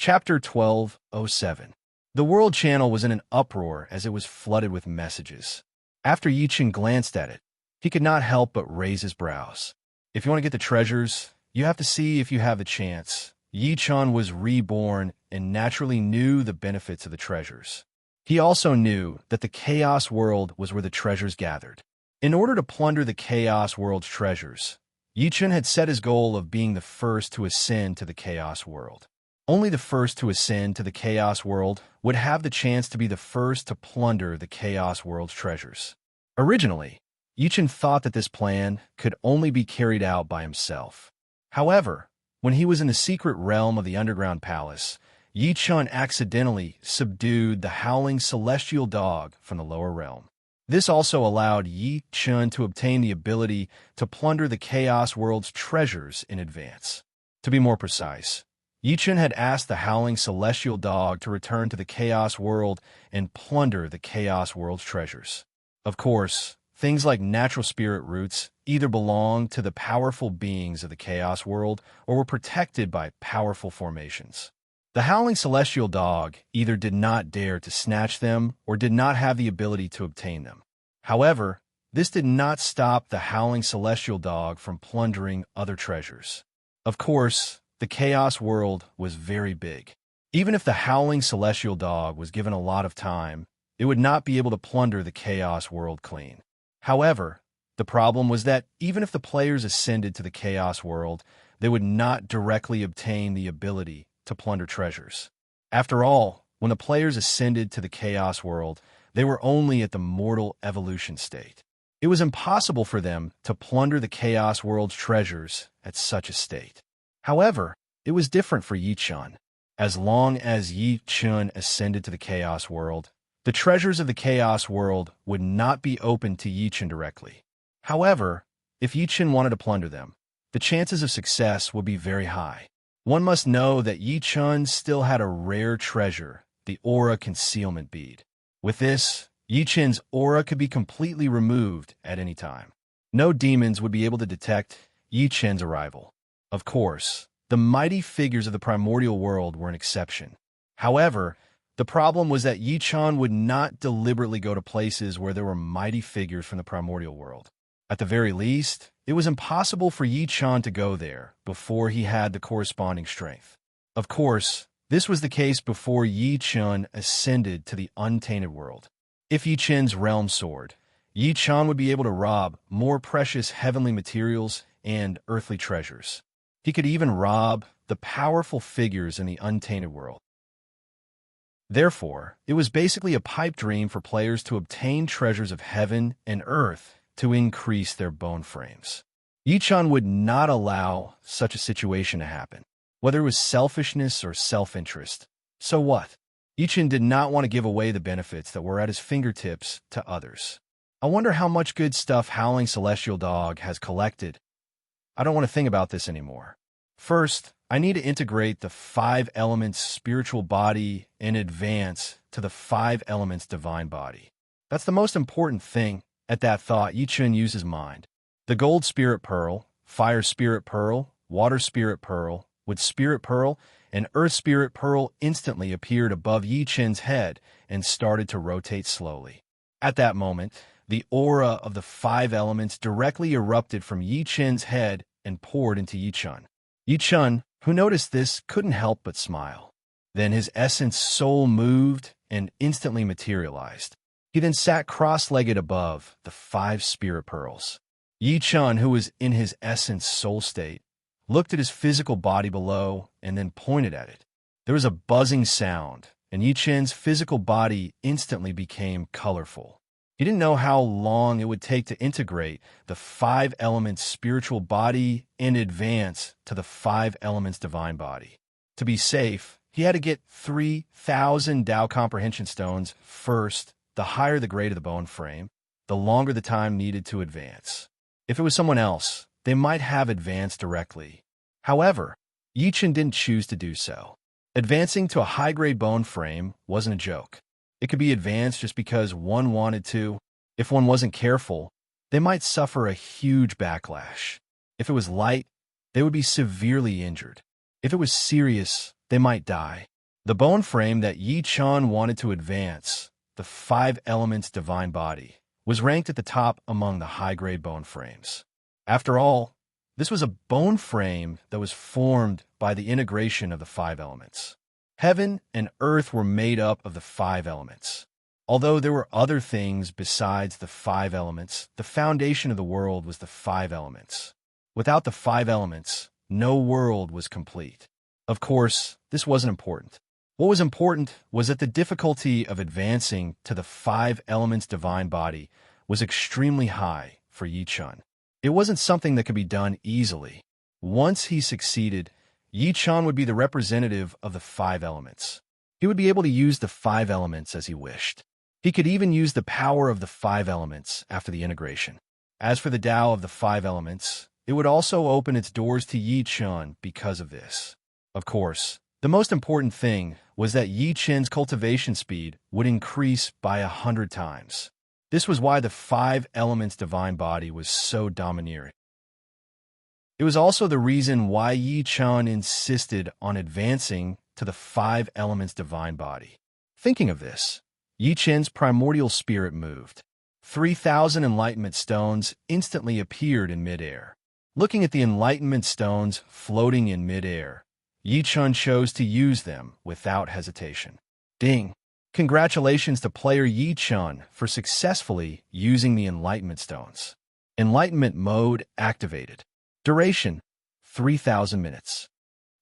Chapter 1207. The World Channel was in an uproar as it was flooded with messages. After Yi Chen glanced at it, he could not help but raise his brows. If you want to get the treasures, you have to see if you have the chance. Yi Chen was reborn and naturally knew the benefits of the treasures. He also knew that the Chaos World was where the treasures gathered. In order to plunder the Chaos World's treasures, Yi Chen had set his goal of being the first to ascend to the Chaos World. Only the first to ascend to the Chaos World would have the chance to be the first to plunder the Chaos World's treasures. Originally, Yi Chen thought that this plan could only be carried out by himself. However, when he was in the secret realm of the underground palace, Yi Chen accidentally subdued the howling celestial dog from the lower realm. This also allowed Yi Chen to obtain the ability to plunder the Chaos World's treasures in advance. To be more precise, Yi Chen had asked the howling celestial dog to return to the Chaos World and plunder the Chaos World's treasures. Of course, things like natural spirit roots either belonged to the powerful beings of the Chaos World or were protected by powerful formations. The howling celestial dog either did not dare to snatch them or did not have the ability to obtain them. However, this did not stop the howling celestial dog from plundering other treasures. Of course, the Chaos World was very big. Even if the howling celestial dog was given a lot of time, it would not be able to plunder the Chaos World clean. However, the problem was that even if the players ascended to the Chaos World, they would not directly obtain the ability to plunder treasures. After all, when the players ascended to the Chaos World, they were only at the mortal evolution state. It was impossible for them to plunder the Chaos World's treasures at such a state. However, it was different for Yi Chen. As long as Yi Chen ascended to the Chaos World, the treasures of the Chaos World would not be open to Yi Chen directly. However, if Yi Chen wanted to plunder them, the chances of success would be very high. One must know that Yi Chen still had a rare treasure, the Aura Concealment Bead. With this, Yi Chen's aura could be completely removed at any time. No demons would be able to detect Yi Chen's arrival. Of course, the mighty figures of the Primordial world were an exception. However, the problem was that Yi Chen would not deliberately go to places where there were mighty figures from the Primordial world. At the very least, it was impossible for Yi Chen to go there before he had the corresponding strength. Of course, this was the case before Yi Chen ascended to the Untainted world. If Yi Chen's realm soared, Yi Chen would be able to rob more precious heavenly materials and earthly treasures. He could even rob the powerful figures in the Untainted world. Therefore, it was basically a pipe dream for players to obtain treasures of heaven and earth to increase their bone frames. Yi Chen would not allow such a situation to happen, whether it was selfishness or self-interest. So what? Yi Chen did not want to give away the benefits that were at his fingertips to others. I wonder how much good stuff Howling Celestial Dog has collected. I don't want to think about this anymore. First, I need to integrate the 5 elements spiritual body in advance to the 5 elements divine body. That's the most important thing. At that thought, Yi Chen used his mind. The gold spirit pearl, fire spirit pearl, water spirit pearl, wood spirit pearl, and earth spirit pearl instantly appeared above Yi Chen's head and started to rotate slowly. At that moment, the aura of the 5 elements directly erupted from Yi Chen's head and poured into Yi Chen. Yi Chen, who noticed this, couldn't help but smile. Then his essence soul moved and instantly materialized. He then sat cross-legged above the 5 spirit pearls. Yi Chen, who was in his essence soul state, looked at his physical body below and then pointed at it. There was a buzzing sound, and Yi Chen's physical body instantly became colorful. He didn't know how long it would take to integrate the 5 elements spiritual body in advance to the 5 elements divine body. To be safe, he had to get 3,000 Tao comprehension stones first. The higher the grade of the bone frame, the longer the time needed to advance. If it was someone else, they might have advanced directly. However, Yi Chen didn't choose to do so. Advancing to a high-grade bone frame wasn't a joke. It could be advanced just because one wanted to. If one wasn't careful, they might suffer a huge backlash. If it was light, they would be severely injured. If it was serious, they might die. The bone frame that Yi Chun wanted to advance, the 5 elements divine body, was ranked at the top among the high-grade bone frames. After all, this was a bone frame that was formed by the integration of the 5 elements. Heaven and earth were made up of the 5 elements. Although there were other things besides the 5 elements, the foundation of the world was the 5 elements. Without the 5 elements, no world was complete. Of course, this wasn't important. What was important was that the difficulty of advancing to the 5 elements divine body was extremely high for Yi Chun. It wasn't something that could be done easily. Once he succeeded, Yi Chun would be the representative of the 5 elements. He would be able to use the 5 elements as he wished. He could even use the power of the 5 elements after the integration. As for the Tao of the 5 elements, it would also open its doors to Yi Chun because of this. Of course, the most important thing was that Yi Chun's cultivation speed would increase by 100 times. This was why the 5 elements divine body was so domineering. It was also the reason why Yi Chun insisted on advancing to the 5 elements divine body. Thinking of this, Yi Chun's primordial spirit moved. 3,000 enlightenment stones instantly appeared in midair. Looking at the enlightenment stones floating in midair, Yi Chun chose to use them without hesitation. Ding! Congratulations to player Yi Chun for successfully using the enlightenment stones. Enlightenment mode activated. Duration: 3,000 minutes.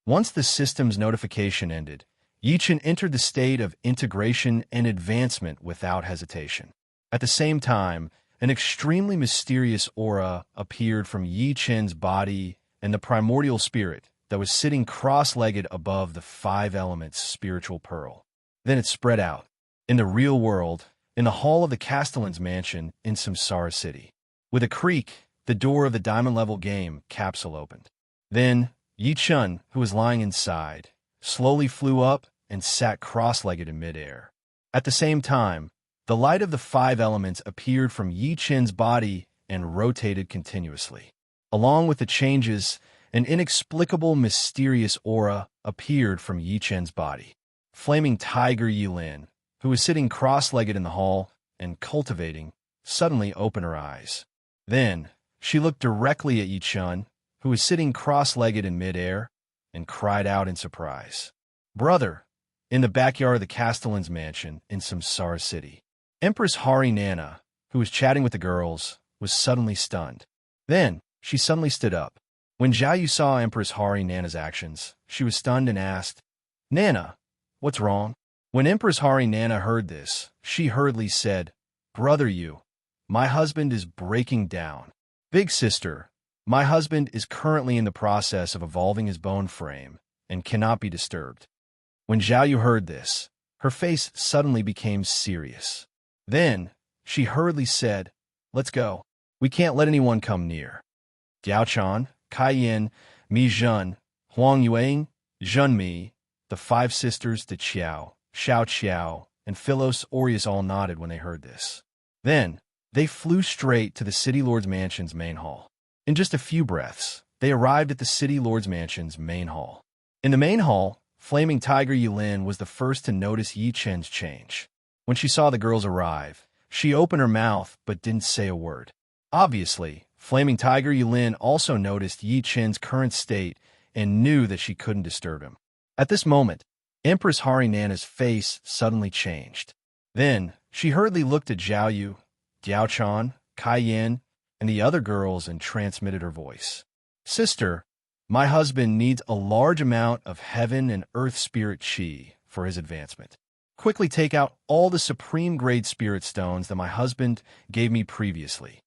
Once the system's notification ended, Yi Chun entered the state of integration and advancement without hesitation. At the same time, an extremely mysterious aura appeared from Yi Chun's body and the primordial spirit that was sitting cross-legged above the 5 elements spiritual pearl. Then it spread out. In the real world, in the hall of the Castellan's mansion in Samsara City. With a creak, the door of the diamond-level game capsule opened. Then, Yi Chun, who was lying inside, slowly flew up and sat cross-legged in midair. At the same time, the light of the 5 elements appeared from Yi Chun's body and rotated continuously. Along with the changes, an inexplicable, mysterious aura appeared from Yi Chun's body. Flaming Tiger Yilin, who was sitting cross-legged in the hall and cultivating, suddenly opened her eyes. Then, she looked directly at Yi Chun, who was sitting cross-legged in midair, and cried out in surprise. "Brother!" In the backyard of the Castellan's mansion in Samsara City. Empress Hari Nana, who was chatting with the girls, was suddenly stunned. Then, she suddenly stood up. When Zhao Yu saw Empress Hari Nana's actions, she was stunned and asked, "Nana, what's wrong?" When Empress Hari Nana heard this, she hurriedly said, "Brother Yu, my husband is breaking down. Big sister, my husband is currently in the process of evolving his bone frame and cannot be disturbed." When Zhao Yu heard this, her face suddenly became serious. Then, she hurriedly said, "Let's go. We can't let anyone come near." Diao Chan, Kai Yin, Mi Zhen, Huang Yuang, Zhen Mi, the 5 sisters to Xiao, Xiao Qiao, and Philos Aureus all nodded when they heard this. Then, they flew straight to the City Lord's Mansion's main hall. In just a few breaths, they arrived at the City Lord's Mansion's main hall. In the main hall, Flaming Tiger Yilin was the first to notice Yi Chun's change. When she saw the girls arrive, she opened her mouth but didn't say a word. Obviously, Flaming Tiger Yilin also noticed Yi Chun's current state and knew that she couldn't disturb him. At this moment, Empress Hari Nana's face suddenly changed. Then, she hurriedly looked at Zhao Yu, Diao Chan, Kai Yin, and the other girls and transmitted her voice. "Sister, my husband needs a large amount of heaven and earth spirit chi for his advancement. Quickly take out all the supreme grade spirit stones that my husband gave me previously."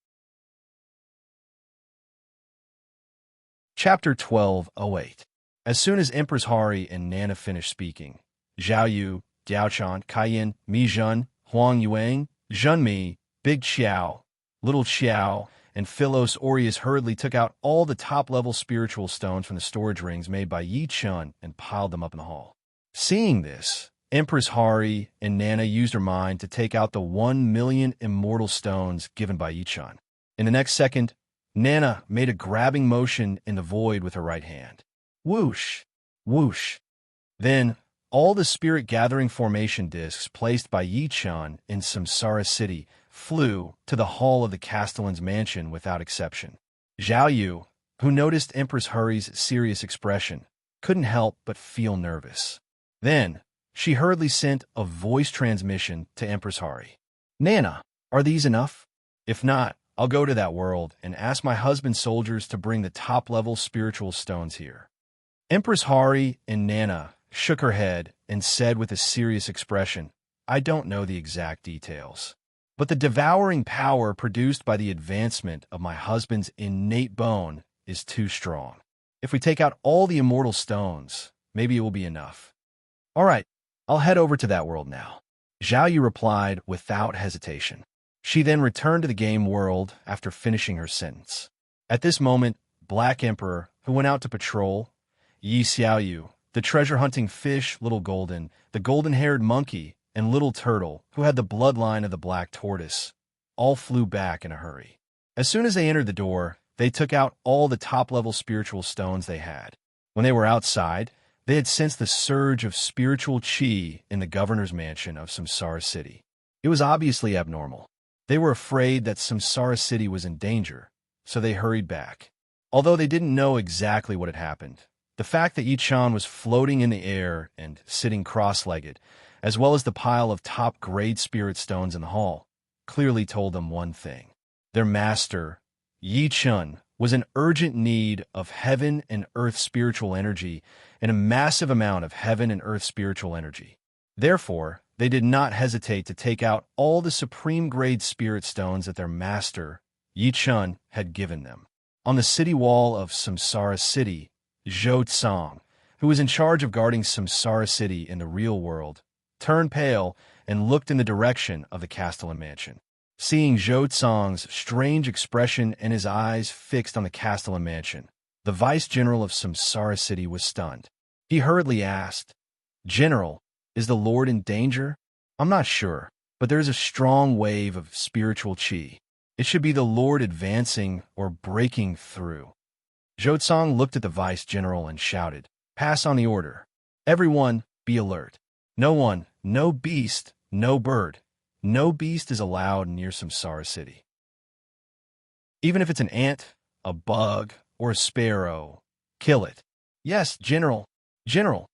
Chapter 12:08. As soon as Empress Hari and Nana finished speaking, Zhao Yu, Diao Chan, Kai Yin, Mi Zhen, Huang Yuang, Zhen Mi, Big Qiao, Little Qiao, and Philos Aureus hurriedly took out all the top-level spiritual stones from the storage rings made by Yi Chun and piled them up in the hall. Seeing this, Empress Hari and Nana used her mind to take out the 1,000,000 immortal stones given by Yi Chun. In the next second, Nana made a grabbing motion in the void with her right hand. Whoosh! Whoosh! Then, all the spirit-gathering formation discs placed by Yi Chun in Samsara City flew to the hall of the Castellan's mansion without exception. Zhao Yu, who noticed Empress Hurry's serious expression, couldn't help but feel nervous. Then, she hurriedly sent a voice transmission to Empress Hurry. "Nana, are these enough? If not, I'll go to that world and ask my husband's soldiers to bring the top-level spiritual stones here." Empress Hurry and Nana shook her head and said with a serious expression, "I don't know the exact details, but the devouring power produced by the advancement of my husband's innate bone is too strong. If we take out all the immortal stones, maybe it will be enough." "All right, I'll head over to that world now," Zhao Yu replied without hesitation. She then returned to the game world after finishing her sentence. At this moment, Black Emperor, who went out to patrol, Yi Xiaoyu, the treasure-hunting fish, Little Golden, the golden-haired monkey, and Little Turtle, who had the bloodline of the Black Tortoise, all flew back in a hurry. As soon as they entered the door, they took out all the top-level spiritual stones they had. When they were outside, they had sensed the surge of spiritual qi in the governor's mansion of Samsara City. It was obviously abnormal. They were afraid that Samsara City was in danger, so they hurried back. Although they didn't know exactly what had happened, the fact that Yi Chun was floating in the air and sitting cross-legged, as well as the pile of top-grade spirit stones in the hall, clearly told them one thing. Their master, Yi Chun, was in urgent need of heaven and earth spiritual energy and a massive amount of heaven and earth spiritual energy. Therefore, they did not hesitate to take out all the supreme-grade spirit stones that their master, Yi Chun, had given them. On the city wall of Samsara City, Zhou Tsang, who was in charge of guarding Samsara City in the real world, turned pale and looked in the direction of the Castellan mansion. Seeing Zhou Tsang's strange expression and his eyes fixed on the Castellan mansion, the vice-general of Samsara City was stunned. He hurriedly asked, "General, is the Lord in danger?" "I'm not sure, but there is a strong wave of spiritual qi. It should be the Lord advancing or breaking through." Zhou Tsang looked at the vice-general and shouted, "Pass on the order. Everyone, be alert. No one, no beast, no bird. No beast is allowed near Samsara City. Even if it's an ant, a bug, or a sparrow, kill it." "Yes, General. General."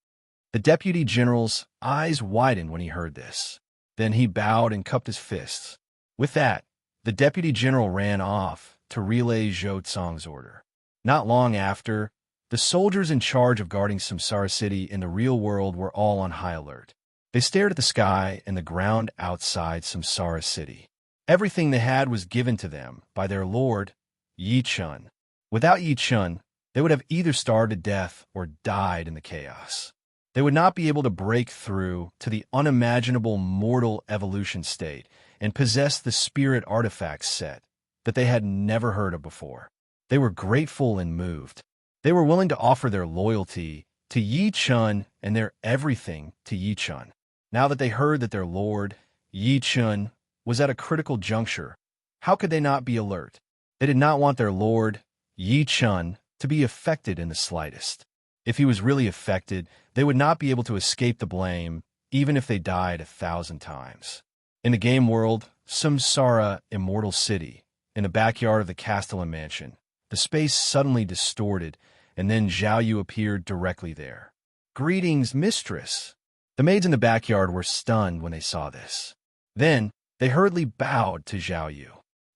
The deputy general's eyes widened when he heard this. Then he bowed and cupped his fists. With that, the deputy general ran off to relay Zhou Tsang's order. Not long after, the soldiers in charge of guarding Samsara City in the real world were all on high alert. They stared at the sky and the ground outside Samsara City. Everything they had was given to them by their lord, Yi Chun. Without Yi Chun, they would have either starved to death or died in the chaos. They would not be able to break through to the unimaginable mortal evolution state and possess the spirit artifacts set that they had never heard of before. They were grateful and moved. They were willing to offer their loyalty to Yi Chun and their everything to Yi Chun. Now that they heard that their lord, Yi Chun, was at a critical juncture, how could they not be alert? They did not want their lord, Yi Chun, to be affected in the slightest. If he was really affected, they would not be able to escape the blame, even if they died 1,000 times. In the game world, Samsara Immortal City, in the backyard of the Castellan mansion, the space suddenly distorted, and then Zhao Yu appeared directly there. "Greetings, mistress." The maids in the backyard were stunned when they saw this. Then, they hurriedly bowed to Zhao Yu.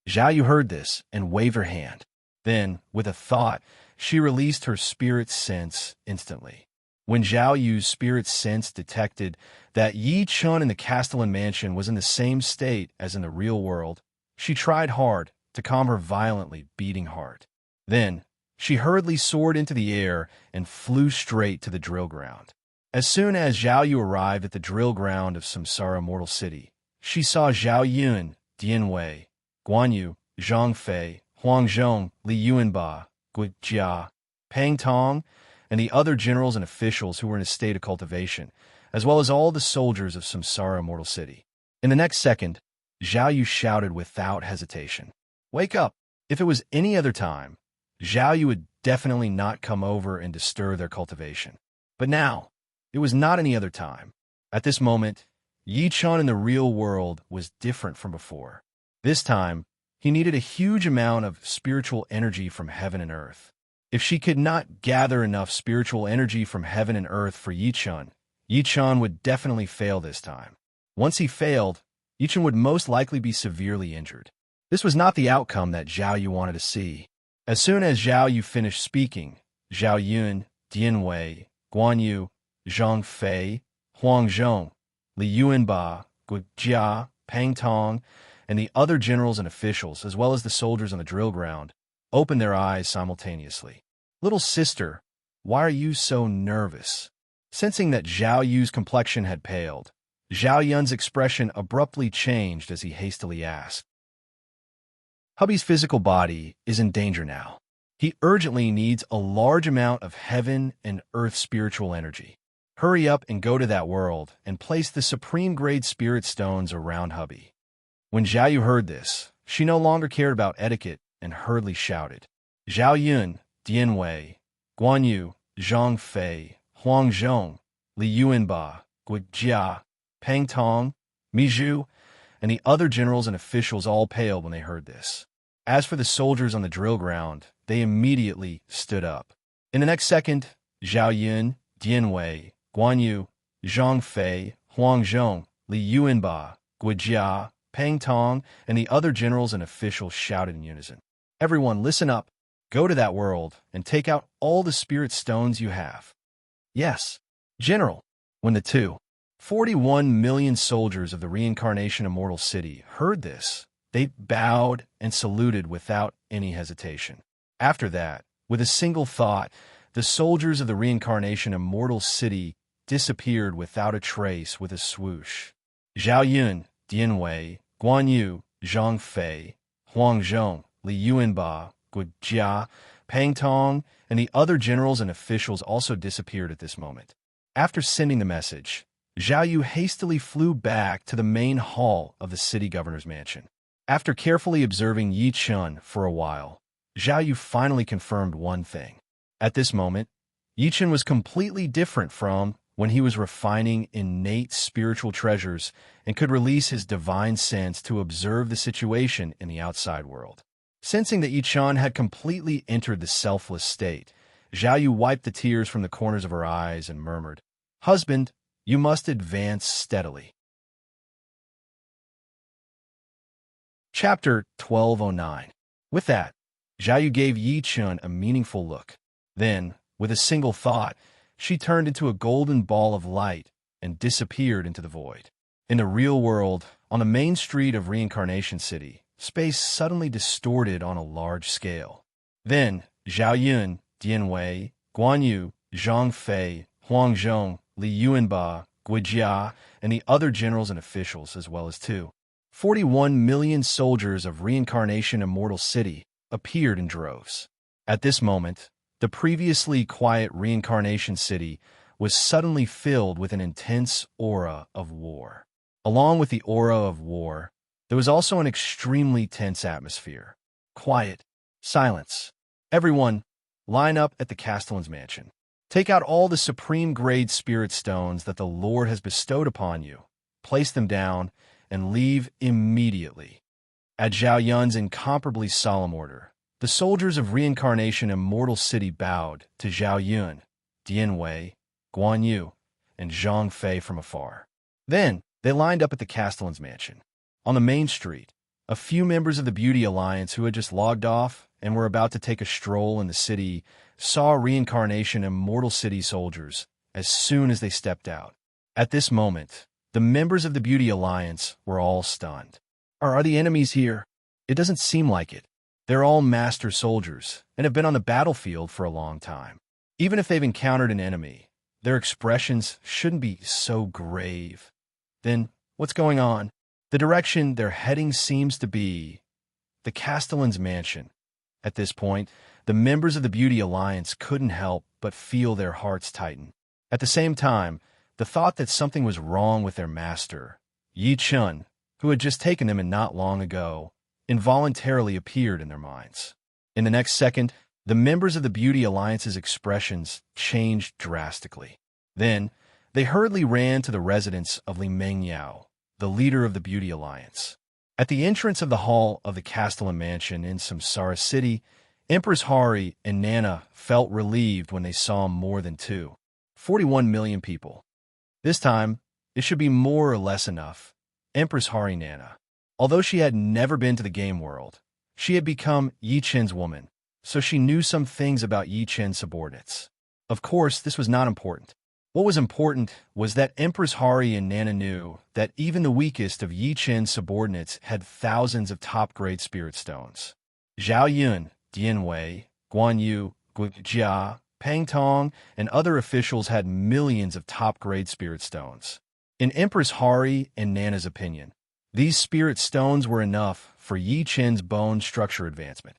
Zhao Yu heard this and waved her hand. Then, with a thought, she released her spirit sense instantly. When Zhao Yu's spirit sense detected that Yi Chun in the Castellan mansion was in the same state as in the real world, she tried hard to calm her violently beating heart. Then, she hurriedly soared into the air and flew straight to the drill ground. As soon as Zhao Yu arrived at the drill ground of Samsara Mortal City, she saw Zhao Yun, Dian Wei, Guan Yu, Zhang Fei, Huang Zhong, Li Yuanba, Gu Jia, Pang Tong, and the other generals and officials who were in a state of cultivation, as well as all the soldiers of Samsara Mortal City. In the next second, Zhao Yu shouted without hesitation, "Wake up!" If it was any other time, Zhao Yu would definitely not come over and disturb their cultivation. But now, It was not any other time. At this moment, Yi Chun in the real world was different from before. This time, he needed a huge amount of spiritual energy from heaven and earth. If she could not gather enough spiritual energy from heaven and earth for Yi Chun would definitely fail this time. Once he failed, Yi Chun would most likely be severely injured. This was not the outcome that Zhao Yu wanted to see. As soon as Zhao Yu finished speaking, Zhao Yun, Dian Wei, Guan Yu, Zhang Fei, Huang Zhong, Li Yuanba, Gu Jia, Pang Tong, and the other generals and officials, as well as the soldiers on the drill ground, opened their eyes simultaneously. "Little sister, why are you so nervous?" Sensing that Zhao Yu's complexion had paled, Zhao Yun's expression abruptly changed as he hastily asked. "Hubby's physical body is in danger now. He urgently needs a large amount of heaven and earth spiritual energy. Hurry up and go to that world and place the supreme-grade spirit stones around hubby." When Zhao Yu heard this, she no longer cared about etiquette and hurriedly shouted, "Zhao Yun, Dian Wei, Guan Yu, Zhang Fei, Huang Zhong, Li Yuanba, Gu Jia, Pang Tong, Mi Zhu," and the other generals and officials all paled when they heard this. As for the soldiers on the drill ground, they immediately stood up. In the next second, Zhao Yun, Dian Wei, Guan Yu, Zhang Fei, Huang Zhong, Li Yuanba, Gu Jia, Pang Tong, and the other generals and officials shouted in unison, "Everyone, listen up. Go to that world and take out all the spirit stones you have." "Yes, General." When the 41 million soldiers of the reincarnation immortal city heard this, they bowed and saluted without any hesitation. After that, with a single thought, the soldiers of the reincarnation immortal city disappeared without a trace with a swoosh. Zhao Yun, Dian Wei, Guan Yu, Zhang Fei, Huang Zhong, Li Yuanba, Gu Jia, Pang Tong, and the other generals and officials also disappeared at this moment. After sending the message, Zhao Yu hastily flew back to the main hall of the city governor's mansion. After carefully observing Yi Chun for a while, Zhao Yu finally confirmed one thing. At this moment, Yi Chun was completely different from when he was refining innate spiritual treasures and could release his divine sense to observe the situation in the outside world. Sensing that Yi Chun had completely entered the selfless state, Zhao Yu wiped the tears from the corners of her eyes and murmured, "Husband, you must advance steadily." Chapter 1209. With that, Zhao Yu gave Yi Chun a meaningful look. Then, with a single thought, she turned into a golden ball of light and disappeared into the void. In the real world, on the main street of Reincarnation City, space suddenly distorted on a large scale. Then, Zhao Yun, Dian Wei, Guan Yu, Zhang Fei, Huang Zhong, Li Yuanba, Gu Jia, and the other generals and officials, as well as 41 million soldiers of Reincarnation Immortal City, appeared in droves. At this moment, the previously quiet Reincarnation City was suddenly filled with an intense aura of war. Along with the aura of war, there was also an extremely tense atmosphere. Quiet. Silence. "Everyone, line up at the Castellan's mansion. Take out all the supreme-grade spirit stones that the Lord has bestowed upon you, place them down, and leave immediately." At Zhao Yun's incomparably solemn order, the soldiers of Reincarnation Immortal City bowed to Zhao Yun, Dian Wei, Guan Yu, and Zhang Fei from afar. Then, they lined up at the Castellan's mansion. On the main street, a few members of the Beauty Alliance who had just logged off and were about to take a stroll in the city saw Reincarnation Immortal City soldiers as soon as they stepped out. At this moment, the members of the Beauty Alliance were all stunned. Are the enemies here? It doesn't seem like it. They're all master soldiers and have been on the battlefield for a long time. Even if they've encountered an enemy, their expressions shouldn't be so grave. Then, what's going on? The direction they're heading seems to be the Castellan's mansion. At this point, the members of the Beauty Alliance couldn't help but feel their hearts tighten. At the same time, the thought that something was wrong with their master, Yi Chun, who had just taken them in not long ago, involuntarily appeared in their minds. In the next second, the members of the Beauty Alliance's expressions changed drastically. Then, They hurriedly ran to the residence of Li Mengyao, the leader of the Beauty Alliance. At the entrance of the hall of the Castellan Mansion in Samsara City, Empress Hari and Nana felt relieved when they saw more than 41 million people. This time, it should be more or less enough. Empress Hari Nana. Although she had never been to the game world, she had become Yi Chen's woman, so she knew some things about Yi Chen's subordinates. Of course, this was not important. What was important was that Empress Hari and Nana knew that even the weakest of Yi Chen's subordinates had thousands of top-grade spirit stones. Zhao Yun, Dian Wei, Guan Yu, Gu Jia, Pang Tong, and other officials had millions of top-grade spirit stones. In Empress Hari and Nana's opinion, these spirit stones were enough for Yi Chen's bone structure advancement.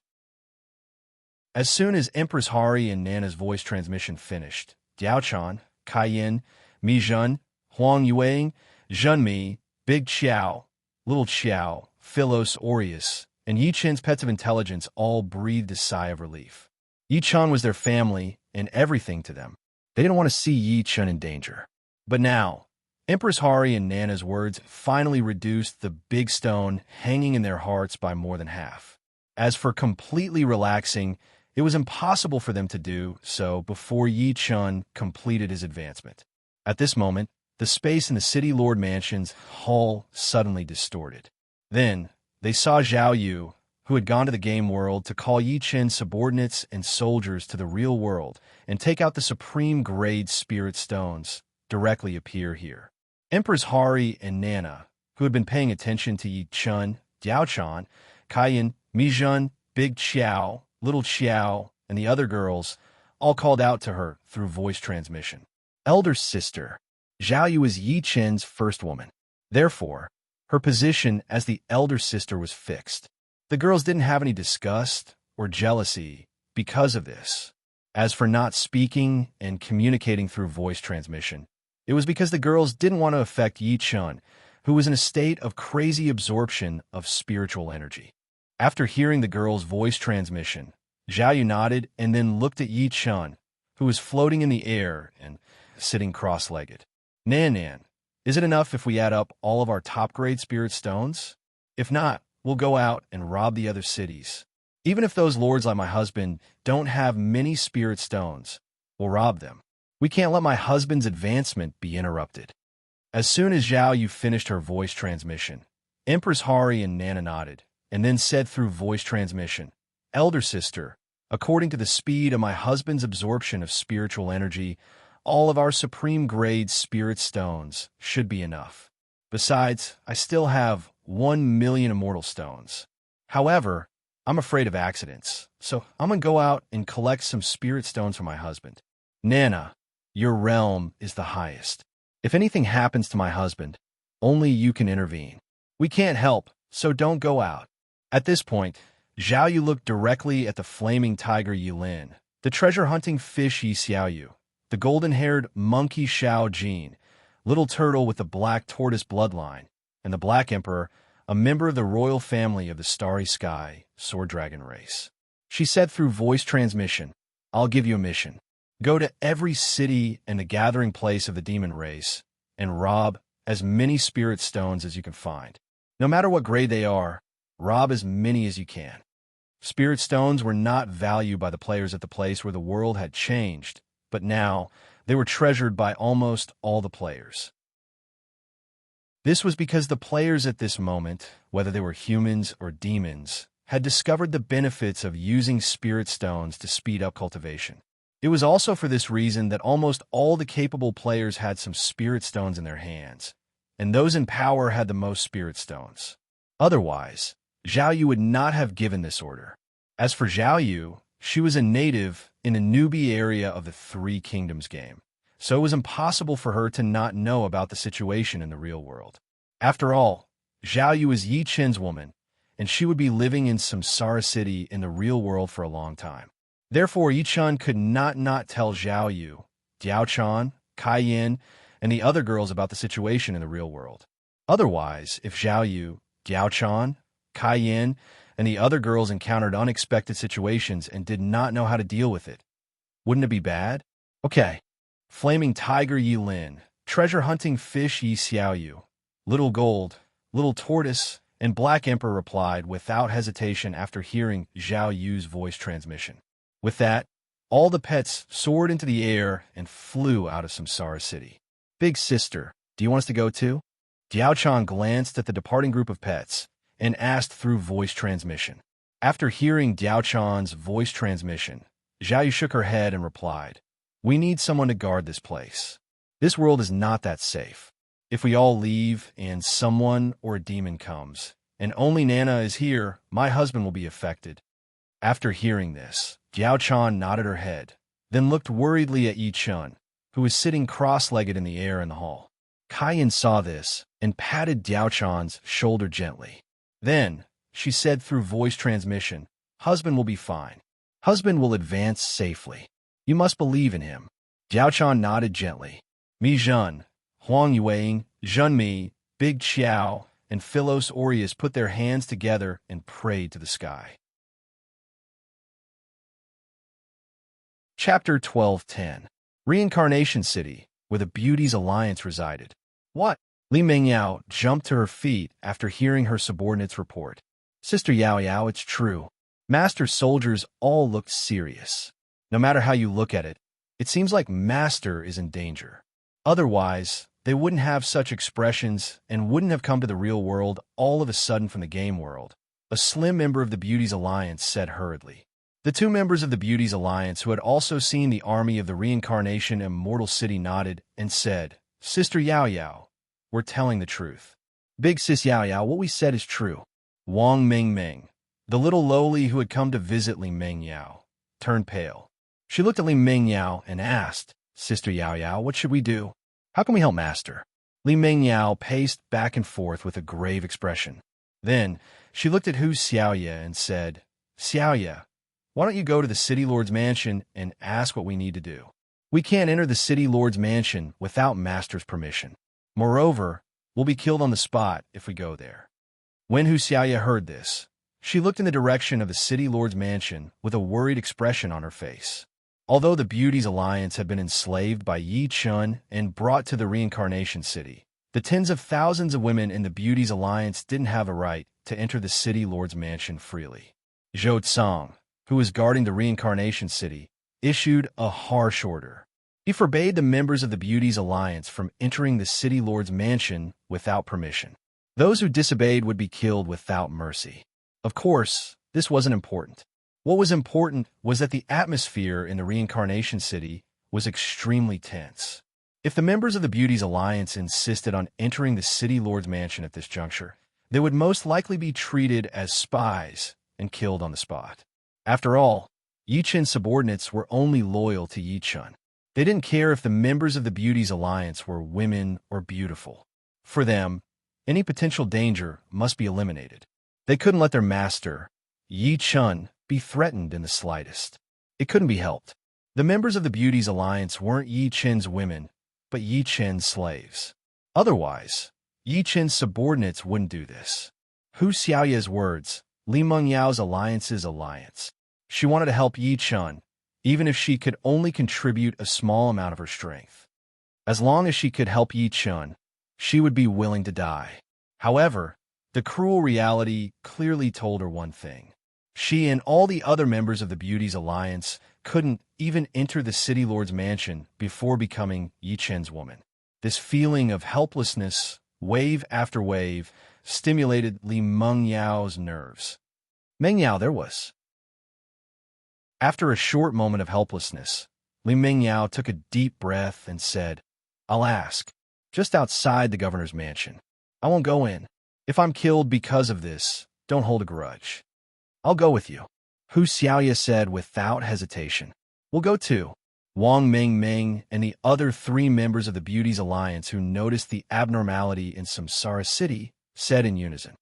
As soon as Empress Hari and Nana's voice transmission finished, Diaochan, Kaiyin, Mi Zhen, Huang Yuang, Zhenmi, Big Qiao, Little Qiao, Philos Aureus, and Yi Chen's pets of intelligence all breathed a sigh of relief. Yi Chen was their family and everything to them. They didn't want to see Yi Chen in danger. But now, Empress Hari and Nana's words finally reduced the big stone hanging in their hearts by more than half. As for completely relaxing, it was impossible for them to do so before Yi Chen completed his advancement. At this moment, the space in the City Lord Mansion's hall suddenly distorted. Then, they saw Zhao Yu, who had gone to the game world to call Yi Chen's subordinates and soldiers to the real world and take out the supreme grade spirit stones, directly appear here. Empress Hari and Nana, who had been paying attention to Yi Chen, Diaochan, Kaiyin, Mi Zhen, Big Qiao, Little Qiao, and the other girls, all called out to her through voice transmission. Elder sister, Zhao Yu is Yi Chen's first woman. Therefore, her position as the elder sister was fixed. The girls didn't have any disgust or jealousy because of this. As for not speaking and communicating through voice transmission, it was because the girls didn't want to affect Yi Chen, who was in a state of crazy absorption of spiritual energy. After hearing the girls' voice transmission, Zhao Yu nodded and then looked at Yi Chen, who was floating in the air and sitting cross-legged. Nan, is it enough if we add up all of our top-grade spirit stones? If not, we'll go out and rob the other cities. Even if those lords like my husband don't have many spirit stones, we'll rob them. We can't let my husband's advancement be interrupted. As soon as Zhao Yu finished her voice transmission, Empress Hari and Nana nodded, and then said through voice transmission, Elder sister, according to the speed of my husband's absorption of spiritual energy, all of our supreme grade spirit stones should be enough. Besides, I still have 1 million immortal stones. However, I'm afraid of accidents, so I'm gonna go out and collect some spirit stones for my husband. Nana, your realm is the highest. If anything happens to my husband, only you can intervene. We can't help, so don't go out. At this point, Zhao Yu looked directly at the flaming tiger Yilin, the treasure-hunting fish Yi Xiaoyu, the golden-haired monkey Xiao Jin, little turtle with the black tortoise bloodline, and the Black Emperor, a member of the royal family of the Starry Sky Sword Dragon race. She said through voice transmission, I'll give you a mission. Go to every city and the gathering place of the demon race and rob as many spirit stones as you can find. No matter what grade they are, rob as many as you can. Spirit stones were not valued by the players at the place where the world had changed, but now they were treasured by almost all the players. This was because the players at this moment, whether they were humans or demons, had discovered the benefits of using spirit stones to speed up cultivation. It was also for this reason that almost all the capable players had some spirit stones in their hands, and those in power had the most spirit stones. Otherwise, Zhao Yu would not have given this order. As for Zhao Yu, she was a native in the newbie area of the Three Kingdoms game, so it was impossible for her to not know about the situation in the real world. After all, Zhao Yu is Yi Chen's woman, and she would be living in Samsara City in the real world for a long time. Therefore, Yi Chen could not tell Zhao Yu, Diaochan, Kaiyin, and the other girls about the situation in the real world. Otherwise, if Zhao Yu, Diaochan, Kaiyin, and the other girls encountered unexpected situations and did not know how to deal with it, wouldn't it be bad? Okay. Flaming Tiger Yilin, treasure-hunting fish Yi Xiaoyu, little gold, little tortoise, and Black Emperor replied without hesitation after hearing Zhao Yu's voice transmission. With that, all the pets soared into the air and flew out of Samsara City. Big sister, do you want us to go too? Diaochan glanced at the departing group of pets and asked through voice transmission. After hearing Diaochan's voice transmission, Zhao Yu shook her head and replied, "We need someone to guard this place. This world is not that safe. If we all leave and someone or a demon comes, and only Nana is here, my husband will be affected." After hearing this, Diaochan nodded her head, then looked worriedly at Yi Chun, who was sitting cross-legged in the air in the hall. Kaiyan saw this and patted Diaochan's shoulder gently. Then, she said through voice transmission, "Husband will be fine. Husband will advance safely. You must believe in him." Diaochan nodded gently. Mi Zhen, Huang Yueying, Zhen Mi, Big Qiao, and Philos Aureus put their hands together and prayed to the sky. Chapter 12:10. Reincarnation City, where the Beauties' Alliance resided. What? Li Mingyao jumped to her feet after hearing her subordinate's report. Sister Yao Yao, it's true. Master's soldiers all looked serious. No matter how you look at it, it seems like Master is in danger. Otherwise, they wouldn't have such expressions and wouldn't have come to the real world all of a sudden from the game world, a slim member of the Beauties' Alliance said hurriedly. The two members of the Beauties' Alliance who had also seen the army of the Reincarnation Immortal City nodded and said, "Sister Yao Yao, we're telling the truth. Big Sis Yao Yao, what we said is true." Wang Mingming, the little lowly who had come to visit Li Mingyao, turned pale. She looked at Li Mingyao and asked, "Sister Yao Yao, what should we do? How can we help Master?" Li Mingyao paced back and forth with a grave expression. Then, she looked at Hu Xiaoye and said, "Xiaoye, why don't you go to the City Lord's mansion and ask what we need to do? We can't enter the City Lord's mansion without Master's permission. Moreover, we'll be killed on the spot if we go there." When Hu Xiaoye heard this, she looked in the direction of the City Lord's mansion with a worried expression on her face. Although the Beauties' Alliance had been enslaved by Yi Chun and brought to the Reincarnation City, the tens of thousands of women in the Beauties' Alliance didn't have a right to enter the City Lord's mansion freely. Zhou Tsang, who was guarding the Reincarnation City, issued a harsh order. He forbade the members of the Beauties' Alliance from entering the City Lord's mansion without permission. Those who disobeyed would be killed without mercy. Of course, this wasn't important. What was important was that the atmosphere in the Reincarnation City was extremely tense. If the members of the Beauties' Alliance insisted on entering the City Lord's mansion at this juncture, they would most likely be treated as spies and killed on the spot. After all, Yi Chun's subordinates were only loyal to Yi Chun. They didn't care if the members of the Beauties' Alliance were women or beautiful. For them, any potential danger must be eliminated. They couldn't let their master, Yi Chun, be threatened in the slightest. It couldn't be helped. The members of the Beauties' Alliance weren't Yi Chun's women, but Yi Chun's slaves. Otherwise, Yi Chun's subordinates wouldn't do this. Hu Xiaoye's words, Li Mengyao's alliance's alliance. She wanted to help Yi Chun, even if she could only contribute a small amount of her strength. As long as she could help Yi Chun, she would be willing to die. However, the cruel reality clearly told her one thing. She and all the other members of the Beauties' Alliance couldn't even enter the City Lord's mansion before becoming Yi Chun's woman. This feeling of helplessness, wave after wave, stimulated Li Mengyao's nerves. Mengyao there was. After a short moment of helplessness, Li Mingyao took a deep breath and said, "I'll ask. Just outside the governor's mansion. I won't go in. If I'm killed because of this, don't hold a grudge. I'll go with you." Hu Xiaoye said without hesitation. "We'll go too." Wang Mingming and the other three members of the Beauties' Alliance who noticed the abnormality in Samsara City said in unison,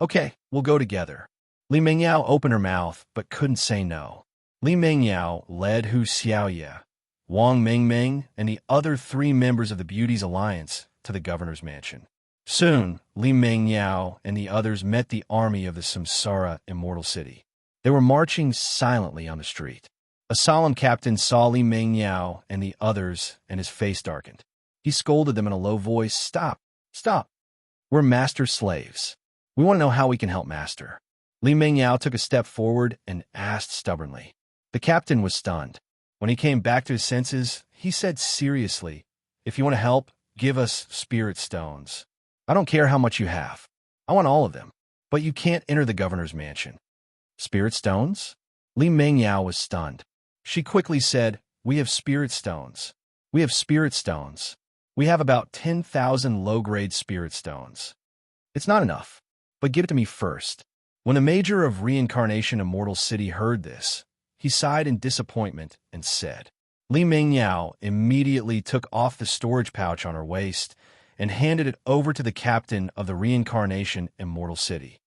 "Okay, we'll go together." Li Mingyao opened her mouth but couldn't say no. Li Mingyao led Hu Xiaoye, Wang Mingming, and the other three members of the Beauties' Alliance to the governor's mansion. Soon, Li Mingyao and the others met the army of the Samsara Immortal City. They were marching silently on the street. A solemn captain saw Li Mingyao and the others, and his face darkened. He scolded them in a low voice, "Stop! Stop! We're master slaves. We want to know how we can help master." Li Mengyao took a step forward and asked stubbornly. The captain was stunned. When he came back to his senses, he said seriously, "If you want to help, give us spirit stones. I don't care how much you have. I want all of them. But you can't enter the governor's mansion." "Spirit stones?" Li Mengyao was stunned. She quickly said, "We have spirit stones. We have spirit stones. We have about 10,000 low-grade spirit stones. It's not enough, but give it to me first." When the Major of Reincarnation Immortal City heard this, he sighed in disappointment and said. Li Mengyao immediately took off the storage pouch on her waist and handed it over to the captain of the Reincarnation Immortal City.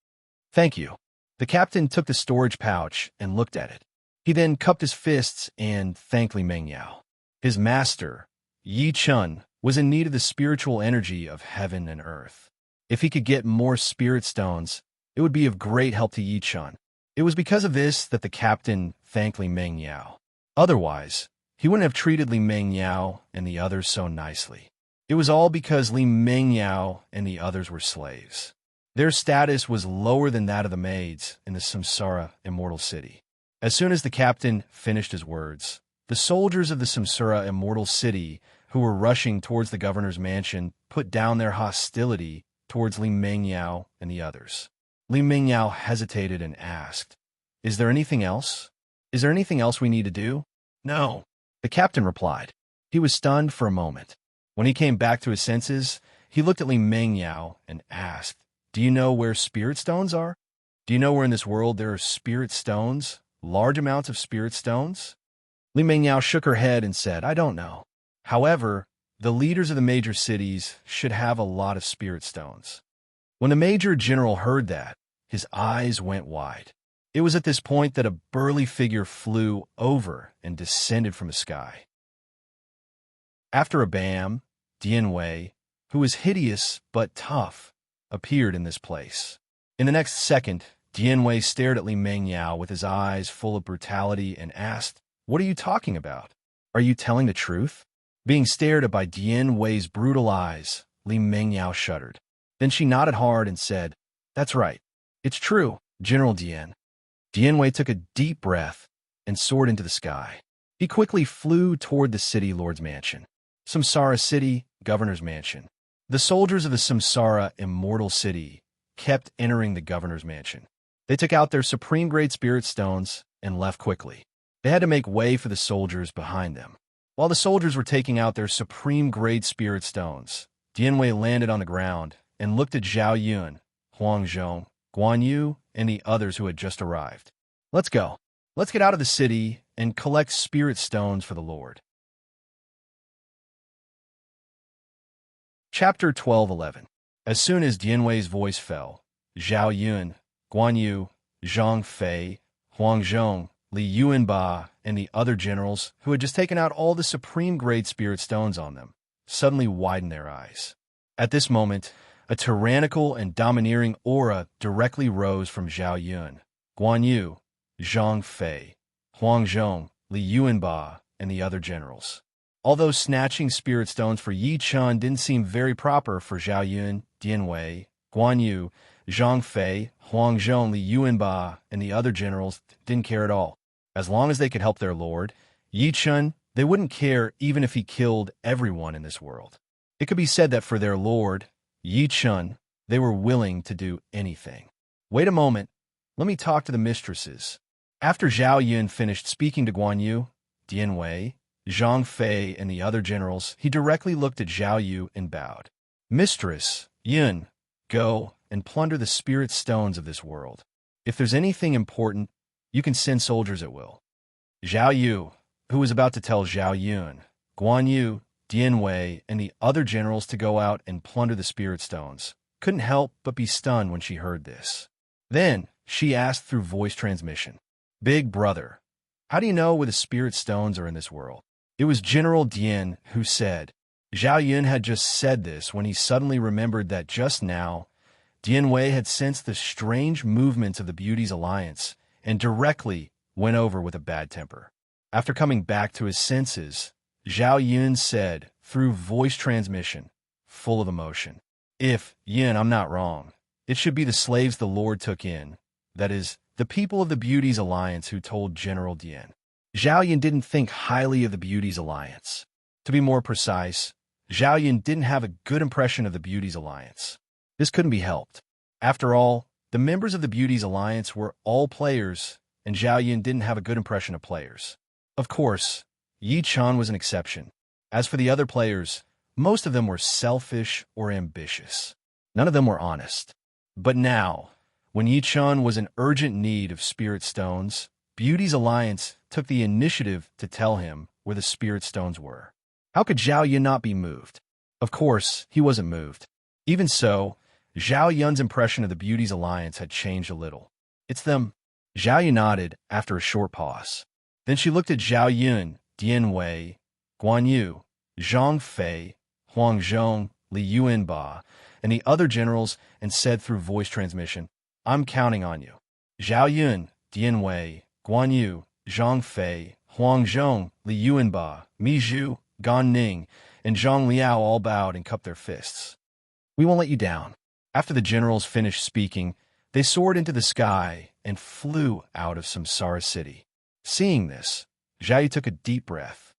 "Thank you." The captain took the storage pouch and looked at it. He then cupped his fists and thanked Li Mengyao. His master, Yi Chun, was in need of the spiritual energy of heaven and earth. If he could get more spirit stones, it would be of great help to Yi Chun. It was because of this that the captain thanked Li Mengyao. Otherwise, he wouldn't have treated Li Mengyao and the others so nicely. It was all because Li Mengyao and the others were slaves. Their status was lower than that of the maids in the Samsara Immortal City. As soon as the captain finished his words, the soldiers of the Samsara Immortal City who were rushing towards the governor's mansion put down their hostility towards Li Mengyao and the others. Li Mengyao hesitated and asked, "Is there anything else? Is there anything else we need to do?" "No," the captain replied. He was stunned for a moment. When he came back to his senses, he looked at Li Mengyao and asked, "Do you know where spirit stones are? Do you know where in this world there are spirit stones, large amounts of spirit stones?" Li Mengyao shook her head and said, "I don't know. However, the leaders of the major cities should have a lot of spirit stones." When the major general heard that, his eyes went wide. It was at this point that a burly figure flew over and descended from the sky. After a bam, Dian Wei, who was hideous but tough, appeared in this place. In the next second, Dian Wei stared at Li Mengyao with his eyes full of brutality and asked, "What are you talking about? Are you telling the truth?" Being stared at by Dian Wei's brutal eyes, Li Mengyao shuddered. Then she nodded hard and said, "That's right. It's true, General Dian." Dian Wei took a deep breath and soared into the sky. He quickly flew toward the city lord's mansion. Samsara City, Governor's Mansion. The soldiers of the Samsara Immortal City kept entering the governor's mansion. They took out their supreme-grade spirit stones and left quickly. They had to make way for the soldiers behind them. While the soldiers were taking out their supreme-grade spirit stones, Dian Wei landed on the ground and looked at Zhao Yun, Huang Zhong, Guan Yu, and the others who had just arrived. "Let's go. Let's get out of the city and collect spirit stones for the Lord." Chapter 12:11. As soon as Dian Wei's voice fell, Zhao Yun, Guan Yu, Zhang Fei, Huang Zhong, Li Yuanba, and the other generals who had just taken out all the supreme-grade spirit stones on them suddenly widened their eyes. At this moment, a tyrannical and domineering aura directly rose from Zhao Yun, Guan Yu, Zhang Fei, Huang Zhong, Li Yuanba, and the other generals. Although snatching spirit stones for Yi Chun didn't seem very proper for Zhao Yun, Dian Wei, Guan Yu, Zhang Fei, Huang Zhong, Li Yuanba, and the other generals didn't care at all. As long as they could help their lord, Yi Chun, they wouldn't care even if he killed everyone in this world. It could be said that for their lord, Yi Chun, they were willing to do anything. "Wait a moment. Let me talk to the mistresses." After Zhao Yun finished speaking to Guan Yu, Dian Wei, Zhang Fei, and the other generals, he directly looked at Zhao Yu and bowed. "Mistress, Yun, go and plunder the spirit stones of this world. If there's anything important, you can send soldiers at will." Zhao Yu, who was about to tell Zhao Yun, Guan Yu, Dian Wei, and the other generals to go out and plunder the spirit stones, couldn't help but be stunned when she heard this. Then she asked through voice transmission, "Big brother, how do you know where the spirit stones are in this world?" It was General Dian who said. Zhao Yun had just said this when he suddenly remembered that just now, Dian Wei had sensed the strange movements of the Beauty's alliance and directly went over with a bad temper. After coming back to his senses, Zhao Yun said through voice transmission, full of emotion. If, Yin, I'm not wrong, it should be the slaves the Lord took in, that is, the people of the Beauties Alliance who told General Dian. Zhao Yun didn't think highly of the Beauties Alliance. To be more precise, Zhao Yun didn't have a good impression of the Beauties Alliance. This couldn't be helped. After all, the members of the Beauties Alliance were all players, and Zhao Yun didn't have a good impression of players. Of course, Yi Chan was an exception. As for the other players, most of them were selfish or ambitious. None of them were honest. But now, when Yi Chan was in urgent need of spirit stones, Beauty's Alliance took the initiative to tell him where the spirit stones were. How could Zhao Yun not be moved? Of course, he wasn't moved. Even so, Zhao Yun's impression of the Beauty's Alliance had changed a little. It's them. Zhao Yun nodded after a short pause. Then she looked at Zhao Yun, Dian Wei, Guan Yu, Zhang Fei, Huang Zhong, Li Yuanba, and the other generals and said through voice transmission, I'm counting on you. Zhao Yun, Dian Wei, Guan Yu, Zhang Fei, Huang Zhong, Li Yuanba, Mi Zhu, Gan Ning, and Zhang Liao all bowed and cupped their fists. We won't let you down. After the generals finished speaking, they soared into the sky and flew out of Samsara City. Seeing this, Zhao Yun took a deep breath.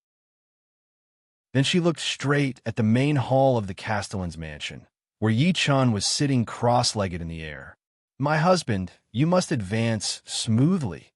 Then she looked straight at the main hall of the Castellan's mansion, where Yi Chan was sitting cross-legged in the air. My husband, you must advance smoothly.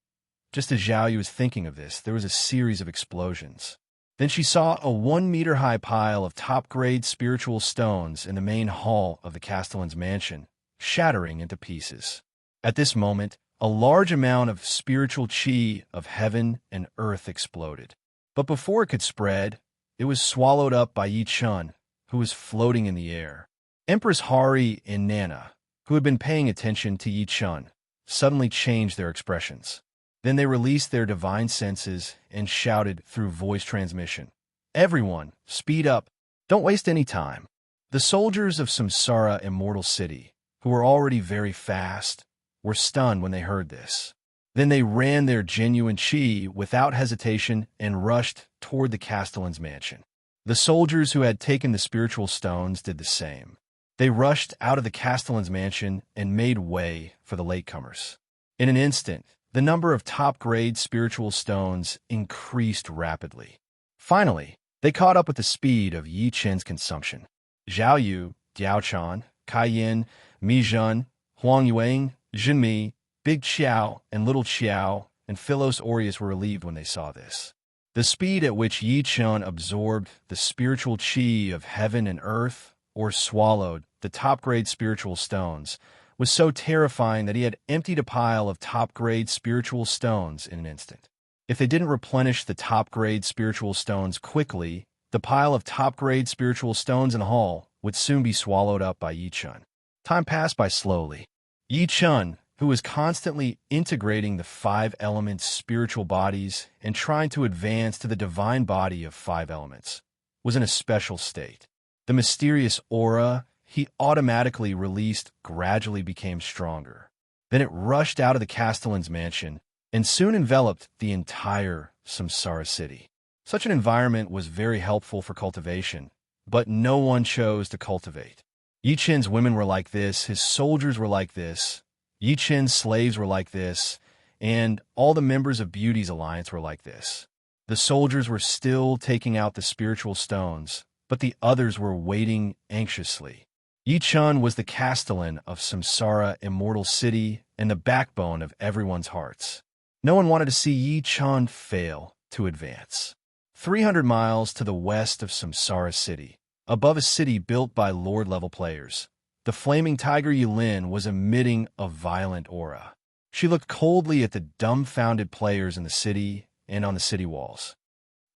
Just as Zhao Yun was thinking of this, there was a series of explosions. Then she saw a 1-meter-high pile of top-grade spiritual stones in the main hall of the Castellan's mansion, shattering into pieces. At this moment, a large amount of spiritual chi of heaven and earth exploded. But before it could spread, it was swallowed up by Yi Chan, who was floating in the air. Empress Hari and Nana, who had been paying attention to Yi Chan, suddenly changed their expressions. Then they released their divine senses and shouted through voice transmission, Everyone, speed up. Don't waste any time. The soldiers of Samsara Immortal City, who were already very fast, were stunned when they heard this. Then they ran their genuine chi without hesitation and rushed toward the Castellan's mansion. The soldiers who had taken the spiritual stones did the same. They rushed out of the Castellan's mansion and made way for the latecomers. In an instant, the number of top-grade spiritual stones increased rapidly. Finally, they caught up with the speed of Yi Chen's consumption. Zhao Yu, Diao Chan, Kai Yin, Mi Zhen, Huang Yuang, Jin Mi, Big Qiao, and Little Qiao, and Philos Aureus were relieved when they saw this. The speed at which Yi Chen absorbed the spiritual chi of heaven and earth, or swallowed the top-grade spiritual stones, was so terrifying that he had emptied a pile of top-grade spiritual stones in an instant. If they didn't replenish the top-grade spiritual stones quickly, the pile of top-grade spiritual stones in the hall would soon be swallowed up by Yi Chen. Time passed by slowly. Yi Chen, who was constantly integrating the 5 elements' spiritual bodies and trying to advance to the divine body of 5 elements, was in a special state. The mysterious aura he automatically released gradually became stronger. Then it rushed out of the Castellan's mansion and soon enveloped the entire Samsara City. Such an environment was very helpful for cultivation, but no one chose to cultivate. Yi Chen's women were like this, his soldiers were like this, Yi Chen's slaves were like this, and all the members of Beauty's Alliance were like this. The soldiers were still taking out the spiritual stones, but the others were waiting anxiously. Yi Chen was the Castellan of Samsara Immortal City and the backbone of everyone's hearts. No one wanted to see Yi Chen fail to advance. 300 miles to the west of Samsara City, above a city built by Lord-level players, the flaming tiger Yulin was emitting a violent aura. She looked coldly at the dumbfounded players in the city and on the city walls.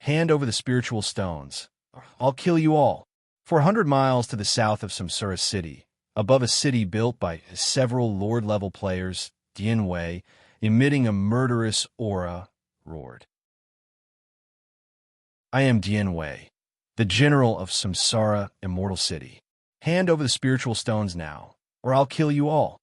Hand over the spiritual stones. I'll kill you all. 400 miles to the south of Samsara City, above a city built by several Lord-level players, Dian Wei, emitting a murderous aura, roared. I am Dian Wei, the general of Samsara Immortal City. Hand over the spiritual stones now, or I'll kill you all.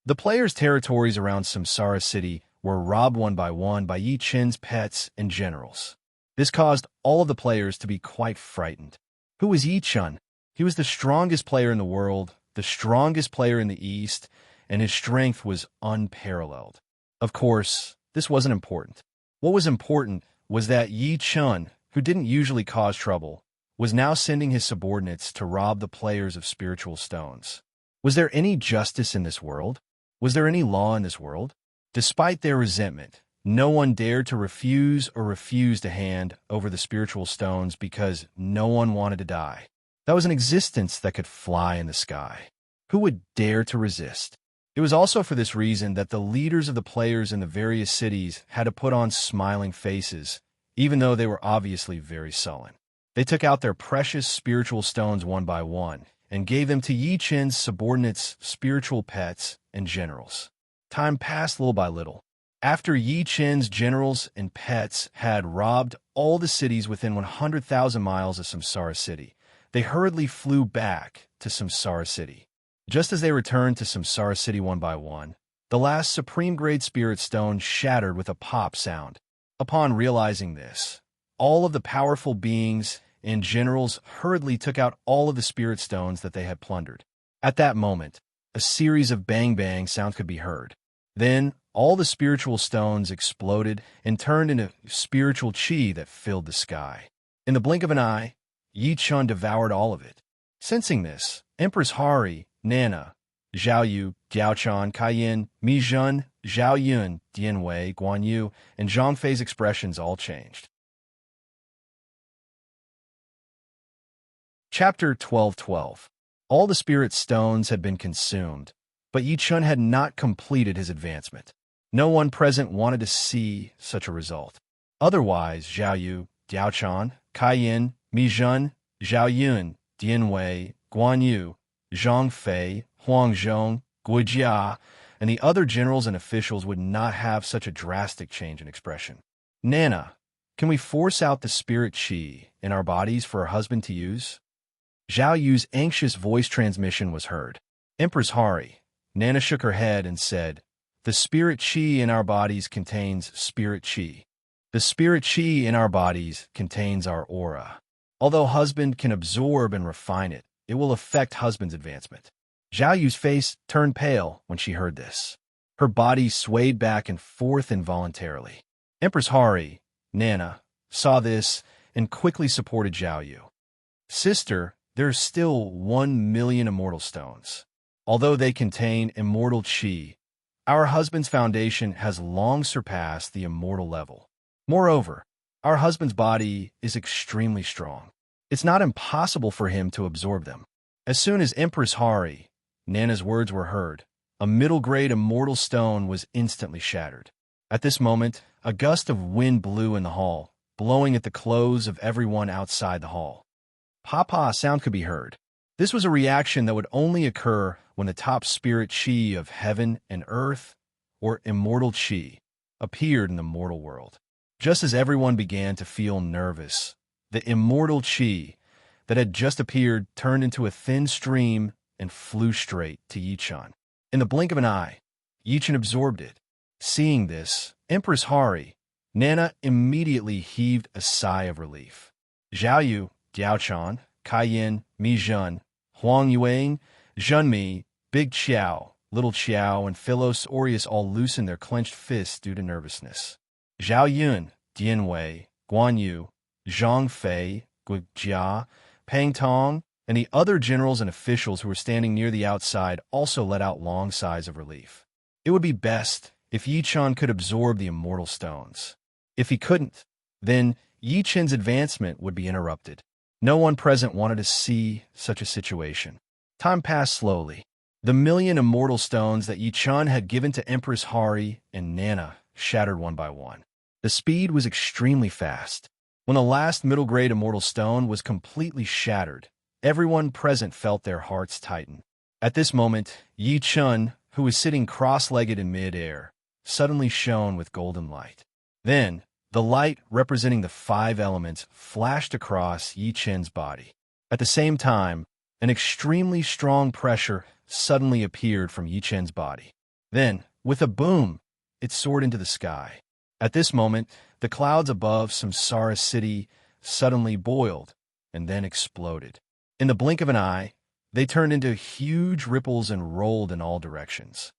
The players' territories around Samsara City were robbed one by Yi Chen's pets and generals. This caused all of the players to be quite frightened. Who was Yi Chun? He was the strongest player in the world, the strongest player in the East, and his strength was unparalleled. Of course, this wasn't important. What was important was that Yi Chun, who didn't usually cause trouble, was now sending his subordinates to rob the players of spiritual stones. Was there any justice in this world? Was there any law in this world? Despite their resentment, no one dared to refuse to hand over the spiritual stones because no one wanted to die. That was an existence that could fly in the sky. Who would dare to resist? It was also for this reason that the leaders of the players in the various cities had to put on smiling faces, even though they were obviously very sullen. They took out their precious spiritual stones one by one and gave them to Yi Chun's subordinates, spiritual pets, and generals. Time passed little by little. After Yi Chun's generals and pets had robbed all the cities within 100,000 miles of Samsara City, they hurriedly flew back to Samsara City. Just as they returned to Samsara City one by one, the last supreme-grade spirit stone shattered with a pop sound. Upon realizing this, all of the powerful beings and generals hurriedly took out all of the spirit stones that they had plundered. At that moment, a series of bang-bang sounds could be heard. Then, all the spiritual stones exploded and turned into spiritual chi that filled the sky. In the blink of an eye, Yi Chun devoured all of it. Sensing this, Empress Hari, Nana, Zhao Yu, Diao Chan, Cayenne, Mi Zhen, Zhao Yun, Dian Wei, Guan Yu, and Zhang Fei's expressions all changed. Chapter 12:12. All the spirit stones had been consumed, but Yi Chun had not completed his advancement. No one present wanted to see such a result. Otherwise, Zhao Yu, Diao Chan, Cayenne, Mi Zhen, Zhao Yun, Dian Wei, Guan Yu, Zhang Fei, Huang Zhong, Gui Jia, and the other generals and officials would not have such a drastic change in expression. Nana, can we force out the spirit chi in our bodies for our husband to use? Zhao Yu's anxious voice transmission was heard. Empress Hari, Nana shook her head and said, "The spirit chi in our bodies contains spirit chi. The spirit chi in our bodies contains our aura. Although husband can absorb and refine it, it will affect husband's advancement." Zhao Yu's face turned pale when she heard this. Her body swayed back and forth involuntarily. Empress Hari, Nana, saw this and quickly supported Zhao Yu. "Sister, there are still 1,000,000 immortal stones. Although they contain immortal chi, our husband's foundation has long surpassed the immortal level. Moreover, our husband's body is extremely strong. It's not impossible for him to absorb them." As soon as Empress Hari, Nana's words were heard, a middle-grade immortal stone was instantly shattered. At this moment, a gust of wind blew in the hall, blowing at the clothes of everyone outside the hall. Papa sound could be heard. This was a reaction that would only occur when the top spirit chi of heaven and earth, or immortal chi, appeared in the mortal world. Just as everyone began to feel nervous, the immortal chi that had just appeared turned into a thin stream and flew straight to Yi Chun. In the blink of an eye, Yi Chun absorbed it. Seeing this, Empress Hari, Nana immediately heaved a sigh of relief. Zhao Yu, Diao Chan, Cayenne, Mi Zhen, Huang Yuang, Zhenmi, Big Qiao, Little Qiao, and Philos Aureus all loosened their clenched fists due to nervousness. Zhao Yun, Dian Wei, Guan Yu, Zhang Fei, Gui Jia, Pang Tong, and the other generals and officials who were standing near the outside also let out long sighs of relief. It would be best if Yi Chun could absorb the immortal stones. If he couldn't, then Yi Chun's advancement would be interrupted. No one present wanted to see such a situation. Time passed slowly. The 1,000,000 immortal stones that Yi Chun had given to Empress Hari and Nana shattered one by one. The speed was extremely fast. When the last middle-grade immortal stone was completely shattered, everyone present felt their hearts tighten. At this moment, Yi Chun, who was sitting cross-legged in mid-air, suddenly shone with golden light. Then, the light representing the 5 elements flashed across Yi Chun's body. At the same time, an extremely strong pressure suddenly appeared from Yi Chun's body. Then, with a boom, it soared into the sky. At this moment, the clouds above Samsara City suddenly boiled, and then exploded. In the blink of an eye, they turned into huge ripples and rolled in all directions.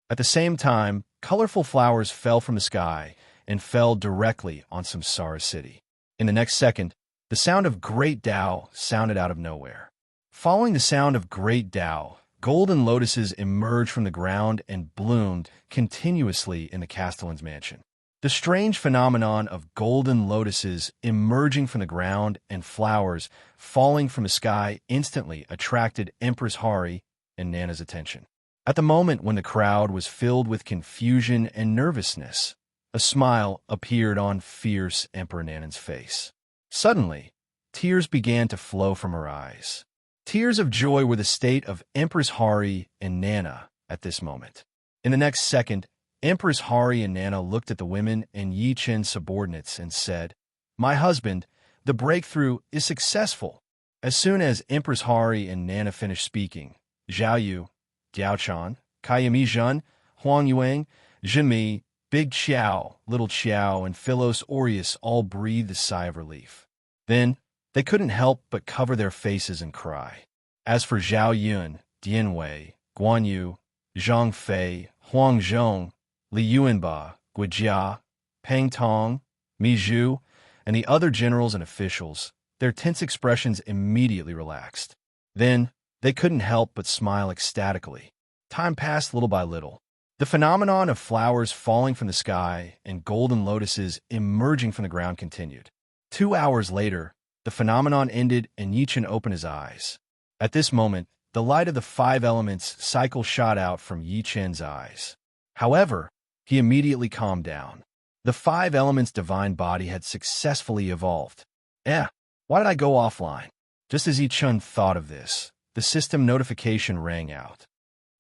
At the same time, colorful flowers fell from the sky and fell directly on Samsara City. In the next second, the sound of great Tao sounded out of nowhere. Following the sound of great Tao, golden lotuses emerged from the ground and bloomed continuously in the Castellan's mansion. The strange phenomenon of golden lotuses emerging from the ground and flowers falling from the sky instantly attracted Empress Hari and Nana's attention. At the moment when the crowd was filled with confusion and nervousness, a smile appeared on fierce Emperor Nanan's face. Suddenly, tears began to flow from her eyes. Tears of joy were the state of Empress Hari and Nana at this moment. In the next second, Empress Hari and Nana looked at the women and Yi Chen's subordinates and said, "My husband, the breakthrough is successful." As soon as Empress Hari and Nana finished speaking, Zhao Yu, Diao Chan, Kaiyami Zhen, Huang Yuang, Zhimi, Big Qiao, Little Qiao, and Philos Aureus all breathed a sigh of relief. Then, they couldn't help but cover their faces and cry. As for Zhao Yun, Dian Wei, Guan Yu, Zhang Fei, Huang Zhong, Li Yuanba, Guijia, Peng Tong, Mi Zhu, and the other generals and officials, their tense expressions immediately relaxed. Then, they couldn't help but smile ecstatically. Time passed little by little. The phenomenon of flowers falling from the sky and golden lotuses emerging from the ground continued. 2 hours later, the phenomenon ended and Yi Chen opened his eyes. At this moment, the light of the 5 elements cycle shot out from Yi Chen's eyes. However, he immediately calmed down. The 5 elements' divine body had successfully evolved. Why did I go offline? Just as Yi Chen thought of this, the system notification rang out.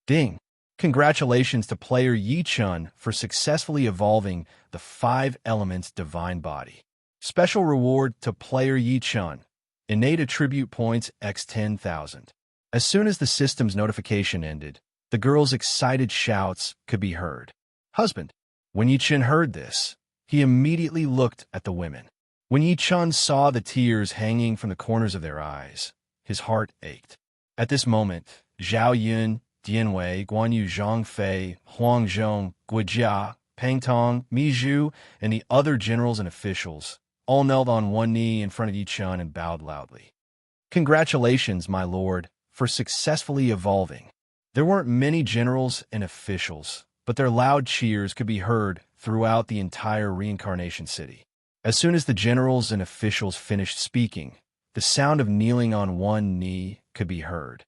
Ding! Congratulations to player Yi Chen for successfully evolving the 5 elements' divine body. Special reward to player Yi Chen. Innate attribute points x 10,000. As soon as the system's notification ended, the girls' excited shouts could be heard. Husband. When Yi Chen heard this, he immediately looked at the women. When Yi Chen saw the tears hanging from the corners of their eyes, his heart ached. At this moment, Zhao Yun, Dian Wei, Guan Yu, Zhang Fei, Huang Zhong, Guijia, Peng Tong, Mi Zhu, and the other generals and officials all knelt on one knee in front of Yi Chen and bowed loudly. Congratulations, my lord, for successfully evolving. There weren't many generals and officials, but their loud cheers could be heard throughout the entire reincarnation city. As soon as the generals and officials finished speaking, the sound of kneeling on one knee could be heard.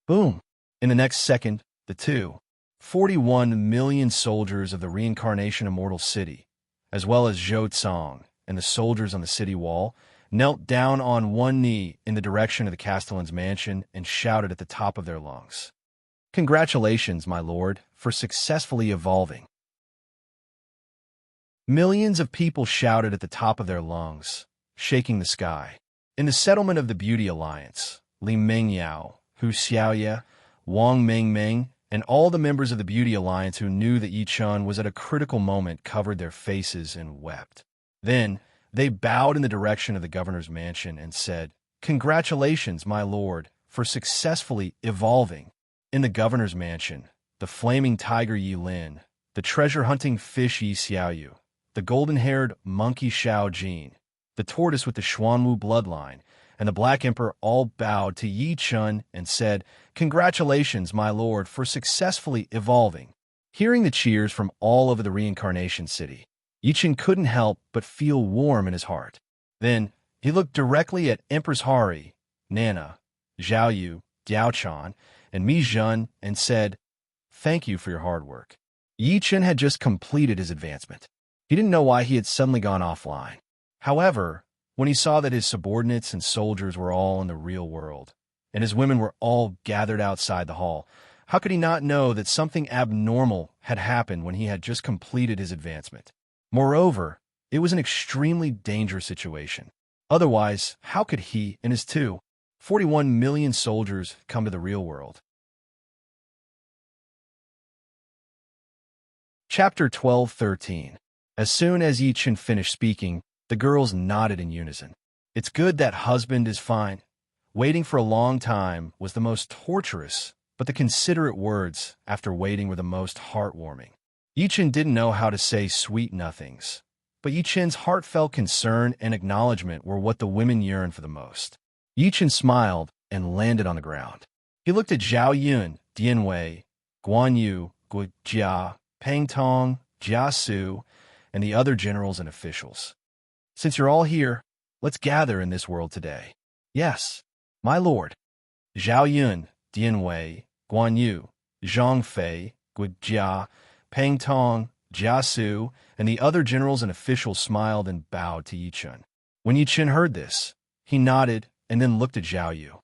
Boom! In the next second, the 41 million soldiers of the reincarnation immortal city, as well as Zhou Tsang and the soldiers on the city wall, knelt down on one knee in the direction of the Castellan's mansion and shouted at the top of their lungs. Congratulations, my lord, for successfully evolving. Millions of people shouted at the top of their lungs, shaking the sky. In the settlement of the Beauty Alliance, Li Mengyao, Hu Xiaoye, Wang Mengmeng, and all the members of the Beauty Alliance who knew that Yi Chen was at a critical moment covered their faces and wept. Then, they bowed in the direction of the governor's mansion and said, Congratulations, my lord, for successfully evolving. In the governor's mansion, the flaming tiger Yi Lin, the treasure-hunting fish Yi Xiaoyu, the golden-haired monkey Xiao Jin, the tortoise with the Xuanwu bloodline, and the Black Emperor all bowed to Yi Chen and said, Congratulations, my lord, for successfully evolving. Hearing the cheers from all over the reincarnation city, Yi Chen couldn't help but feel warm in his heart. Then, he looked directly at Empress Hari, Nana, Zhao Yu, Diao Chan, and Mi Zhen and said, Thank you for your hard work. Yi Chen had just completed his advancement. He didn't know why he had suddenly gone offline. However, when he saw that his subordinates and soldiers were all in the real world, and his women were all gathered outside the hall, how could he not know that something abnormal had happened when he had just completed his advancement? Moreover, it was an extremely dangerous situation. Otherwise, how could he and his 41 million soldiers come to the real world? Chapter 12-13. As soon as Yi Chen finished speaking, the girls nodded in unison. It's good that husband is fine. Waiting for a long time was the most torturous, but the considerate words after waiting were the most heartwarming. Yichen didn't know how to say sweet nothings, but Yichen's heartfelt concern and acknowledgement were what the women yearned for the most. Yichen smiled and landed on the ground. He looked at Zhao Yun, Dian Wei, Guan Yu, Gu Jia, Peng Tong, Jia Su, and the other generals and officials. Since you're all here, let's gather in this world today. Yes, my lord. Zhao Yun, Dian Wei, Guan Yu, Zhang Fei, Gu Jia, Peng Tong, Jia Su, and the other generals and officials smiled and bowed to Yichen. When Yichen heard this, he nodded and then looked at Zhao Yu.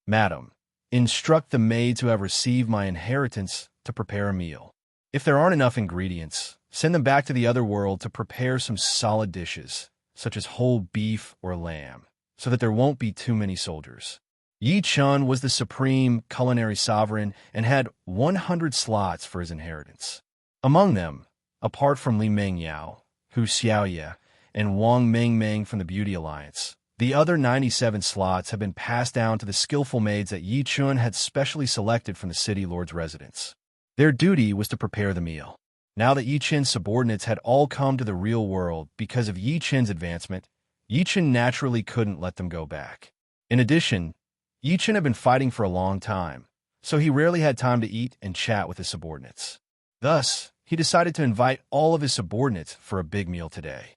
Madam, instruct the maids who have received my inheritance to prepare a meal. If there aren't enough ingredients, send them back to the other world to prepare some solid dishes, such as whole beef or lamb, so that there won't be too many soldiers. Yi Chun was the supreme culinary sovereign and had 100 slots for his inheritance. Among them, apart from Li Mengyao, Hu Xiaoye, and Wang Mengmeng from the Beauty Alliance, the other 97 slots have been passed down to the skillful maids that Yi Chun had specially selected from the city lord's residence. Their duty was to prepare the meal. Now that Yi Chen's subordinates had all come to the real world because of Yi Chen's advancement, Yi Chen naturally couldn't let them go back. In addition, Yi Chen had been fighting for a long time, so he rarely had time to eat and chat with his subordinates. Thus, he decided to invite all of his subordinates for a big meal today.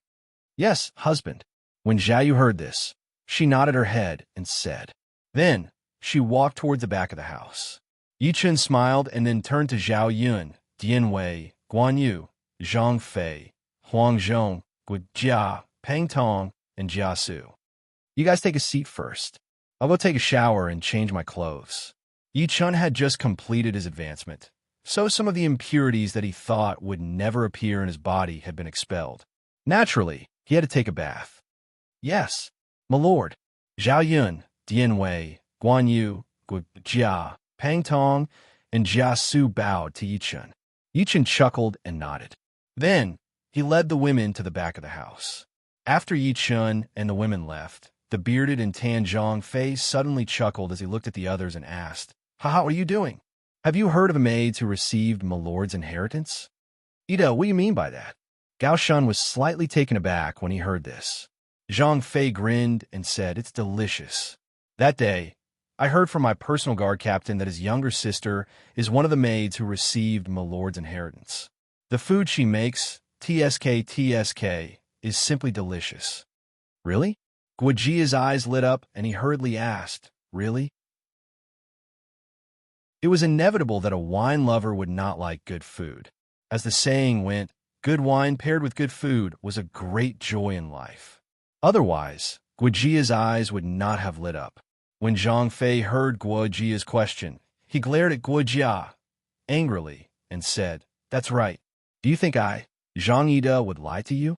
Yes, husband. When Zhao Yu heard this, she nodded her head and said. Then, she walked towards the back of the house. Yi Chen smiled and then turned to Zhao Yun, Dian Wei, Guan Yu, Zhang Fei, Huang Zhong, Gu Jia, Peng Tong, and Jia Su. You guys take a seat first. I'll go take a shower and change my clothes. Yi Chen had just completed his advancement, so some of the impurities that he thought would never appear in his body had been expelled. Naturally, he had to take a bath. Yes, my lord. Zhao Yun, Dian Wei, Guan Yu, Gu Jia, Peng Tong, and Jia Su bowed to Yi Chen. Yi Chen chuckled and nodded. Then, he led the women to the back of the house. After Yi Chen and the women left, the bearded and tan Zhang Fei suddenly chuckled as he looked at the others and asked, Haha, what are you doing? Have you heard of maids who received my lord's inheritance? Ida, what do you mean by that? Gao Shun was slightly taken aback when he heard this. Zhang Fei grinned and said, It's delicious. That day, I heard from my personal guard captain that his younger sister is one of the maids who received my lord's inheritance. The food she makes, TSK, is simply delicious. Really? Guojia's eyes lit up and he hurriedly asked, Really? It was inevitable that a wine lover would not like good food. As the saying went, good wine paired with good food was a great joy in life. Otherwise, Guojia's eyes would not have lit up. When Zhang Fei heard Guojia's question, he glared at Guojia angrily and said, That's right. Do you think I, Zhang Ida, would lie to you?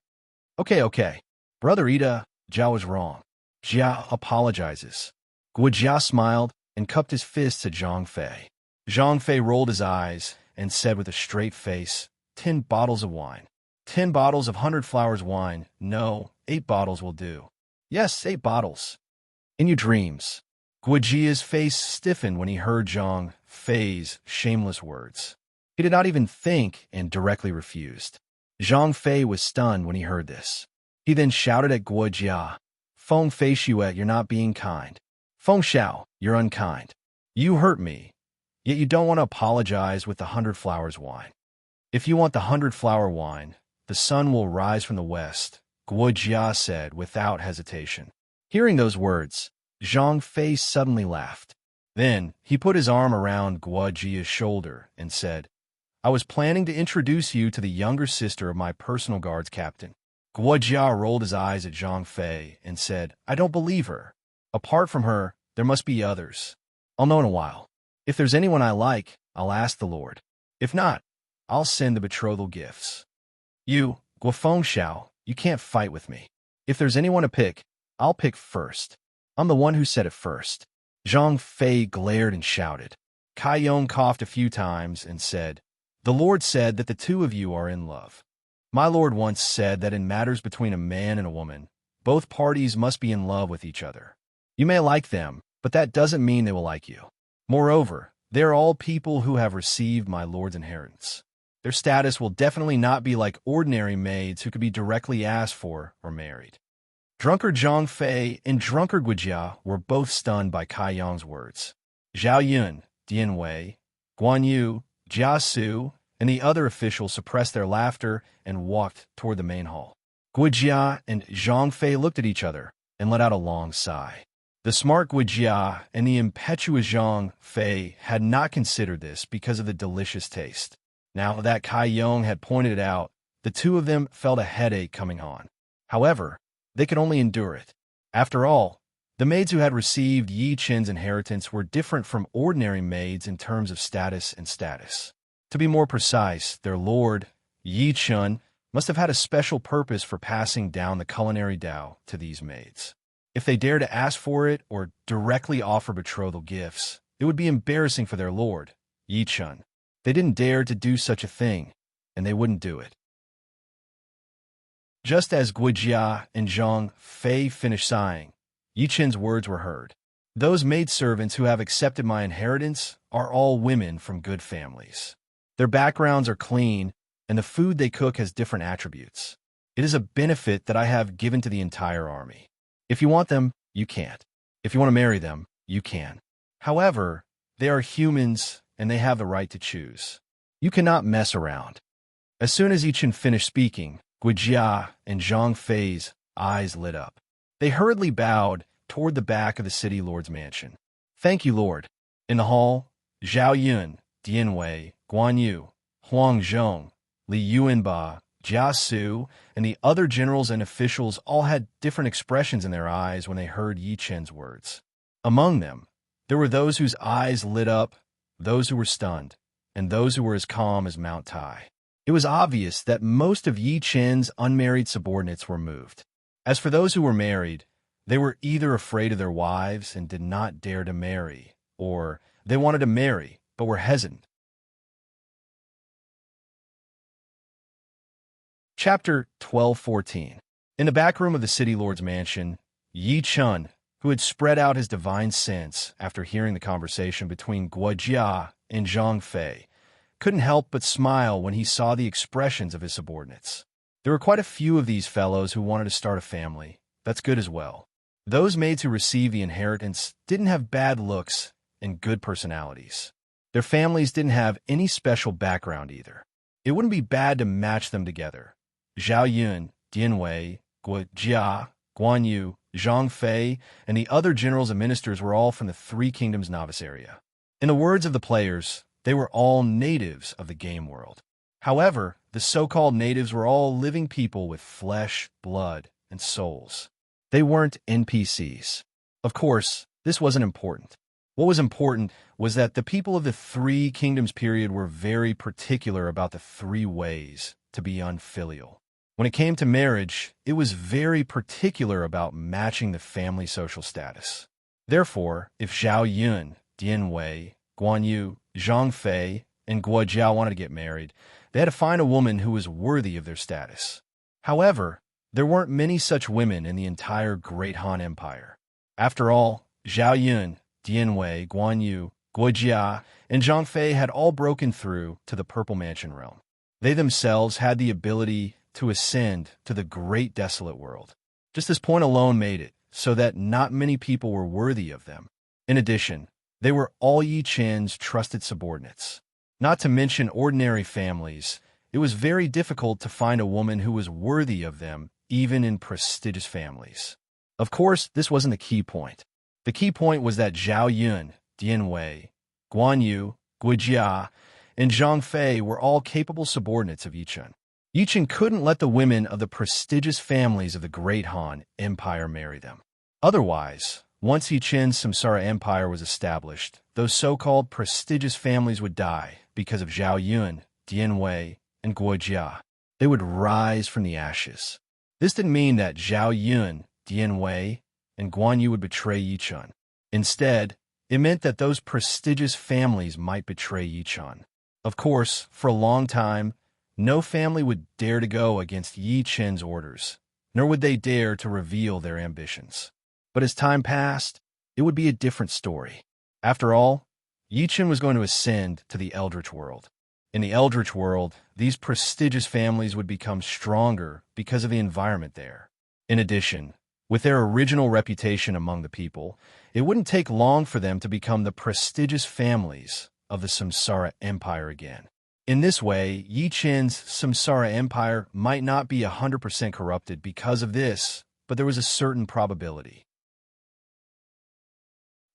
Okay. Brother Ida, Jia was wrong. Jia apologizes. Guojia smiled and cupped his fists at Zhang Fei. Zhang Fei rolled his eyes and said with a straight face, 10 bottles of wine. 10 bottles of 100 flowers wine. No, 8 bottles will do. Yes, 8 bottles. In your dreams. Guojia's face stiffened when he heard Zhang Fei's shameless words. He did not even think and directly refused. Zhang Fei was stunned when he heard this. He then shouted at Guojia, Feng Fei Xue, you're not being kind. Feng Xiao, you're unkind. You hurt me, yet you don't want to apologize with the 100 flowers wine. If you want the 100 flower wine, the sun will rise from the west, Guojia said without hesitation. Hearing those words, Zhang Fei suddenly laughed. Then he put his arm around Guojia's shoulder and said, I was planning to introduce you to the younger sister of my personal guard's captain. Guojia rolled his eyes at Zhang Fei and said, I don't believe her. Apart from her, there must be others. I'll know in a while. If there's anyone I like, I'll ask the Lord. If not, I'll send the betrothal gifts. You, Guofeng Xiao, you can't fight with me. If there's anyone to pick, I'll pick first. I'm the one who said it first. Zhang Fei glared and shouted. Kai Yong coughed a few times and said, The Lord said that the two of you are in love. My Lord once said that in matters between a man and a woman, Both parties must be in love with each other. You may like them, but that doesn't mean they will like you. Moreover, they are all people who have received my lord's inheritance. Their status will definitely not be like ordinary maids who could be directly asked for or married. Drunkard Zhang Fei and drunkard Guijia were both stunned by Kai Yang's words. Zhao Yun, Dian Wei, Guan Yu, Jia Su, and the other officials suppressed their laughter and walked toward the main hall. Guijia and Zhang Fei looked at each other and let out a long sigh. The smart Guijia and the impetuous Zhang Fei had not considered this because of the delicious taste. Now that Kai Yong had pointed it out, the two of them felt a headache coming on. However, they could only endure it. After all, the maids who had received Yi Chen's inheritance were different from ordinary maids in terms of status and status. To be more precise, their lord, Yi Chen, must have had a special purpose for passing down the culinary Tao to these maids. If they dared to ask for it or directly offer betrothal gifts, it would be embarrassing for their lord, Yi Chen. They didn't dare to do such a thing, and they wouldn't do it. Just as Guijia and Zhang Fei finished sighing, Yi Chen's words were heard. Those maidservants who have accepted my inheritance are all women from good families. Their backgrounds are clean, and the food they cook has different attributes. It is a benefit that I have given to the entire army. If you want them, you can't. If you want to marry them, you can. However, they are humans, and they have the right to choose. You cannot mess around. As soon as Yi Chen finished speaking, Guijia and Zhang Fei's eyes lit up. They hurriedly bowed toward the back of the city lord's mansion. Thank you, Lord. In the hall, Zhao Yun, Dian Wei, Guan Yu, Huang Zhong, Li Yuanba, Jia Su, and the other generals and officials all had different expressions in their eyes when they heard Yi Chen's words. Among them, there were those whose eyes lit up, those who were stunned, and those who were as calm as Mount Tai. It was obvious that most of Yi Chen's unmarried subordinates were moved. As for those who were married, they were either afraid of their wives and did not dare to marry, or they wanted to marry but were hesitant. Chapter 12:14. In the back room of the city lord's mansion, Yi Chen, who had spread out his divine sense after hearing the conversation between Guijia and Zhang Fei, couldn't help but smile when he saw the expressions of his subordinates. There were quite a few of these fellows who wanted to start a family. That's good as well. Those maids who received the inheritance didn't have bad looks and good personalities. Their families didn't have any special background either. It wouldn't be bad to match them together. Zhao Yun, Dian Wei, Guijia, Guan Yu, Zhang Fei, and the other generals and ministers were all from the Three Kingdoms novice area. In the words of the players, they were all natives of the game world. However, the so-called natives were all living people with flesh, blood, and souls. They weren't NPCs. Of course, this wasn't important. What was important was that the people of the Three Kingdoms period were very particular about the three ways to be unfilial. When it came to marriage, it was very particular about matching the family social status. Therefore, if Zhao Yun, Dian Wei, Guan Yu, Zhang Fei, and Guijia wanted to get married, they had to find a woman who was worthy of their status. However, there weren't many such women in the entire Great Han Empire. After all, Zhao Yun, Dian Wei, Guan Yu, Guijia, and Zhang Fei had all broken through to the Purple Mansion realm. They themselves had the ability to ascend to the great desolate world. Just this point alone made it so that not many people were worthy of them. In addition, they were all Yi Chen's trusted subordinates. Not to mention ordinary families, it was very difficult to find a woman who was worthy of them, even in prestigious families. Of course, this wasn't the key point. The key point was that Zhao Yun, Dian Wei, Guan Yu, Guijia, and Zhang Fei were all capable subordinates of Yi Chen. Yi Chen couldn't let the women of the prestigious families of the Great Han Empire marry them. Otherwise, once Yi Chen's Samsara Empire was established, those so-called prestigious families would die because of Zhao Yun, Dian Wei, and Guijia. They would rise from the ashes. This didn't mean that Zhao Yun, Dian Wei, and Guan Yu would betray Yi Chen. Instead, it meant that those prestigious families might betray Yi Chen. Of course, for a long time, no family would dare to go against Yi Chen's orders, nor would they dare to reveal their ambitions. But as time passed, it would be a different story. After all, Yichen was going to ascend to the Eldritch world. In the Eldritch world, these prestigious families would become stronger because of the environment there. In addition, with their original reputation among the people, it wouldn't take long for them to become the prestigious families of the Samsara Empire again. In this way, Yichen's Samsara Empire might not be 100% corrupted because of this, but there was a certain probability.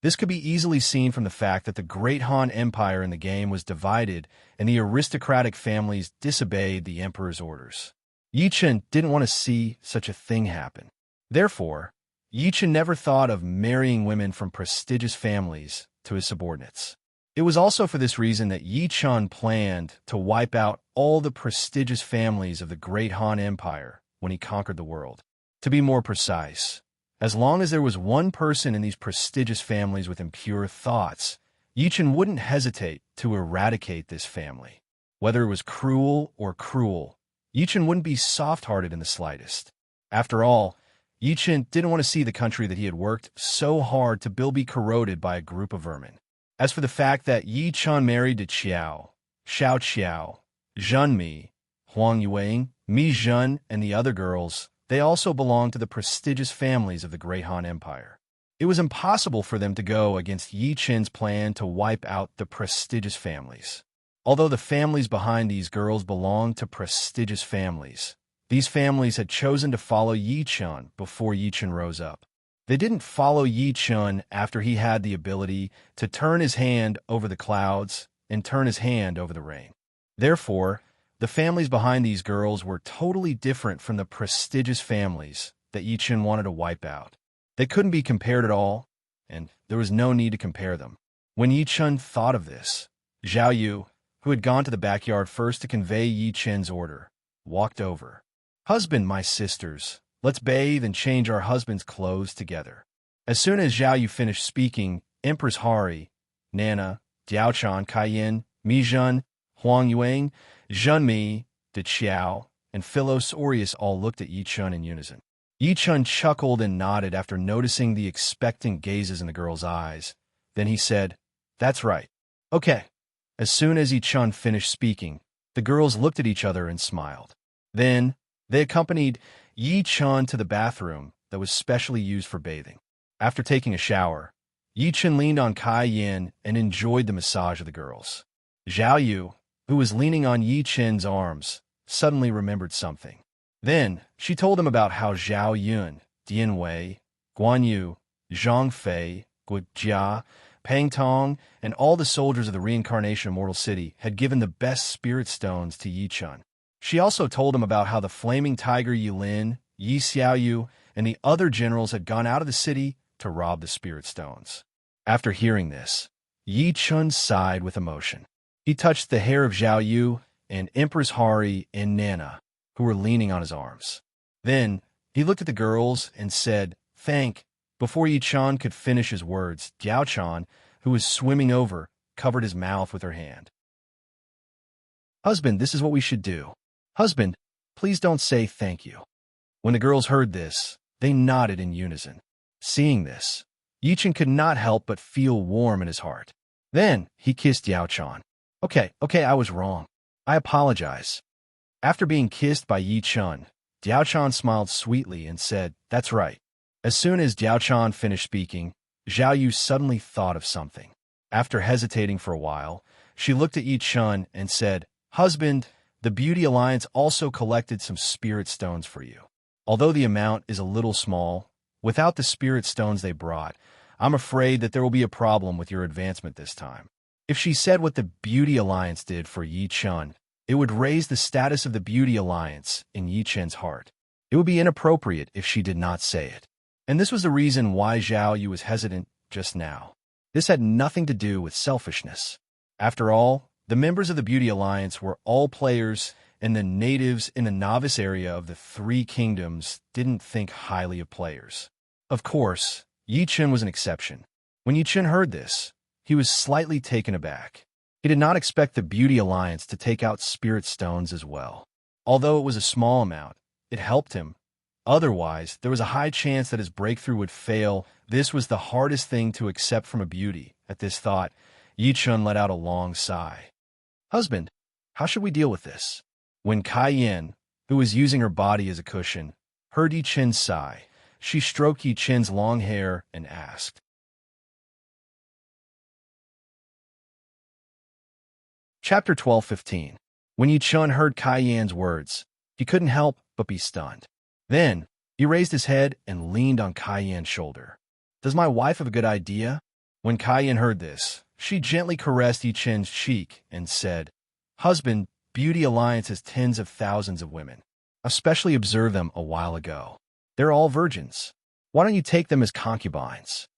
This could be easily seen from the fact that the Great Han Empire in the game was divided and the aristocratic families disobeyed the emperor's orders. Yichen didn't want to see such a thing happen. Therefore, Yichen never thought of marrying women from prestigious families to his subordinates. It was also for this reason that Yichen planned to wipe out all the prestigious families of the Great Han Empire when he conquered the world. To be more precise, as long as there was one person in these prestigious families with impure thoughts, Yichen wouldn't hesitate to eradicate this family. Whether it was cruel or cruel, Yichen wouldn't be soft-hearted in the slightest. After all, Yichen didn't want to see the country that he had worked so hard to build be corroded by a group of vermin. As for the fact that Yichen married to Xiao, Xiao Qiao, Zhen Mi, Huang Yuang, Mi Zhen, and the other girls, they also belonged to the prestigious families of the Great Han Empire. It was impossible for them to go against Yichen's plan to wipe out the prestigious families. Although the families behind these girls belonged to prestigious families, these families had chosen to follow Yichen before Yichen rose up. They didn't follow Yichen after he had the ability to turn his hand over the clouds and turn his hand over the rain. Therefore, the families behind these girls were totally different from the prestigious families that Yichen wanted to wipe out. They couldn't be compared at all, and there was no need to compare them. When Yichen thought of this, Zhao Yu, who had gone to the backyard first to convey Yichen's order, walked over. "Husband, my sisters, let's bathe and change our husband's clothes together." As soon as Zhao Yu finished speaking, Empress Hari, Nana, Diaochan, Kaiyin, Mi Zhen, Huang Yuang, Zhen Mi, De Qiao, and Philos Aureus all looked at Yichen in unison. Yichen chuckled and nodded after noticing the expectant gazes in the girl's eyes. Then he said, "That's right. Okay." As soon as Yichen finished speaking, the girls looked at each other and smiled. Then, they accompanied Yichen to the bathroom that was specially used for bathing. After taking a shower, Yichen leaned on Kai Yin and enjoyed the massage of the girls. Zhao Yu, who was leaning on Yichen's arms, suddenly remembered something. Then, she told him about how Zhao Yun, Dian Wei, Guan Yu, Zhang Fei, Gu Jia, Pang Tong, and all the soldiers of the Reincarnation Immortal City had given the best spirit stones to Yichen. She also told him about how the Flaming Tiger Yulin, Yi Xiaoyu, and the other generals had gone out of the city to rob the spirit stones. After hearing this, Yichen sighed with emotion. He touched the hair of Zhao Yu and Empress Hari and Nana, who were leaning on his arms. Then, he looked at the girls and said, "Thank." Before Yichen could finish his words, Diaochan, who was swimming over, covered his mouth with her hand. "Husband, this is what we should do. Husband, please don't say thank you." When the girls heard this, they nodded in unison. Seeing this, Yichen could not help but feel warm in his heart. Then, he kissed Diaochan. Okay, I was wrong. I apologize." After being kissed by Yichen, Diaochan smiled sweetly and said, "That's right." As soon as Diaochan finished speaking, Zhao Yu suddenly thought of something. After hesitating for a while, she looked at Yichen and said, "Husband, the Beauty Alliance also collected some spirit stones for you. Although the amount is a little small, without the spirit stones they brought, I'm afraid that there will be a problem with your advancement this time." If she said what the Beauty Alliance did for Yichen, it would raise the status of the Beauty Alliance in Yichen's heart. It would be inappropriate if she did not say it. And this was the reason why Zhao Yu was hesitant just now. This had nothing to do with selfishness. After all, the members of the Beauty Alliance were all players, and the natives in the novice area of the Three Kingdoms didn't think highly of players. Of course, Yichen was an exception. When Yichen heard this, he was slightly taken aback. He did not expect the Beauty Alliance to take out spirit stones as well. Although it was a small amount, it helped him, Otherwise, there was a high chance that his breakthrough would fail. This was the hardest thing to accept from a beauty. At this thought, Yi Chun let out a long sigh. Husband, how should we deal with this? When Kai Yin, who was using her body as a cushion, heard Yi Chen's sigh, she stroked Yi Chen's long hair and asked. Chapter 12:15. When Yi Chun heard Kai Yan's words, he couldn't help but be stunned. Then, he raised his head and leaned on Kai Yan's shoulder. Does my wife have a good idea? When Kai Yan heard this, she gently caressed Yi Chen's cheek and said, Husband, Beauty Alliance has tens of thousands of women. I especially observed them a while ago. They're all virgins. Why don't you take them as concubines?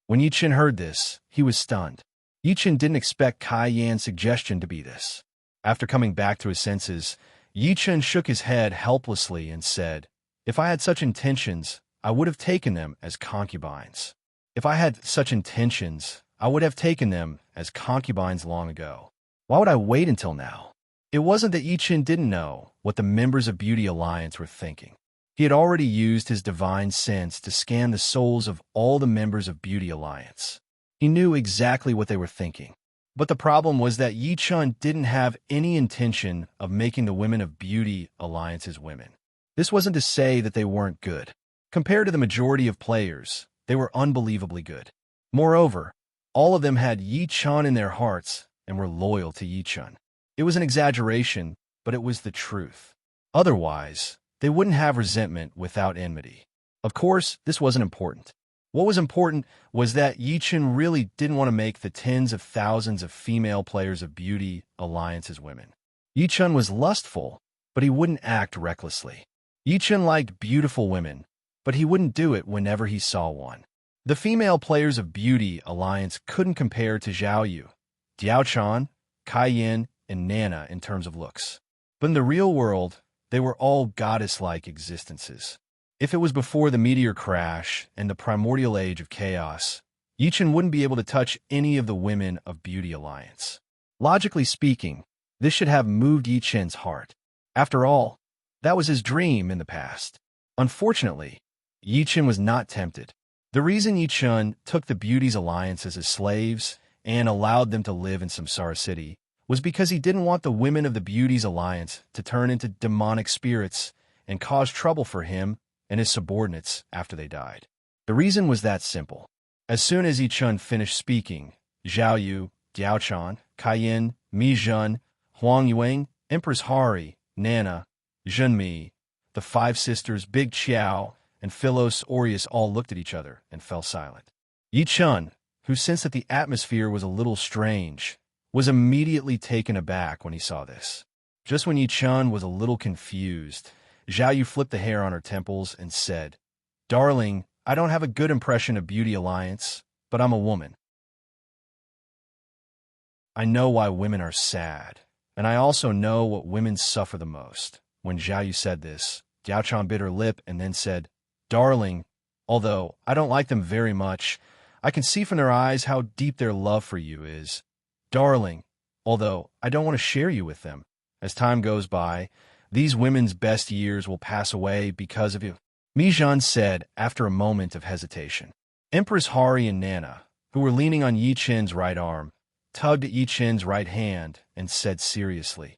When Yi Chen heard this, he was stunned. Yi Chen didn't expect Kai Yan's suggestion to be this. After coming back to his senses, Yi Chen shook his head helplessly and said, If I had such intentions, I would have taken them as concubines. If I had such intentions, I would have taken them as concubines long ago. Why would I wait until now? It wasn't that Yi Chen didn't know what the members of Beauty Alliance were thinking. He had already used his divine sense to scan the souls of all the members of Beauty Alliance. He knew exactly what they were thinking. But the problem was that Yi Chun didn't have any intention of making the women of Beauty Alliance's women. This wasn't to say that they weren't good. Compared to the majority of players, they were unbelievably good. Moreover, all of them had Yi Chun in their hearts and were loyal to Yi Chun. It was an exaggeration, but it was the truth. Otherwise, they wouldn't have resentment without enmity. Of course, this wasn't important. What was important was that Yi Chun really didn't want to make the tens of thousands of female players of Beauty Alliance's women. Yi Chun was lustful, but he wouldn't act recklessly. Yi Chun liked beautiful women, but he wouldn't do it whenever he saw one. The female players of Beauty Alliance couldn't compare to Zhao Yu, Diao Chan, Kai Yin, and Nana in terms of looks. But in the real world, they were all goddess-like existences. If it was before the meteor crash and the primordial age of chaos, Yi Chun wouldn't be able to touch any of the women of Beauty Alliance. Logically speaking, this should have moved Yi Chun's heart. After all, that was his dream in the past. Unfortunately, Yi Chun was not tempted. The reason Yi Chun took the Beauty's Alliance as his slaves and allowed them to live in Samsara City was because he didn't want the women of the Beauty's Alliance to turn into demonic spirits and cause trouble for him and his subordinates after they died. The reason was that simple. As soon as Yi Chun finished speaking, Zhao Yu, Diao Chan, Kai Yin, Mi Zhen, Huang Yuang, Empress Hari, Nana, Zhen Mi, the five sisters Big Qiao, and Philos Aureus all looked at each other and fell silent. Yi Chun, who sensed that the atmosphere was a little strange, was immediately taken aback when he saw this. Just when Yi Chun was a little confused, Zhao Yu flipped the hair on her temples and said, Darling, I don't have a good impression of Beauty Alliance, but I'm a woman. I know why women are sad, and I also know what women suffer the most. When Zhao Yu said this, Diao Chan bit her lip and then said, Darling, although I don't like them very much, I can see from their eyes how deep their love for you is. Darling, although I don't want to share you with them. As time goes by, these women's best years will pass away because of you. Mi Zhen said after a moment of hesitation. Empress Hari and Nana, who were leaning on Yi Chen's right arm, tugged at Yi Chen's right hand and said seriously,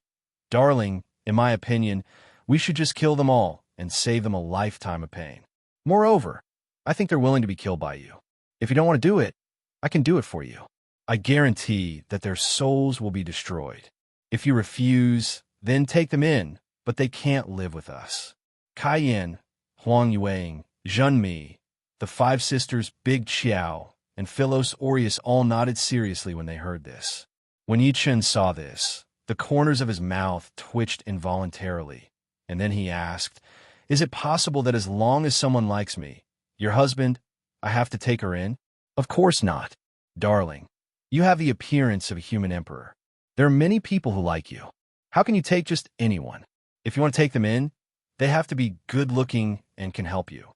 Darling, in my opinion, we should just kill them all and save them a lifetime of pain. Moreover, I think they're willing to be killed by you. If you don't want to do it, I can do it for you. I guarantee that their souls will be destroyed. If you refuse, then take them in, but they can't live with us. Kai Yin, Huang Yuang, Zhen Mi, the five sisters Big Qiao, and Philos Aureus all nodded seriously when they heard this. When Yi Chun saw this, the corners of his mouth twitched involuntarily, and then he asked, Is it possible that as long as someone likes me, your husband, I have to take her in? Of course not, darling. You have the appearance of a human emperor. There are many people who like you. How can you take just anyone? If you want to take them in, they have to be good-looking and can help you.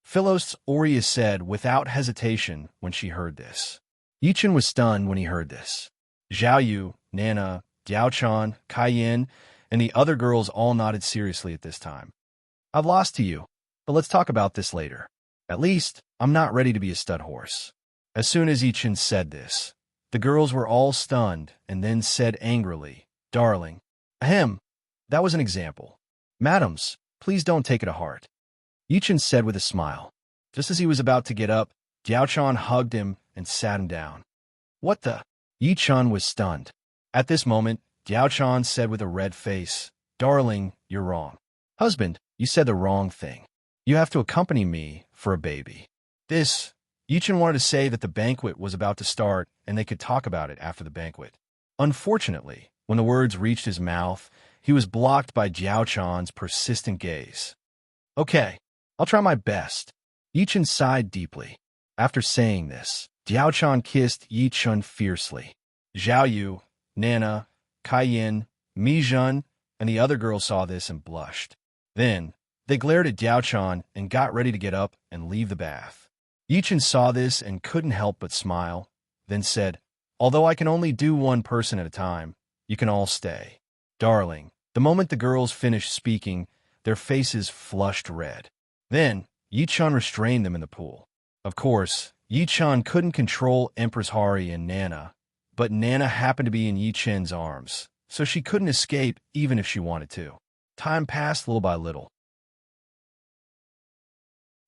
Philos Aureus said without hesitation when she heard this. Yi Chun was stunned when he heard this. Zhao Yu, Nana, Diao Chan, Kai Yin, and the other girls all nodded seriously at this time. I've lost to you, but let's talk about this later. At least, I'm not ready to be a stud horse." As soon as Ichin said this, the girls were all stunned and then said angrily, "Darling." "Ahem, that was an example. Madams, please don't take it to heart," Ichin said with a smile. Just as he was about to get up, Diaochan hugged him and sat him down. "What the?" Yichun was stunned. At this moment, Diaochan said with a red face, "Darling, you're wrong. Husband, you said the wrong thing. You have to accompany me for a baby." This, Yichun wanted to say that the banquet was about to start and they could talk about it after the banquet. Unfortunately, when the words reached his mouth, he was blocked by Diaochan's persistent gaze. "Okay, I'll try my best." Yichun sighed deeply. After saying this, Diaochan kissed Yichun fiercely. Zhao Yu, Nana, Kaiyin, Mijun, and the other girls saw this and blushed. Then, they glared at Diaochan and got ready to get up and leave the bath. Yichun saw this and couldn't help but smile, then said, "Although I can only do one person at a time, you can all stay." "Darling." The moment the girls finished speaking, their faces flushed red. Then, Yichun restrained them in the pool. Of course, Yichun couldn't control Empress Hari and Nana, but Nana happened to be in Yichen's arms, so she couldn't escape even if she wanted to. Time passed little by little.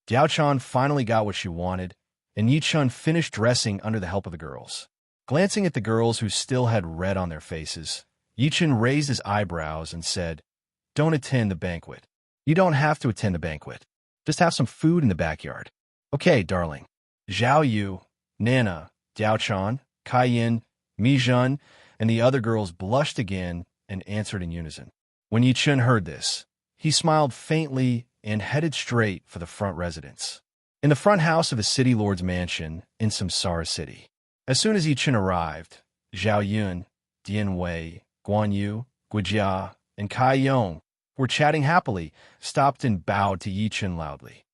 Diaochan finally got what she wanted, and Yichun finished dressing under the help of the girls. Glancing at the girls who still had red on their faces, Yichun raised his eyebrows and said, "Don't attend the banquet. You don't have to attend the banquet. Just have some food in the backyard." "Okay, darling." Zhao Yu, Nana, Diaochan, Kaiyin, Mijun, and the other girls blushed again and answered in unison. When Yichun heard this, he smiled faintly and headed straight for the front residence. In the front house of a city lord's mansion in Samsara City. As soon as Yichun arrived, Zhao Yun, Dian Wei, Guan Yu, Guijia, and Kai Yong, who were chatting happily, stopped and bowed to Yichun loudly.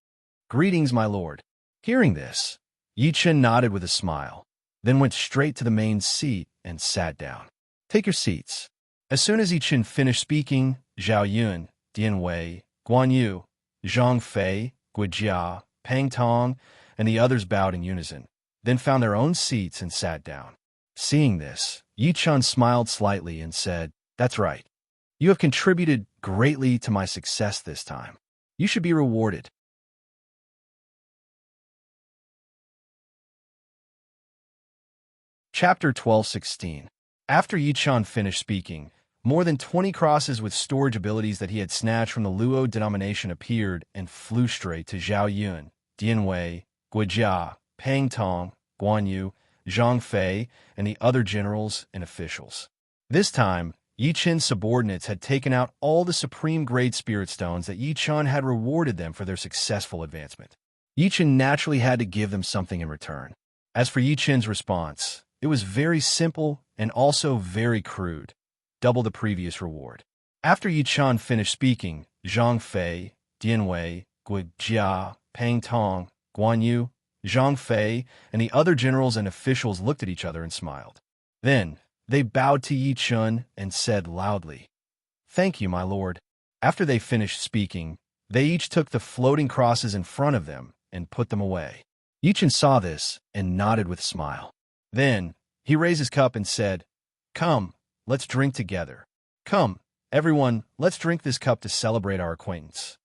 "Greetings, my lord." Hearing this, Yichun nodded with a smile, then went straight to the main seat and sat down. "Take your seats." As soon as Yichun finished speaking, Zhao Yun, Dian Wei, Guan Yu, Zhang Fei, Guijia, Pang Tong, and the others bowed in unison, then found their own seats and sat down. Seeing this, Yichun smiled slightly and said, "That's right. You have contributed greatly to my success this time. You should be rewarded." Chapter 12:16. After Yichun finished speaking, more than 20 crosses with storage abilities that he had snatched from the Luo denomination appeared and flew straight to Zhao Yun, Dian Wei, Guijia, Pang Tong, Guan Yu, Zhang Fei, and the other generals and officials. This time, Yichun's subordinates had taken out all the supreme-grade spirit stones that Yichun had rewarded them for their successful advancement. Yichun naturally had to give them something in return. As for Yichun's response, it was very simple and also very crude, double the previous reward. After Yichun finished speaking, Zhang Fei, Dian Wei, Guijia, Pang Tong, Guan Yu, Zhang Fei, and the other generals and officials looked at each other and smiled. Then, they bowed to Yichun and said loudly, "Thank you, my lord." After they finished speaking, they each took the floating crosses in front of them and put them away. Yichun saw this and nodded with a smile. Then, he raised his cup and said, "Come, let's drink together. Come, everyone, let's drink this cup to celebrate our acquaintance."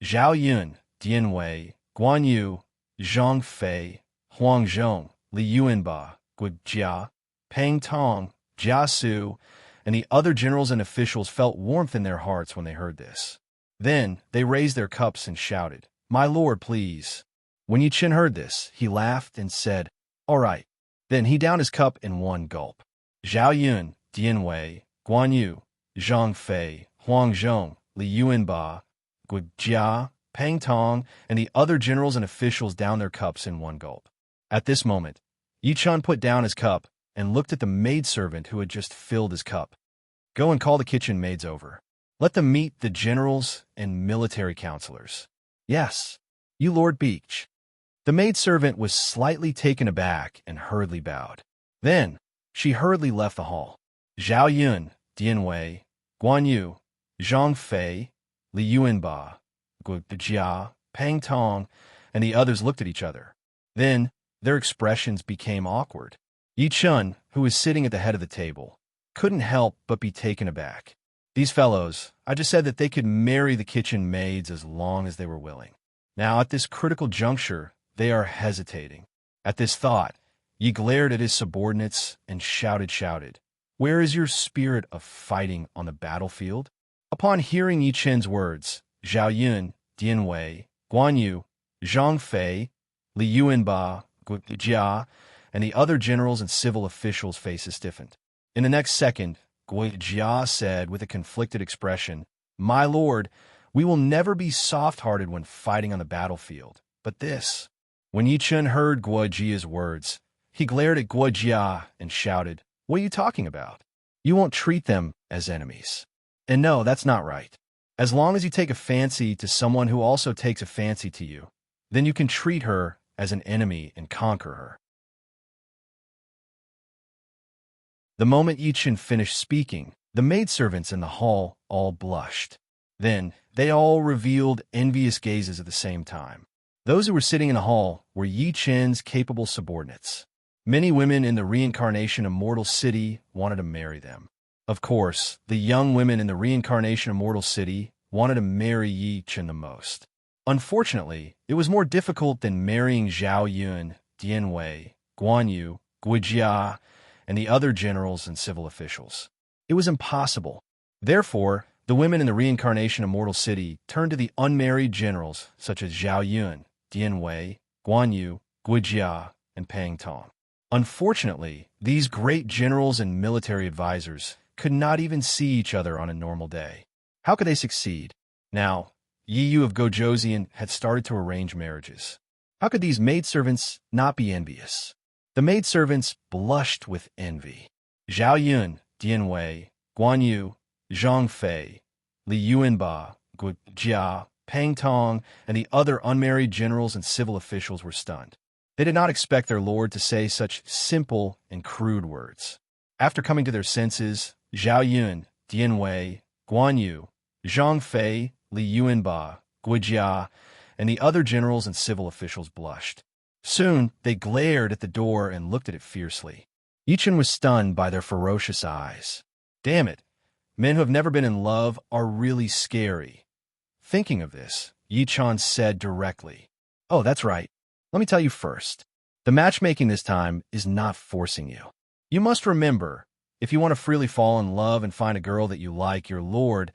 Zhao Yun, Dian Wei, Guan Yu, Zhang Fei, Huang Zhong, Li Yuanba, Guijia, Pang Tong, Jia Su, and the other generals and officials felt warmth in their hearts when they heard this. Then they raised their cups and shouted, "My lord, please." When Yichun heard this, he laughed and said, "All right." Then he downed his cup in one gulp. Zhao Yun, Dian Wei, Guan Yu, Zhang Fei, Huang Zhong, Li Yuanba, Guijia, Pang Tong, and the other generals and officials downed their cups in one gulp. At this moment, Yichun put down his cup and looked at the maidservant who had just filled his cup. "Go and call the kitchen maids over. Let them meet the generals and military counselors." "Yes, you Lord Beach." The maidservant was slightly taken aback and hurriedly bowed. Then, she hurriedly left the hall. Zhao Yun, Dian Wei, Guan Yu, Zhang Fei, Li Yuanba, Guijia, Pang Tong, and the others looked at each other. Then, their expressions became awkward. Yi Chun, who was sitting at the head of the table, couldn't help but be taken aback. These fellows, I just said that they could marry the kitchen maids as long as they were willing. Now, at this critical juncture, they are hesitating. At this thought, Yi glared at his subordinates and shouted, "Where is your spirit of fighting on the battlefield?" Upon hearing Yi Chen's words, Zhao Yun, Dian Wei, Guan Yu, Zhang Fei, Li Yuanba, Gu Jia, and the other generals and civil officials' faces stiffened. In the next second, Gu Jia said with a conflicted expression, "My lord, we will never be soft-hearted when fighting on the battlefield. But this..." When Yi Chen heard Gu Jia's words, he glared at Gu Jia and shouted, "What are you talking about? You won't treat them as enemies. And no, that's not right. As long as you take a fancy to someone who also takes a fancy to you, then you can treat her as an enemy and conquer her." The moment Yi Chen finished speaking, the maidservants in the hall all blushed. Then, they all revealed envious gazes at the same time. Those who were sitting in the hall were Yi Chen's capable subordinates. Many women in the reincarnation immortal city wanted to marry them. Of course, the young women in the reincarnation immortal city wanted to marry Yi Chen the most. Unfortunately, it was more difficult than marrying Zhao Yun, Dian Wei, Guan Yu, Gu Jia, and the other generals and civil officials. It was impossible. Therefore, the women in the reincarnation immortal city turned to the unmarried generals such as Zhao Yun, Dian Wei, Guan Yu, Gu Jia, and Pang Tong. Unfortunately, these great generals and military advisors could not even see each other on a normal day. How could they succeed? Now, Yi Yu of Gojoseon had started to arrange marriages. How could these maidservants not be envious? The maidservants blushed with envy. Zhao Yun, Dian Wei, Guan Yu, Zhang Fei, Li Yuanba, Gu Jia, Pang Tong, and the other unmarried generals and civil officials were stunned. They did not expect their lord to say such simple and crude words. After coming to their senses, Zhao Yun, Dian Wei, Guan Yu, Zhang Fei, Li Yuanba, Gu Jia, and the other generals and civil officials blushed. Soon, they glared at the door and looked at it fiercely. Yi Chen was stunned by their ferocious eyes. Damn it, men who have never been in love are really scary. Thinking of this, Yi Chen said directly, "Oh, that's right. Let me tell you first. The matchmaking this time is not forcing you. You must remember, if you want to freely fall in love and find a girl that you like, your lord,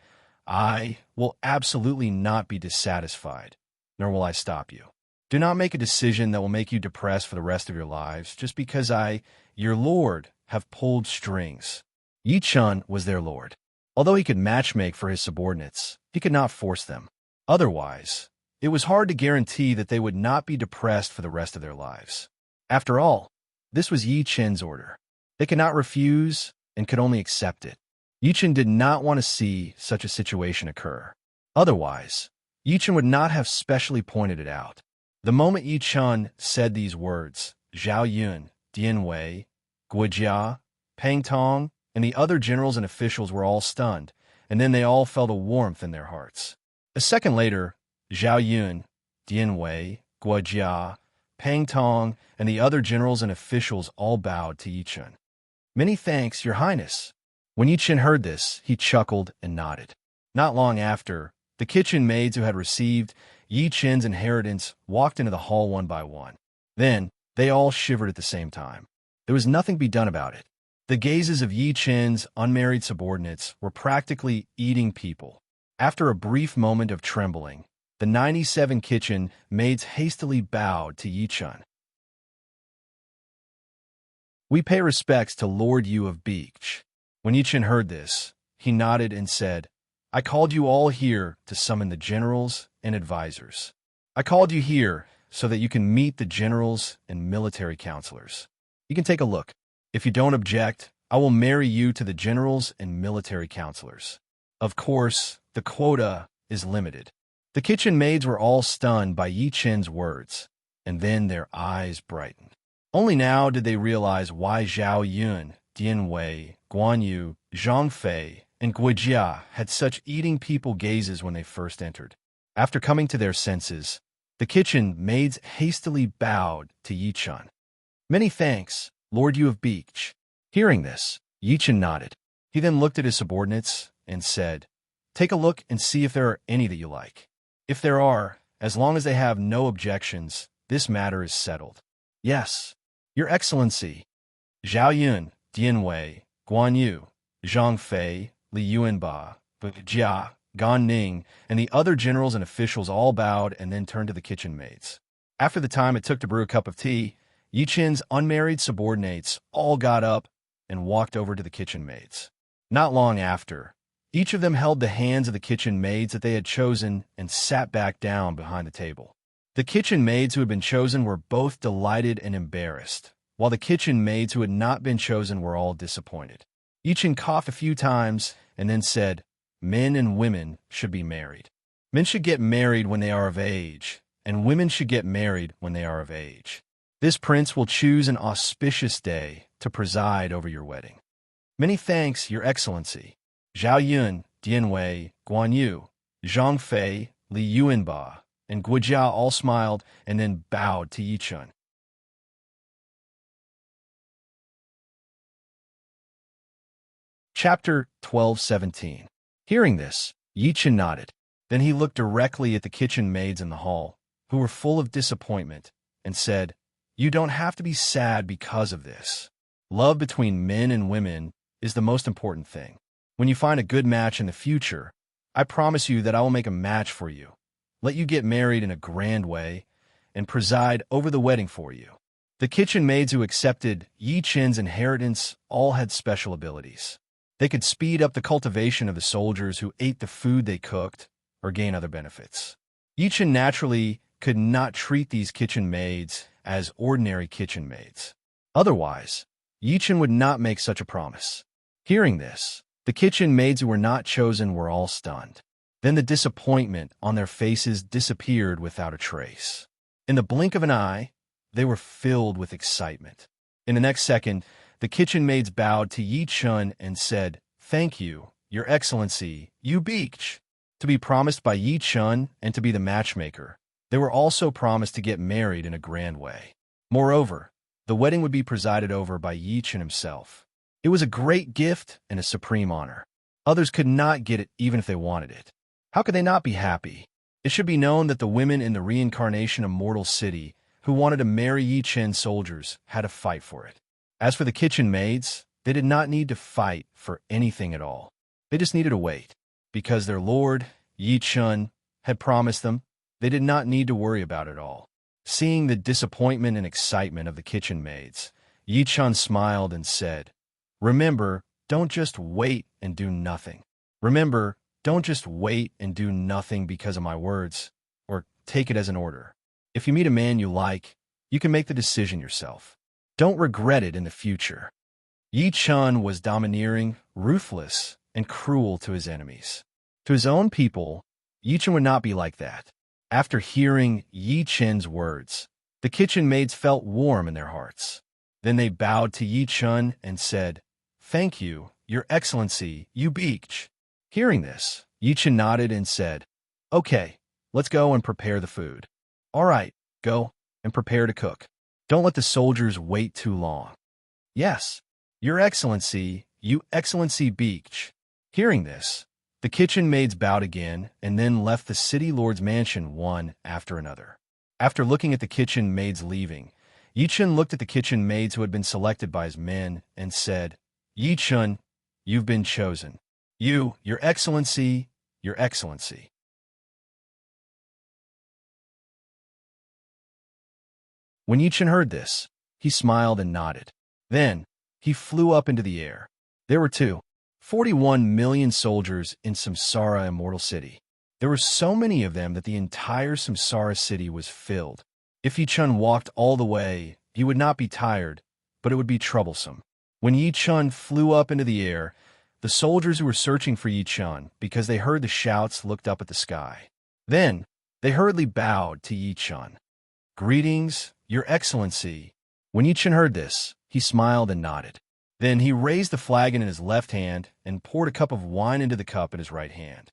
I will absolutely not be dissatisfied, nor will I stop you. Do not make a decision that will make you depressed for the rest of your lives just because I, your lord, have pulled strings." Yi Chen was their lord. Although he could matchmake for his subordinates, he could not force them. Otherwise, it was hard to guarantee that they would not be depressed for the rest of their lives. After all, this was Yi Chen's order. They could not refuse and could only accept it. Yi Chen did not want to see such a situation occur. Otherwise, Yi Chen would not have specially pointed it out. The moment Yi Chen said these words, Zhao Yun, Dian Wei, Gu Jia, Pang Tong, and the other generals and officials were all stunned, and then they all felt a warmth in their hearts. A second later, Zhao Yun, Dian Wei, Gu Jia, Pang Tong, and the other generals and officials all bowed to Yi Chen. "Many thanks, Your Highness." When Yi Chen heard this, he chuckled and nodded. Not long after, the kitchen maids who had received Yi Chen's inheritance walked into the hall one by one. Then, they all shivered at the same time. There was nothing to be done about it. The gazes of Yi Chen's unmarried subordinates were practically eating people. After a brief moment of trembling, the 97 kitchen maids hastily bowed to Yi Chen. "We pay respects to Lord Yu of Beach." When Yi Chen heard this, he nodded and said, "I called you all here to summon the generals and advisors. I called you here so that you can meet the generals and military counselors. You can take a look. If you don't object, I will marry you to the generals and military counselors. Of course, the quota is limited." The kitchen maids were all stunned by Yi Chen's words, and then their eyes brightened. Only now did they realize why Zhao Yun, Dian Wei, Guan Yu, Zhang Fei, and Gu Jia had such eating people gazes when they first entered. After coming to their senses, The kitchen maids hastily bowed to Yi Chun. "Many thanks, Lord you of Beach." Hearing this, Yi Chun nodded. He then looked at his subordinates and said, "Take a look and see if there are any that you like. If there are, as long as they have no objections, this matter is settled." "Yes, Your Excellency." Zhao Yun, Dian Wei, Guan Yu, Zhang Fei, Li Yuanba, Jia, Gan Ning, and the other generals and officials all bowed and then turned to the kitchen maids. After the time it took to brew a cup of tea, Yi Chun's unmarried subordinates all got up and walked over to the kitchen maids. Not long after, each of them held the hands of the kitchen maids that they had chosen and sat back down behind the table. The kitchen maids who had been chosen were both delighted and embarrassed, while the kitchen maids who had not been chosen were all disappointed. Yi Chun coughed a few times and then said, "Men and women should be married. Men should get married when they are of age, and women should get married when they are of age. This prince will choose an auspicious day to preside over your wedding." "Many thanks, Your Excellency." Zhao Yun, Dian Wei, Guan Yu, Zhang Fei, Li Yuanba, and Guijia all smiled and then bowed to Yi Chun. Chapter 12:17. Hearing this, Yi Chun nodded. Then he looked directly at the kitchen maids in the hall, who were full of disappointment, and said, "You don't have to be sad because of this. Love between men and women is the most important thing. When you find a good match in the future, I promise you that I will make a match for you, let you get married in a grand way, and preside over the wedding for you." The kitchen maids who accepted Yi Chun's inheritance all had special abilities. They could speed up the cultivation of the soldiers who ate the food they cooked, or gain other benefits. Yi Chun naturally could not treat these kitchen maids as ordinary kitchen maids. Otherwise, Yi Chun would not make such a promise. Hearing this, the kitchen maids who were not chosen were all stunned. Then the disappointment on their faces disappeared without a trace. In the blink of an eye, they were filled with excitement. In the next second, the kitchen maids bowed to Yi Chun and said, "Thank you, Your Excellency, Yu Beach." To be promised by Yi Chun and to be the matchmaker, they were also promised to get married in a grand way. Moreover, the wedding would be presided over by Yi Chun himself. It was a great gift and a supreme honor. Others could not get it even if they wanted it. How could they not be happy? It should be known that the women in the reincarnation Immortal City who wanted to marry Yi Chun's soldiers had to fight for it. As for the kitchen maids, they did not need to fight for anything at all. They just needed to wait. Because their lord, Yi Chun, had promised them, they did not need to worry about it all. Seeing the disappointment and excitement of the kitchen maids, Yi Chun smiled and said, "Remember, don't just wait and do nothing. Remember, don't just wait and do nothing because of my words, or take it as an order. If you meet a man you like, you can make the decision yourself. Don't regret it in the future." Yi Chun was domineering, ruthless, and cruel to his enemies. To his own people, Yi Chun would not be like that. After hearing Yi Chun's words, the kitchen maids felt warm in their hearts. Then they bowed to Yi Chun and said, "Thank you, Your Excellency, Yu Beach." Hearing this, Yi Chun nodded and said, "Okay, let's go and prepare the food." "All right, go and prepare to cook. Don't let the soldiers wait too long." "Yes, Your Excellency, Yu Excellency Beach." Hearing this, the kitchen maids bowed again and then left the city lord's mansion one after another. After looking at the kitchen maids leaving, Yi Chun looked at the kitchen maids who had been selected by his men and said, "Yi Chun, you've been chosen. Your Excellency, Your Excellency." When Yi Chun heard this, he smiled and nodded. Then, he flew up into the air. There were 41 million soldiers in Samsara Immortal City. There were so many of them that the entire Samsara city was filled. If Yi Chun walked all the way, he would not be tired, but it would be troublesome. When Yi Chun flew up into the air, the soldiers who were searching for Yi Chun because they heard the shouts looked up at the sky. Then, they hurriedly bowed to Yi Chun. "Greetings, Your Excellency." When Yi Chun heard this, he smiled and nodded. Then he raised the flagon in his left hand and poured a cup of wine into the cup in his right hand.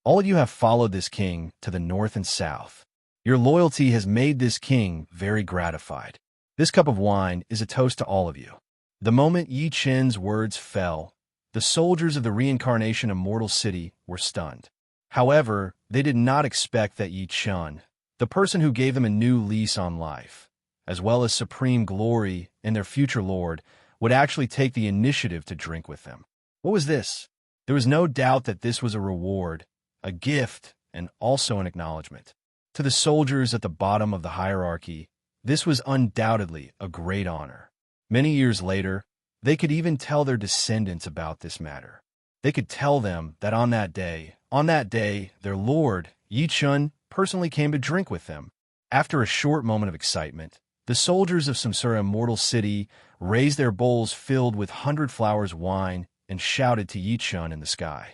"All of you have followed this king to the north and south. Your loyalty has made this king very gratified. This cup of wine is a toast to all of you." The moment Yi Qin's words fell, the soldiers of the reincarnation immortal city were stunned. However, they did not expect that Yi Qin, the person who gave them a new lease on life, as well as supreme glory and their future lord, would actually take the initiative to drink with them. What was this? There was no doubt that this was a reward, a gift, and also an acknowledgement. To the soldiers at the bottom of the hierarchy, this was undoubtedly a great honor. Many years later, they could even tell their descendants about this matter. They could tell them that on that day, their lord, Yi Qin, personally came to drink with them. After a short moment of excitement, the soldiers of Samsara Immortal City raised their bowls filled with 100 flowers wine and shouted to Yi Qin in the sky.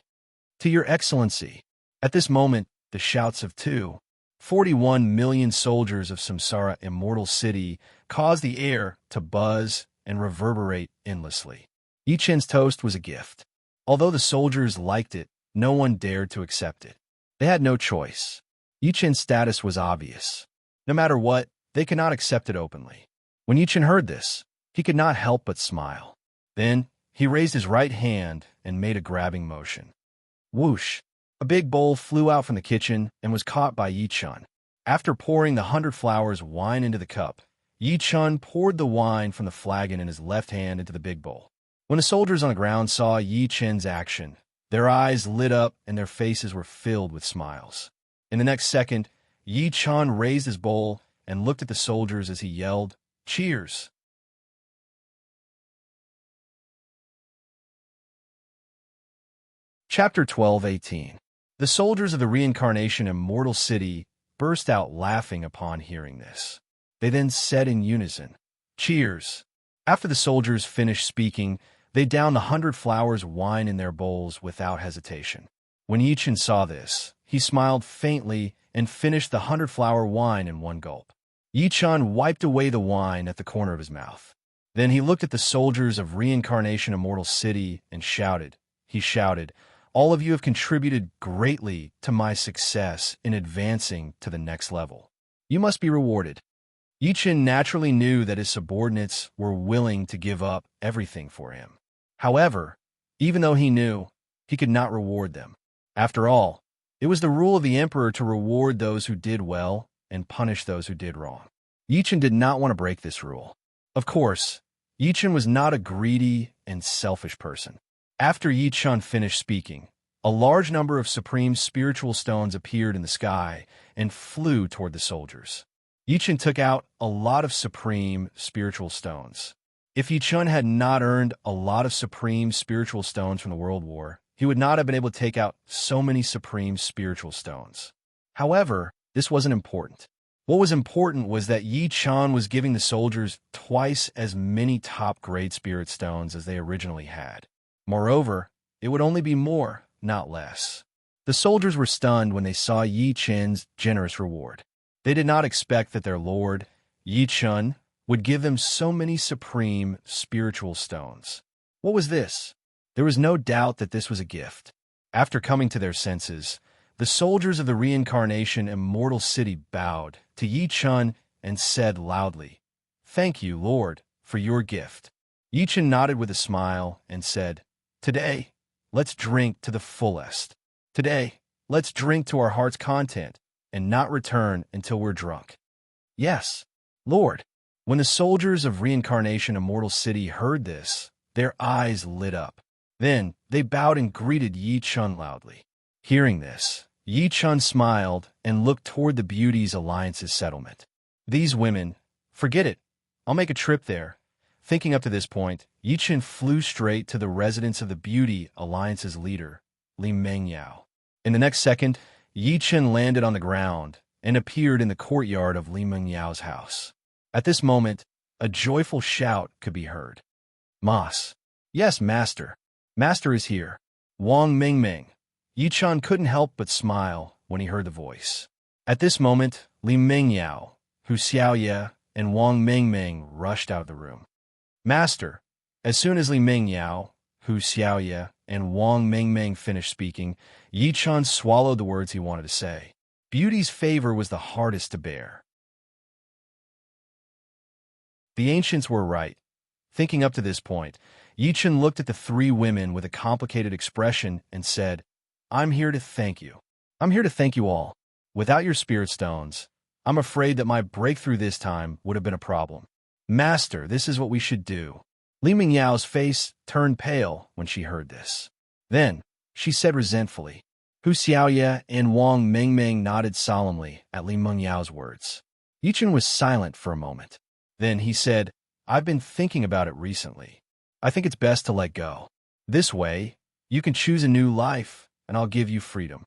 "To your excellency." At this moment, the shouts of 41 million soldiers of Samsara Immortal City caused the air to buzz and reverberate endlessly. Yi Qin's toast was a gift. Although the soldiers liked it, no one dared to accept it. They had no choice. Yi Qin's status was obvious. No matter what, they could not accept it openly. When Yi Qin heard this, he could not help but smile. Then, he raised his right hand and made a grabbing motion. Whoosh! A big bowl flew out from the kitchen and was caught by Yi Qin. After pouring the 100 flowers wine into the cup, Yi Qin poured the wine from the flagon in his left hand into the big bowl. When the soldiers on the ground saw Yi Qin's action, their eyes lit up and their faces were filled with smiles. In the next second, Yi Qin raised his bowl and looked at the soldiers as he yelled, "Cheers!" Chapter 12:18. The soldiers of the reincarnation immortal city burst out laughing upon hearing this. They then said in unison, "Cheers!" After the soldiers finished speaking, they downed the 100 flowers wine in their bowls without hesitation. When Yi Qin saw this, he smiled faintly and finished the 100 flower wine in one gulp. Yi Qin wiped away the wine at the corner of his mouth. Then he looked at the soldiers of reincarnation immortal city and shouted, "All of you have contributed greatly to my success in advancing to the next level. You must be rewarded." Yi Qin naturally knew that his subordinates were willing to give up everything for him. However, even though he knew, he could not reward them. After all, it was the rule of the emperor to reward those who did well and punish those who did wrong. Yi Qin did not want to break this rule. Of course, Yi Qin was not a greedy and selfish person. After Yi Qin finished speaking, a large number of supreme spiritual stones appeared in the sky and flew toward the soldiers. Yi Qin took out a lot of supreme spiritual stones. If Yi Qin had not earned a lot of supreme spiritual stones from the World War, he would not have been able to take out so many supreme spiritual stones. However, this wasn't important. What was important was that Yi Qin was giving the soldiers twice as many top-grade spirit stones as they originally had. Moreover, it would only be more, not less. The soldiers were stunned when they saw Yi Qin's generous reward. They did not expect that their lord, Yi Qin, would give them so many supreme spiritual stones. What was this? There was no doubt that this was a gift. After coming to their senses, the soldiers of the reincarnation immortal city bowed to Yi Qin and said loudly, "Thank you, Lord, for your gift." Yi Qin nodded with a smile and said, "Today, let's drink to the fullest. Today, let's drink to our heart's content and not return until we're drunk." "Yes, Lord." When the soldiers of reincarnation immortal city heard this, their eyes lit up. Then they bowed and greeted Yi Qin loudly. Hearing this, Yi Qin smiled and looked toward the Beauties Alliance's settlement. "These women, forget it. I'll make a trip there." Thinking up to this point, Yi Qin flew straight to the residence of the Beauty Alliance's leader, Li Mengyao. In the next second, Yi Qin landed on the ground and appeared in the courtyard of Li Mengyao's house. At this moment, a joyful shout could be heard. "Mas." "Yes, master. Master is here." "Wang Mingming." Yi Qin couldn't help but smile when he heard the voice. At this moment, Li Mengyao, Hu Xiaoye, and Wang Mingming rushed out of the room. "Master." As soon as Li Mengyao, Hu Xiaoye, and Wang Mingming finished speaking, Yi Qin swallowed the words he wanted to say. Beauty's favor was the hardest to bear. The ancients were right. Thinking up to this point, Yichen looked at the three women with a complicated expression and said, I'm here to thank you. I'm here to thank you all. Without your spirit stones, I'm afraid that my breakthrough this time would have been a problem. Master, this is what we should do. Li Mingyao's face turned pale when she heard this. Then, she said resentfully. Hu Xiaoye and Wang Mengmeng nodded solemnly at Li Mingyao's words. Yichen was silent for a moment. Then he said, I've been thinking about it recently. I think it's best to let go. This way, you can choose a new life, and I'll give you freedom.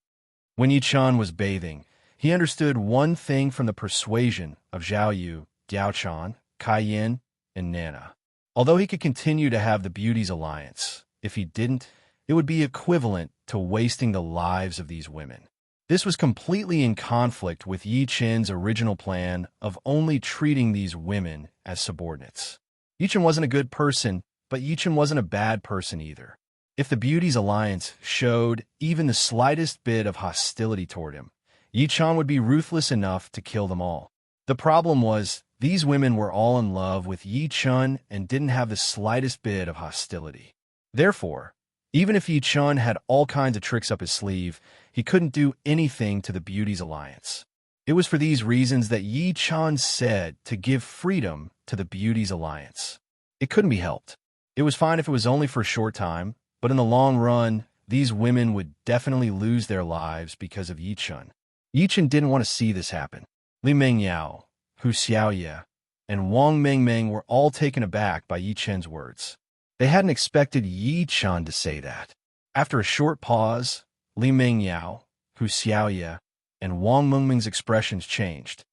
When Yichen was bathing, he understood one thing from the persuasion of Zhao Yu, Diaochan, Kai Yin, and Nana. Although he could continue to have the Beauty's alliance, if he didn't, it would be equivalent to wasting the lives of these women. This was completely in conflict with Yichen's original plan of only treating these women as subordinates. Yichen wasn't a good person, but Yichen wasn't a bad person either. If the Beauty's alliance showed even the slightest bit of hostility toward him, Yichen would be ruthless enough to kill them all. The problem was, these women were all in love with Yichen and didn't have the slightest bit of hostility. Therefore, even if Yichen had all kinds of tricks up his sleeve, he couldn't do anything to the Beauty's alliance. It was for these reasons that Yichen said to give freedom to the Beauty's alliance. It couldn't be helped. It was fine if it was only for a short time, but in the long run, these women would definitely lose their lives because of Yichen. Yichen didn't want to see this happen. Li Mingyao, Hu Xiaoye, and Wang Mengmeng were all taken aback by Yichen's words. They hadn't expected Yichen to say that. After a short pause, Li Mingyao, Hu Xiaoye, and Wang Mengmeng's expressions changed.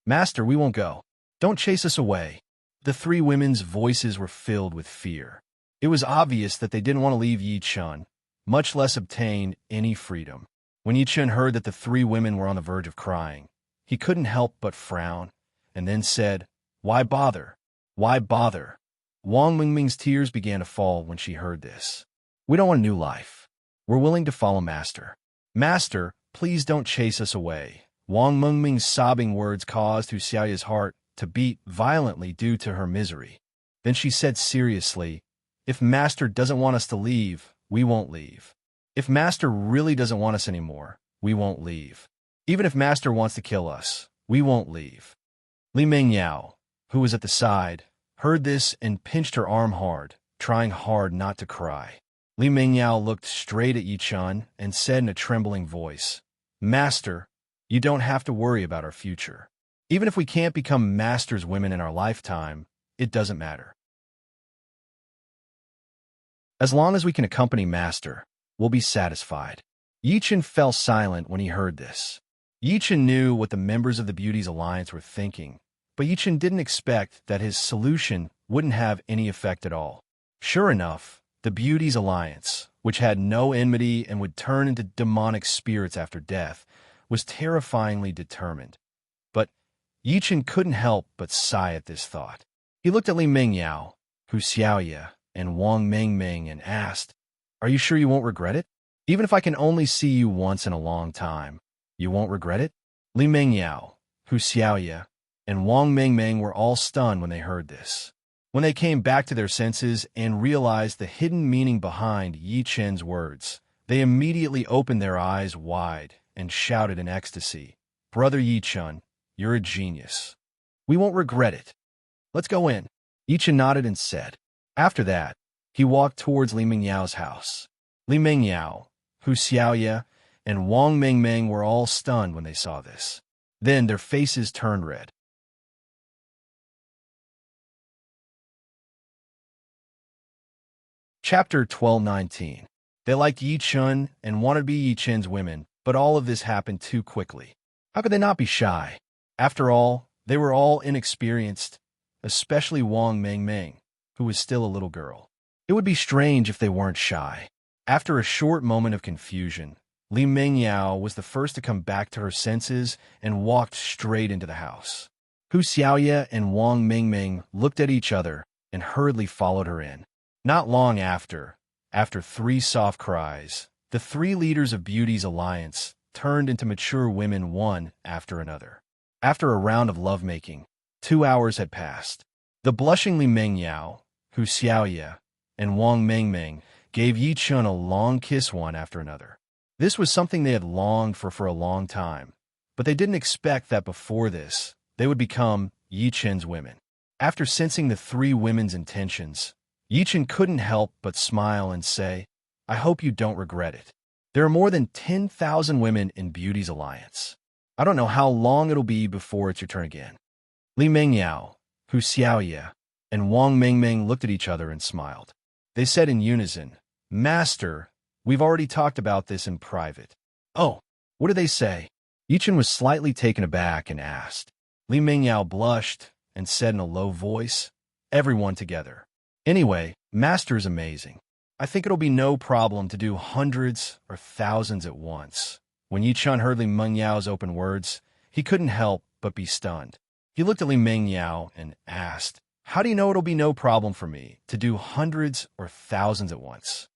Master, we won't go. Don't chase us away. The three women's voices were filled with fear. It was obvious that they didn't want to leave Yichen, much less obtain any freedom. When Yichen heard that the three women were on the verge of crying, he couldn't help but frown, and then said, Why bother? Why bother? Wang Mingming's tears began to fall when she heard this. We don't want a new life. We're willing to follow Master. Master, please don't chase us away. Wang Mingming's sobbing words caused Hu Xiaoye's heart to beat violently due to her misery. Then she said seriously, If Master doesn't want us to leave, we won't leave. If Master really doesn't want us anymore, we won't leave. Even if Master wants to kill us, we won't leave. Li Mingyao, who was at the side, heard this and pinched her arm hard, trying hard not to cry. Li Mingyao looked straight at Yichen and said in a trembling voice, Master, you don't have to worry about our future. Even if we can't become Master's women in our lifetime, it doesn't matter. As long as we can accompany Master, we'll be satisfied. Yichen fell silent when he heard this. Yichen knew what the members of the Beauty's alliance were thinking, but Yichen didn't expect that his solution wouldn't have any effect at all. Sure enough, the Beauty's alliance, which had no enmity and would turn into demonic spirits after death, was terrifyingly determined. But Yichen couldn't help but sigh at this thought. He looked at Li Mingyao, Hu Xiaoye, and Wang Mengmeng and asked, Are you sure you won't regret it? Even if I can only see you once in a long time, you won't regret it? Li Mingyao, Hu Xiaoye, and Wang Mengmeng were all stunned when they heard this. When they came back to their senses and realized the hidden meaning behind Yichen's words, they immediately opened their eyes wide and shouted in ecstasy, Brother Yichen, you're a genius. We won't regret it. Let's go in. Yichen nodded and said. After that, he walked towards Li Mingyao's house. Li Mingyao, Hu Xiaoye, and Wang Mengmeng were all stunned when they saw this. Then their faces turned red. Chapter 1219. They liked Yichen and wanted to be Yichen's women, but all of this happened too quickly. How could they not be shy? After all, they were all inexperienced, especially Wang Mengmeng, who was still a little girl. It would be strange if they weren't shy. After a short moment of confusion, Li Mingyao was the first to come back to her senses and walked straight into the house. Hu Xiaoye and Wang Mengmeng looked at each other and hurriedly followed her in. Not long after 3 soft cries, the 3 leaders of Beauty's alliance turned into mature women one after another. After a round of lovemaking, 2 hours had passed. The blushing Li Mengyao, Hu Xiaoye, and Wang Mengmeng gave Yi Chun a long kiss one after another. This was something they had longed for a long time, but they didn't expect that before this, they would become Yi Chun's women. After sensing the three women's intentions, Yi Chun couldn't help but smile and say, "I hope you don't regret it. There are more than 10,000 women in Beauty's alliance. I don't know how long it'll be before it's your turn again." Li Mengyao, Hu Xiaoye, and Wang Mengmeng looked at each other and smiled. They said in unison, "Master, we've already talked about this in private." "Oh, what did they say?" Yi Chun was slightly taken aback and asked. Li Mengyao blushed and said in a low voice, "Everyone together. Anyway, Master is amazing. I think it'll be no problem to do hundreds or thousands at once." When Yi Chun heard Li Mengyao's open words, he couldn't help but be stunned. He looked at Li Mengyao and asked, "How do you know it'll be no problem for me to do hundreds or thousands at once?"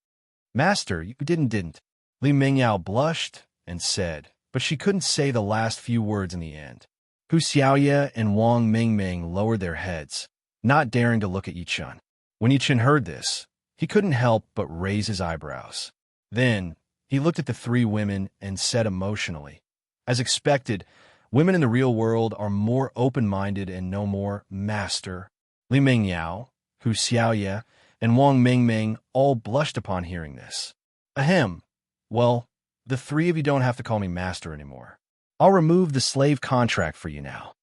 "Master, you didn't. Li Mengyao blushed and said, but she couldn't say the last few words in the end. Hu Xiaoye and Wang Mengmeng lowered their heads, not daring to look at Yi Chun. When Yi Chun heard this, he couldn't help but raise his eyebrows. Then, he looked at the three women and said emotionally, "As expected, women in the real world are more open-minded and no more master." Li Mengyao, Hu Xiaoye, and Wang Mengmeng all blushed upon hearing this. "Ahem. Well, the three of you don't have to call me master anymore. I'll remove the slave contract for you now."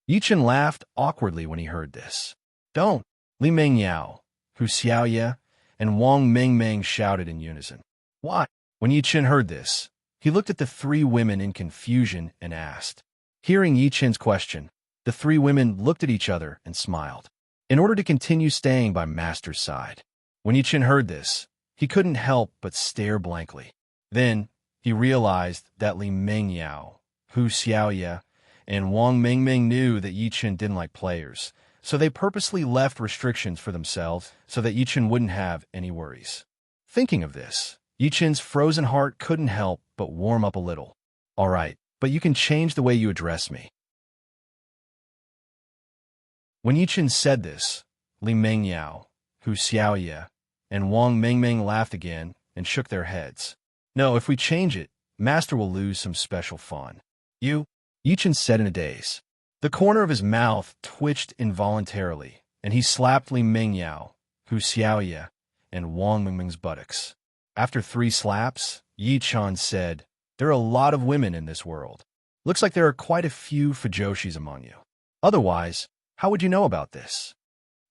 Yi Chun laughed awkwardly when he heard this. "Don't!" Li Mengyao, Hu Xiaoye, and Wang Mengmeng shouted in unison. "Why?" When Yi Chun heard this, he looked at the three women in confusion and asked. Hearing Yi Chun's question, the three women looked at each other and smiled, in order to continue staying by Master's side. When Yi Chun heard this, he couldn't help but stare blankly. Then, he realized that Li Mengyao, Hu Xiaoye, and Wang Mengmeng knew that Yi Chun didn't like players, so they purposely left restrictions for themselves so that Yi Chun wouldn't have any worries. Thinking of this, Yi Chun's frozen heart couldn't help but warm up a little. "All right, but you can change the way you address me." When Yi Chun said this, Li Mengyao, Hu Xiaoye, and Wang Mengmeng laughed again and shook their heads. "No, if we change it, Master will lose some special fun." Yi Chun said in a daze. The corner of his mouth twitched involuntarily, and he slapped Li Mengyao, Hu Xiaoye, and Wang Mengmeng's buttocks. After 3 slaps, Yi Chun said, "There are a lot of women in this world. Looks like there are quite a few fujoshis among you. Otherwise, how would you know about this?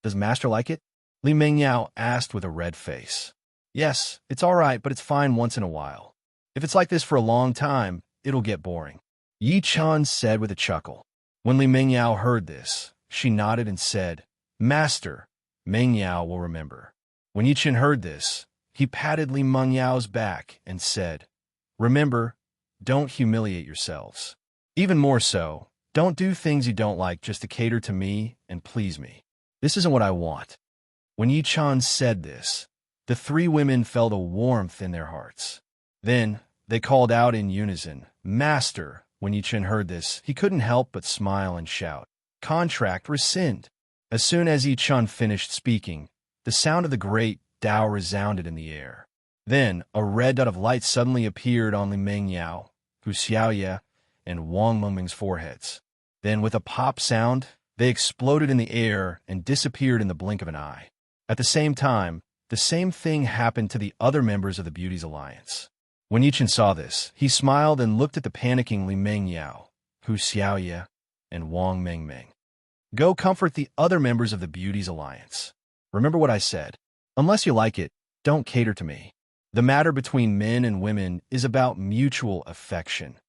Does Master like it?" Li Mengyao asked with a red face. "Yes, it's all right, but it's fine once in a while. If it's like this for a long time, it'll get boring," Yi Chun said with a chuckle. When Li Mengyao heard this, she nodded and said, "Master, Mengyao will remember." When Yi Chun heard this, he patted Li Mengyao's back and said, "Remember, don't humiliate yourselves. Even more so, don't do things you don't like just to cater to me and please me. This isn't what I want." When Yi Chun said this, the 3 women felt a warmth in their hearts. Then, they called out in unison, "Master." When Yi Chun heard this, he couldn't help but smile and shout, "Contract rescind." As soon as Yi Chun finished speaking, the sound of the great Tao resounded in the air. Then, a red dot of light suddenly appeared on Li Mengyao, Hu Xiaoye, and Wang Mengmeng's foreheads. Then, with a pop sound, they exploded in the air and disappeared in the blink of an eye. At the same time, the same thing happened to the other members of the Beauty's Alliance. When Yi Chun saw this, he smiled and looked at the panicking Li Mengyao, Hu Xiaoye, and Wang Mengmeng. "Go comfort the other members of the Beauty's Alliance. Remember what I said. Unless you like it, don't cater to me. The matter between men and women is about mutual affection."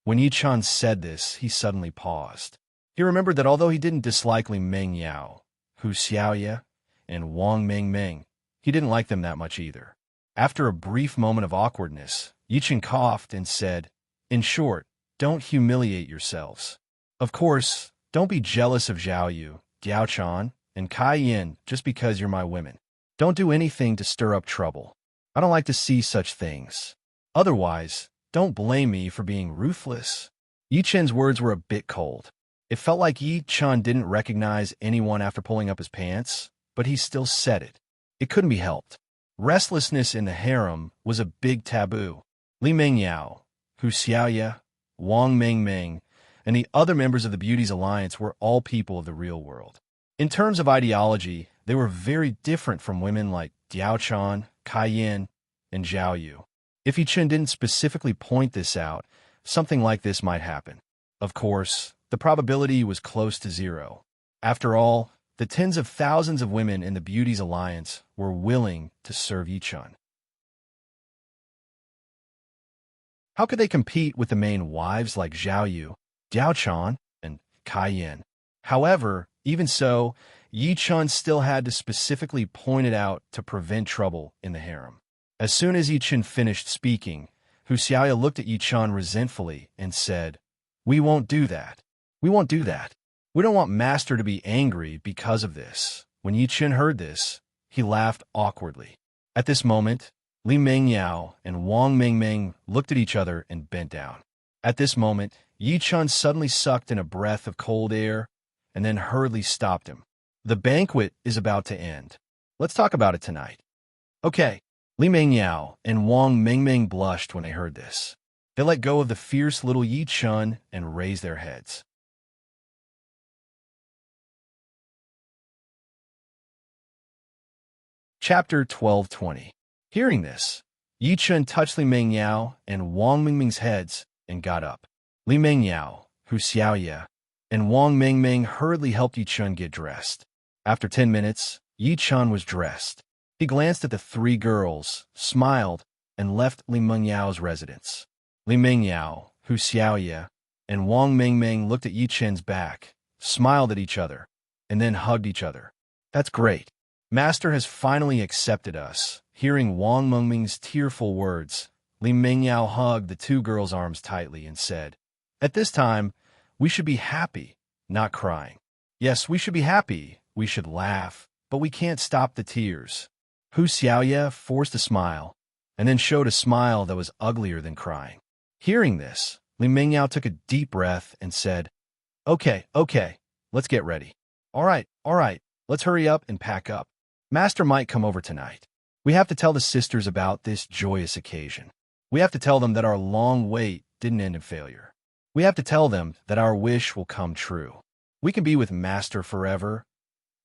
When Yi Chun said this, he suddenly paused. He remembered that although he didn't dislike Li Mengyao, Hu Xiaoye, and Wang Mengmeng, he didn't like them that much either. After a brief moment of awkwardness, Yi Chun coughed and said, "In short, don't humiliate yourselves. Of course, don't be jealous of Zhao Yu, Diao Chan, and Kai Yin just because you're my women. Don't do anything to stir up trouble. I don't like to see such things. Otherwise, don't blame me for being ruthless." Yi Chen's words were a bit cold. It felt like Yi Chen didn't recognize anyone after pulling up his pants, but he still said it. It couldn't be helped. Restlessness in the harem was a big taboo. Li Mengyao, Hu Xiaoye, Wang Mengmeng, and the other members of the Beauties Alliance were all people of the real world. In terms of ideology, they were very different from women like Diao Chan, Kai Yin, and Zhao Yu. If Yi Chen didn't specifically point this out, something like this might happen. Of course, the probability was close to zero. After all, the tens of thousands of women in the Beauties Alliance were willing to serve Yi Chen. How could they compete with the main wives like Zhao Yu, Diao Chan, and Kai Yin? However, even so, Yi Chen still had to specifically point it out to prevent trouble in the harem. As soon as Yi Chen finished speaking, Hu Xiaoye looked at Yi Chen resentfully and said, "We won't do that. We won't do that. We don't want Master to be angry because of this." When Yi Chen heard this, he laughed awkwardly. At this moment, Li Mengyao and Wang Mengmeng looked at each other and bent down. At this moment, Yi Chen suddenly sucked in a breath of cold air and then hurriedly stopped him. "The banquet is about to end. Let's talk about it tonight." "Okay." Li Mengyao and Wang Mengmeng blushed when they heard this. They let go of the fierce little Yi Chen and raised their heads. Chapter 12:20. Hearing this, Yi Chen touched Li Mengyao and Wang Mengmeng's heads and got up. Li Mengyao, Hu Xiaoye, and Wang Mengmeng hurriedly helped Yi Chen get dressed. After 10 minutes, Yi Chen was dressed. He glanced at the three girls, smiled, and left Li Mengyao's residence. Li Mengyao, Hu Xiaoye, and Wang Mengmeng looked at Yi Chen's back, smiled at each other, and then hugged each other. "That's great. Master has finally accepted us." Hearing Wang Mengmeng's tearful words, Li Mengyao hugged the two girls' arms tightly and said, "At this time, we should be happy, not crying. Yes, we should be happy, we should laugh, but we can't stop the tears." Hu Xiaoye forced a smile, and then showed a smile that was uglier than crying. Hearing this, Li Mengyao took a deep breath and said, Okay, let's get ready. All right, let's hurry up and pack up. Master might come over tonight. We have to tell the sisters about this joyous occasion. We have to tell them that our long wait didn't end in failure. We have to tell them that our wish will come true. We can be with Master forever.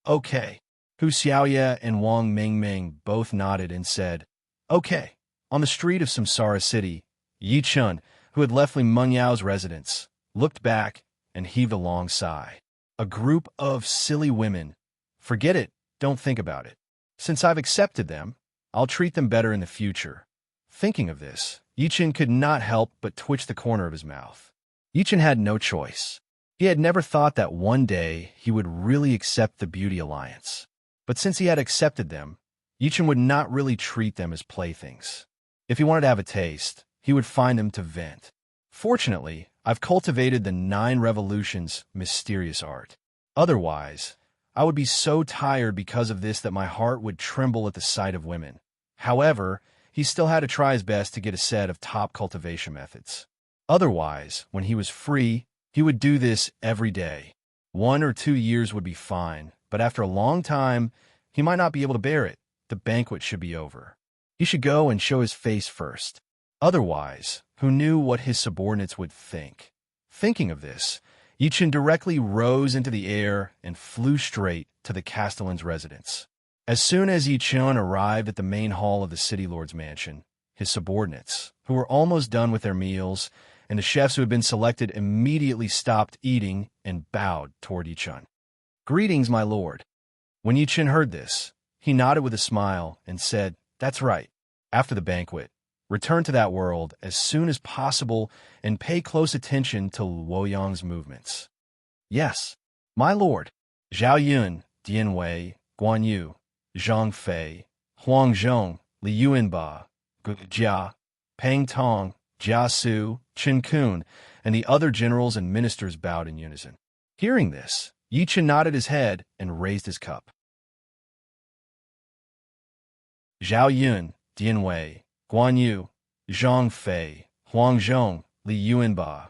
Okay. Hu Xiaoye and Wang Mengmeng both nodded and said, "Okay." On the street of Samsara City, Yi Chen, who had left Li Mengyao's residence, looked back and heaved a long sigh. A group of silly women. Forget it. Don't think about it. Since I've accepted them, I'll treat them better in the future. Thinking of this, Yi Chen could not help but twitch the corner of his mouth. Yi Chen had no choice. He had never thought that one day he would really accept the Beauty Alliance. But since he had accepted them, Yi Chen would not really treat them as playthings. If he wanted to have a taste, he would find them to vent. Fortunately, I've cultivated the 9 revolutions mysterious art. Otherwise, I would be so tired because of this that my heart would tremble at the sight of women. However, he still had to try his best to get a set of top cultivation methods. Otherwise, when he was free, he would do this every day. 1 or 2 years would be fine, but after a long time, he might not be able to bear it. The banquet should be over. He should go and show his face first. Otherwise, who knew what his subordinates would think? Thinking of this, Yi Chen directly rose into the air and flew straight to the Castellan's residence. As soon as Yi Chen arrived at the main hall of the city lord's mansion, his subordinates, who were almost done with their meals, and the chefs who had been selected immediately stopped eating and bowed toward Yi Chen. "Greetings, my lord." When Yi Chen heard this, he nodded with a smile and said, "That's right. After the banquet, return to that world as soon as possible and pay close attention to Luoyang's movements." "Yes, my lord." Zhao Yun, Dian Wei, Guan Yu, Zhang Fei, Huang Zhong, Li Yuanba, Gu Jia, Pang Tong, Jia Su, Chen Kun, and the other generals and ministers bowed in unison. Hearing this, Yi Chen nodded his head and raised his cup. Zhao Yun, Dian Wei, Guan Yu, Zhang Fei, Huangzhong, Li Yuanba,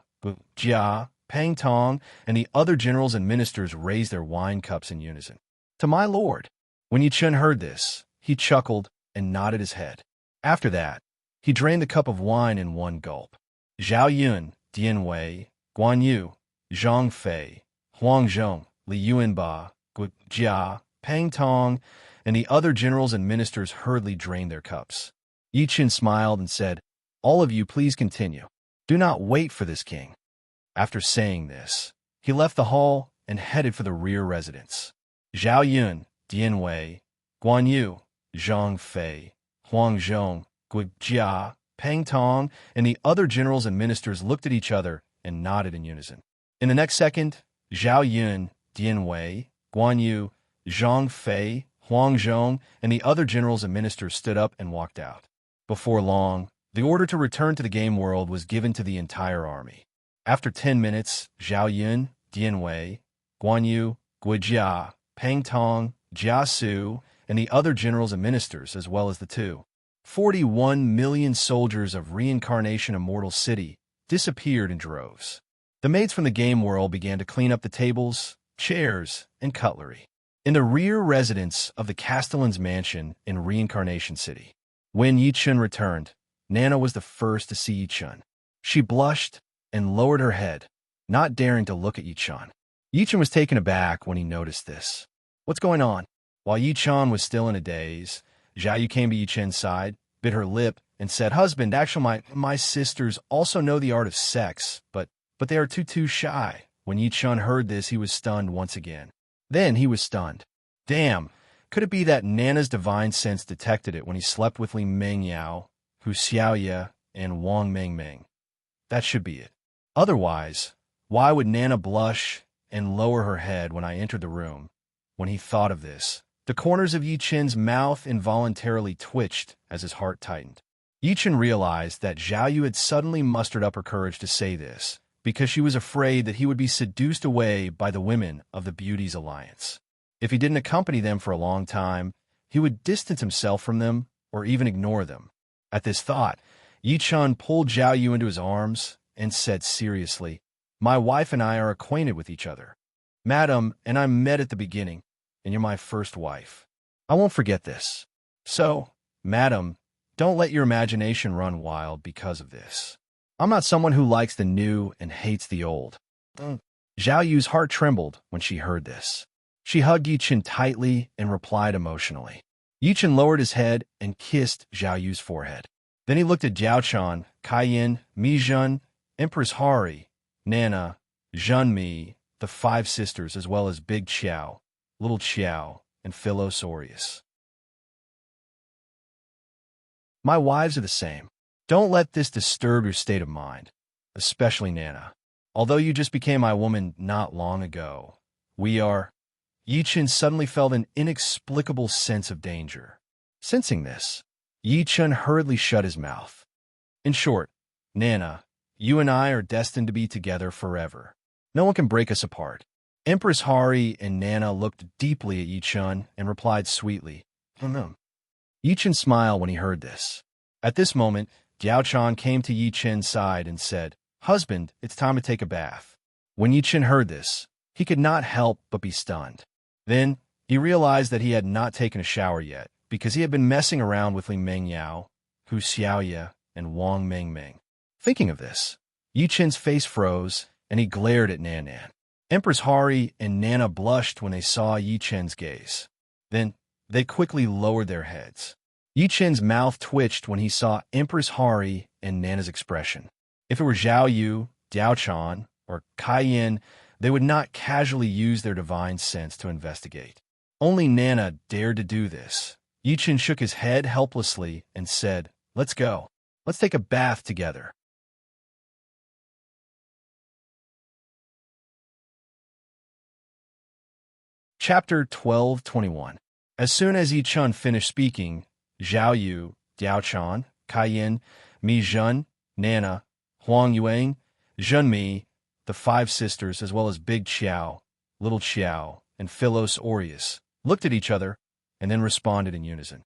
Jia, Pang Tong, and the other generals and ministers raised their wine cups in unison. To my lord. When Yi Chun heard this, he chuckled and nodded his head. After that, he drained the cup of wine in one gulp. Zhao Yun, Dian Wei, Guan Yu, Zhang Fei, Huangzhong, Li Yuanba, Jia, Pang Tong, and the other generals and ministers hurriedly drained their cups. Yi Chun smiled and said, "All of you please continue. Do not wait for this king." After saying this, he left the hall and headed for the rear residence. Zhao Yun, Dian Wei, Guan Yu, Zhang Fei, Huangzhong, Jia, Pang Tong, and the other generals and ministers looked at each other and nodded in unison. In the next second, Zhao Yun, Dian Wei, Guan Yu, Zhang Fei, Huangzhong, and the other generals and ministers stood up and walked out. Before long, the order to return to the game world was given to the entire army. After 10 minutes, Zhao Yun, Dian Wei, Guan Yu, Jia, Pang Tong, Jia Su, and the other generals and ministers, as well as the 41 million soldiers of Reincarnation Immortal City, disappeared in droves. The maids from the game world began to clean up the tables, chairs, and cutlery. In the rear residence of the Castellan's mansion in Reincarnation City. When Yi Chun returned, Nana was the first to see Yi Chun. She blushed and lowered her head, not daring to look at Yi Chun. Yi Chun was taken aback when he noticed this. "What's going on?" While Yi Chun was still in a daze, Zhao Yu came to Yi Chun's side, bit her lip, and said, "Husband, actually my sisters also know the art of sex, but they are too shy." When Yi Chun heard this, he was stunned once again. Then he was stunned. Damn, could it be that Nana's divine sense detected it when he slept with Li Mengyao, Hu Xiaoye, and Wang Mengmeng? That should be it. Otherwise, why would Nana blush and lower her head when I entered the room? When he thought of this, the corners of Yi Chun's mouth involuntarily twitched as his heart tightened. Yi Chun realized that Zhao Yu had suddenly mustered up her courage to say this, because she was afraid that he would be seduced away by the women of the Beauties Alliance. If he didn't accompany them for a long time, he would distance himself from them or even ignore them. At this thought, Yi Chun pulled Zhao Yu into his arms and said seriously, "My wife and I are acquainted with each other. Madam and I met at the beginning, and you're my first wife. I won't forget this. So, madam, don't let your imagination run wild because of this. I'm not someone who likes the new and hates the old." Zhao Yu's heart trembled when she heard this. She hugged Yi Chun tightly and replied emotionally. Yi Chun lowered his head and kissed Zhao Yu's forehead. Then he looked at Jiao Chan, Kai Yin, Mi Zhen, Empress Hari, Nana, Zhen Mi, the 5 sisters, as well as Big Qiao, Little Qiao, and Philos Aureus. My wives are the same. Don't let this disturb your state of mind, especially Nana. Although you just became my woman not long ago, we are... Yi Chun suddenly felt an inexplicable sense of danger. Sensing this, Yi Chun hurriedly shut his mouth. In short, Nana, you and I are destined to be together forever. No one can break us apart. Empress Hari and Nana looked deeply at Yi Chun and replied sweetly, Yi Chun smiled when he heard this. At this moment, Jiao Chan came to Yi Chun's side and said, "Husband, it's time to take a bath." When Yi Chun heard this, he could not help but be stunned. Then, he realized that he had not taken a shower yet, because he had been messing around with Li Mengyao, Hu Xiaoye, and Wang Mengmeng. Thinking of this, Yi Chun's face froze, and he glared at Nan. Empress Hari and Nana blushed when they saw Yi Chun's gaze. Then, they quickly lowered their heads. Yi Chun's mouth twitched when he saw Empress Hari and Nana's expression. If it were Zhao Yu, Diao Chan, or Kai Yin, they would not casually use their divine sense to investigate. Only Nana dared to do this. Yi Chun shook his head helplessly and said, "Let's go. Let's take a bath together." Chapter 12:21. As soon as Yi Chun finished speaking, Zhao Yu, Diao Chan, Kai Yin, Mi Zhen, Nana, Huang Yuang, Zhen Mi, the 5 sisters, as well as Big Qiao, Little Qiao, and Philos Aureus, looked at each other and then responded in unison.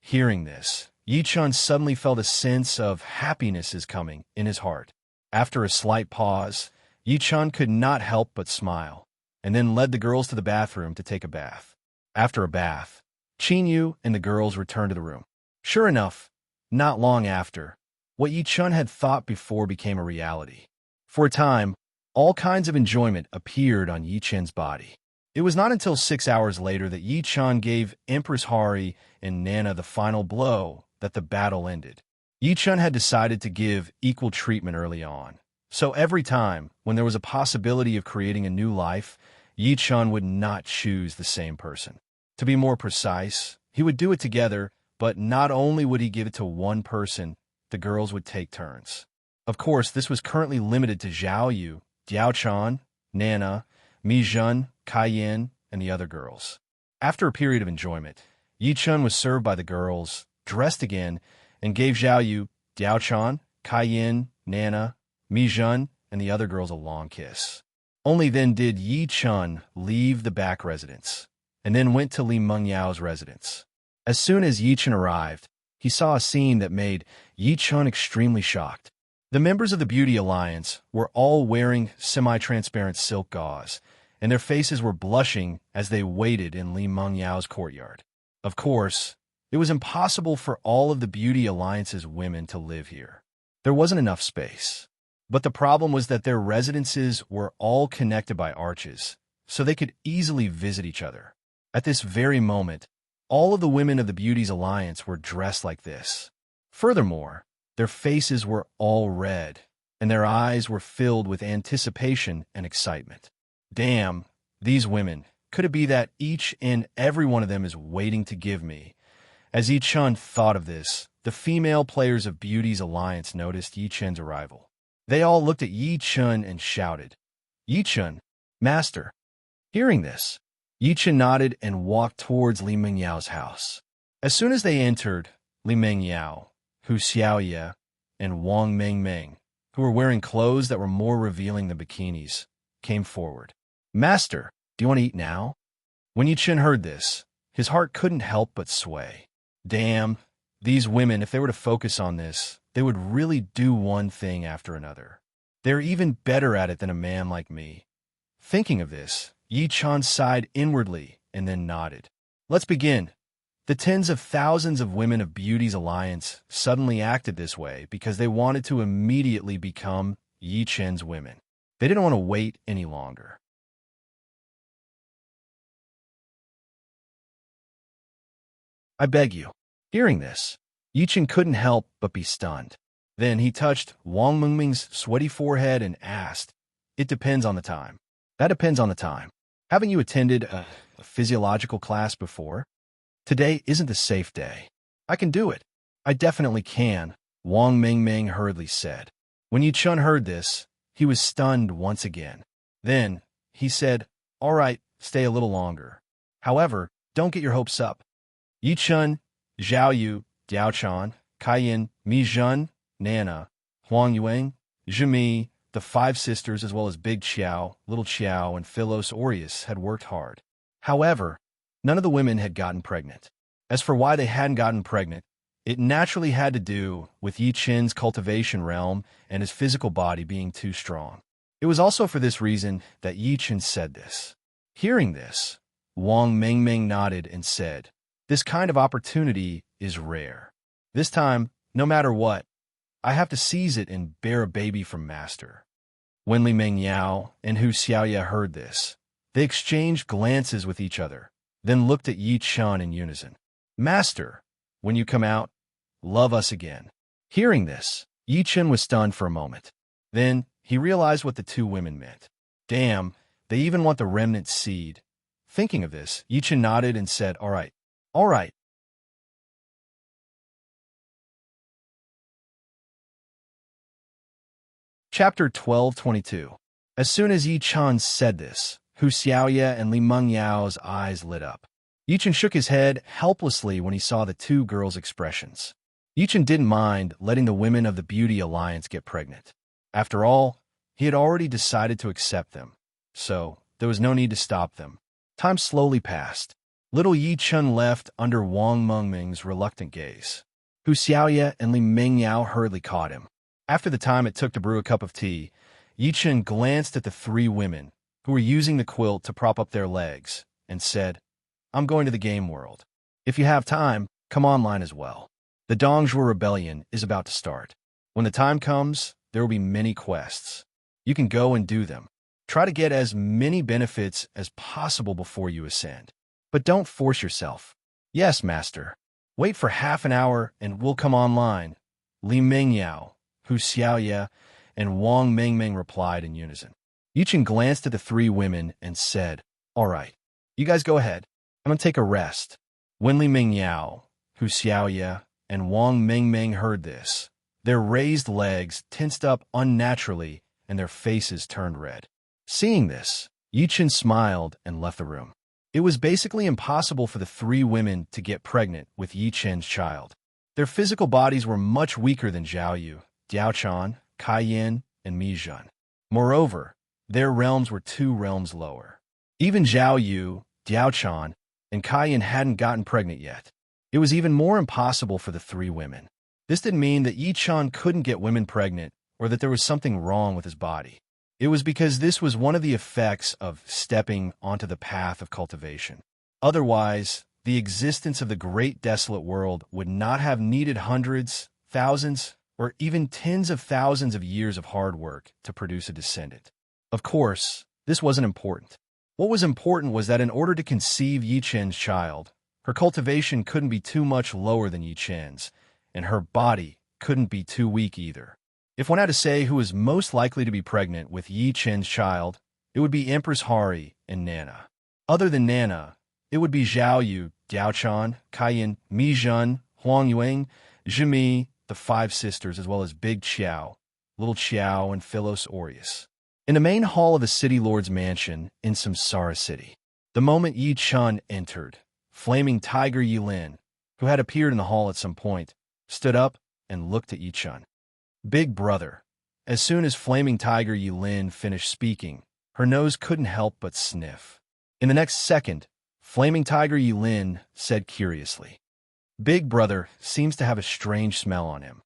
Hearing this, Yi Chun suddenly felt a sense of happiness is coming in his heart. After a slight pause, Yi Chun could not help but smile, and then led the girls to the bathroom to take a bath. After a bath, Qin Yu and the girls returned to the room. Sure enough, not long after, what Yi Chun had thought before became a reality. For a time, all kinds of enjoyment appeared on Yi Chun's body. It was not until 6 hours later that Yi Chun gave Empress Hari and Nana the final blow that the battle ended. Yi Chun had decided to give equal treatment early on. So every time, when there was a possibility of creating a new life, Yi Chun would not choose the same person. To be more precise, he would do it together, but not only would he give it to one person, the girls would take turns. Of course, this was currently limited to Zhao Yu, Diao Chan, Nana, Mi Jun, Kai Yin, and the other girls. After a period of enjoyment, Yi Chun was served by the girls, dressed again, and gave Zhao Yu, Diao Chan, Kai Yin, Nana, Mi Jun, and the other girls a long kiss. Only then did Yi Chun leave the back residence, and then went to Li Mengyao's residence. As soon as Yi Chun arrived, he saw a scene that made Yi Chun extremely shocked. The members of the Beauty Alliance were all wearing semi-transparent silk gauze, and their faces were blushing as they waited in Li Mengyao's courtyard. Of course, it was impossible for all of the Beauty Alliance's women to live here. There wasn't enough space. But the problem was that their residences were all connected by arches, so they could easily visit each other. At this very moment, all of the women of the Beauty's Alliance were dressed like this. Furthermore, their faces were all red, and their eyes were filled with anticipation and excitement. Damn, these women. Could it be that each and every one of them is waiting to give me? As Yi Chun thought of this, the female players of Beauty's Alliance noticed Yi Chun's arrival. They all looked at Yi Chun and shouted, "Yi Chun, Master!" Hearing this, Yi Chun nodded and walked towards Li Mengyao's house. As soon as they entered, Li Mengyao, Hu Xiaoye, and Wang Mengmeng, who were wearing clothes that were more revealing than bikinis, came forward. "Master, do you want to eat now?" When Yi Chun heard this, his heart couldn't help but sway. Damn, these women, if they were to focus on this, they would really do one thing after another. They're even better at it than a man like me. Thinking of this, Yi Chun sighed inwardly and then nodded. Let's begin. The tens of thousands of women of Beauty's Alliance suddenly acted this way because they wanted to immediately become Yi Chun's women. They didn't want to wait any longer. "I beg you." Hearing this, Yi Chun couldn't help but be stunned. Then he touched Wang Mengming's sweaty forehead and asked, "It depends on the time." "That depends on the time. Haven't you attended a physiological class before? Today isn't a safe day." "I can do it. I definitely can," Wang Mengming hurriedly said. When Yi Chun heard this, he was stunned once again. Then he said, "All right, stay a little longer. However, don't get your hopes up." Yi Chun, Zhao Yu, Diao Chan, Kai Yin, Mi Jun, Nana, Huang Yuang, Zhimi, the five sisters, as well as Big Qiao, Little Qiao, and Philos Aureus had worked hard. However, none of the women had gotten pregnant. As for why they hadn't gotten pregnant, it naturally had to do with Yi Chun's cultivation realm and his physical body being too strong. It was also for this reason that Yi Chun said this. Hearing this, Wang Mengming nodded and said, "This kind of opportunity is rare. This time, no matter what, I have to seize it and bear a baby from Master." When Li Mengyao and Hu Xiaoye heard this, they exchanged glances with each other, then looked at Yi Chun in unison. "Master, when you come out, love us again." Hearing this, Yi Chun was stunned for a moment. Then he realized what the two women meant. Damn, they even want the remnant seed. Thinking of this, Yi Chun nodded and said, "All right, all right." Chapter 12:22. As soon as Yi Chun said this, Hu Xiaoye and Li Mengyao's eyes lit up. Yi Chun shook his head helplessly when he saw the two girls' expressions. Yi Chun didn't mind letting the women of the Beauty Alliance get pregnant. After all, he had already decided to accept them, so there was no need to stop them. Time slowly passed. Little Yi Chun left under Wang Mengming's reluctant gaze. Hu Hu Xiaoye and Li Mingyao hurriedly caught him. After the time it took to brew a cup of tea, Yi Chen glanced at the three women, who were using the quilt to prop up their legs, and said, "I'm going to the game world. If you have time, come online as well. The Dongzhuo Rebellion is about to start. When the time comes, there will be many quests. You can go and do them. Try to get as many benefits as possible before you ascend. But don't force yourself." "Yes, master. Wait for half an hour and we'll come online," Li Mingyao, Hu Xiaoye, and Wang Mengmeng replied in unison. Yi Chen glanced at the three women and said, "All right, you guys go ahead. I'm going to take a rest." When Li Mingyao, Hu Xiaoye, and Wang Mengmeng heard this, their raised legs tensed up unnaturally and their faces turned red. Seeing this, Yi Chen smiled and left the room. It was basically impossible for the three women to get pregnant with Yi Chen's child. Their physical bodies were much weaker than Zhao Yu, Diao-chan, Kai-yin, and Mi-jun. Moreover, their realms were 2 realms lower. Even Zhao Yu, Diao-chan, and Kai-yin hadn't gotten pregnant yet. It was even more impossible for the three women. This didn't mean that Yi Chen couldn't get women pregnant or that there was something wrong with his body. It was because this was one of the effects of stepping onto the path of cultivation. Otherwise, the existence of the great desolate world would not have needed hundreds, thousands, or even tens of thousands of years of hard work to produce a descendant. Of course, this wasn't important. What was important was that in order to conceive Yi Chen's child, her cultivation couldn't be too much lower than Yi Chen's, and her body couldn't be too weak either. If one had to say who was most likely to be pregnant with Yi Chen's child, it would be Empress Hari and Nana. Other than Nana, it would be Zhao Yu, Diao-chan, Kai-yin, Mi-jun, Huang Yuang, Zhimi, the 5 sisters, as well as Big Qiao, Little Qiao, and Philos Aureus. In the main hall of a city lord's mansion in Samsara City, the moment Yi Chen entered, Flaming Tiger Yilin, who had appeared in the hall at some point, stood up and looked at Yi Chen. "Big brother." As soon as Flaming Tiger Yilin finished speaking, her nose couldn't help but sniff. In the next second, Flaming Tiger Yilin said curiously, "Big brother seems to have a strange smell on him."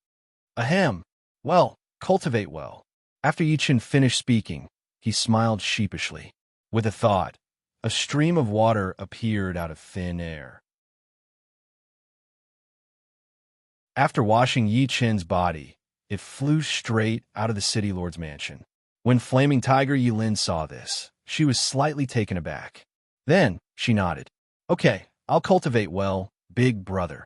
"Ahem. Well, cultivate well." After Yi Chen finished speaking, he smiled sheepishly. With a thought, a stream of water appeared out of thin air. After washing Yi Chen's body, it flew straight out of the city lord's mansion. When Flaming Tiger Yilin saw this, she was slightly taken aback. Then she nodded. "Okay, I'll cultivate well, big brother."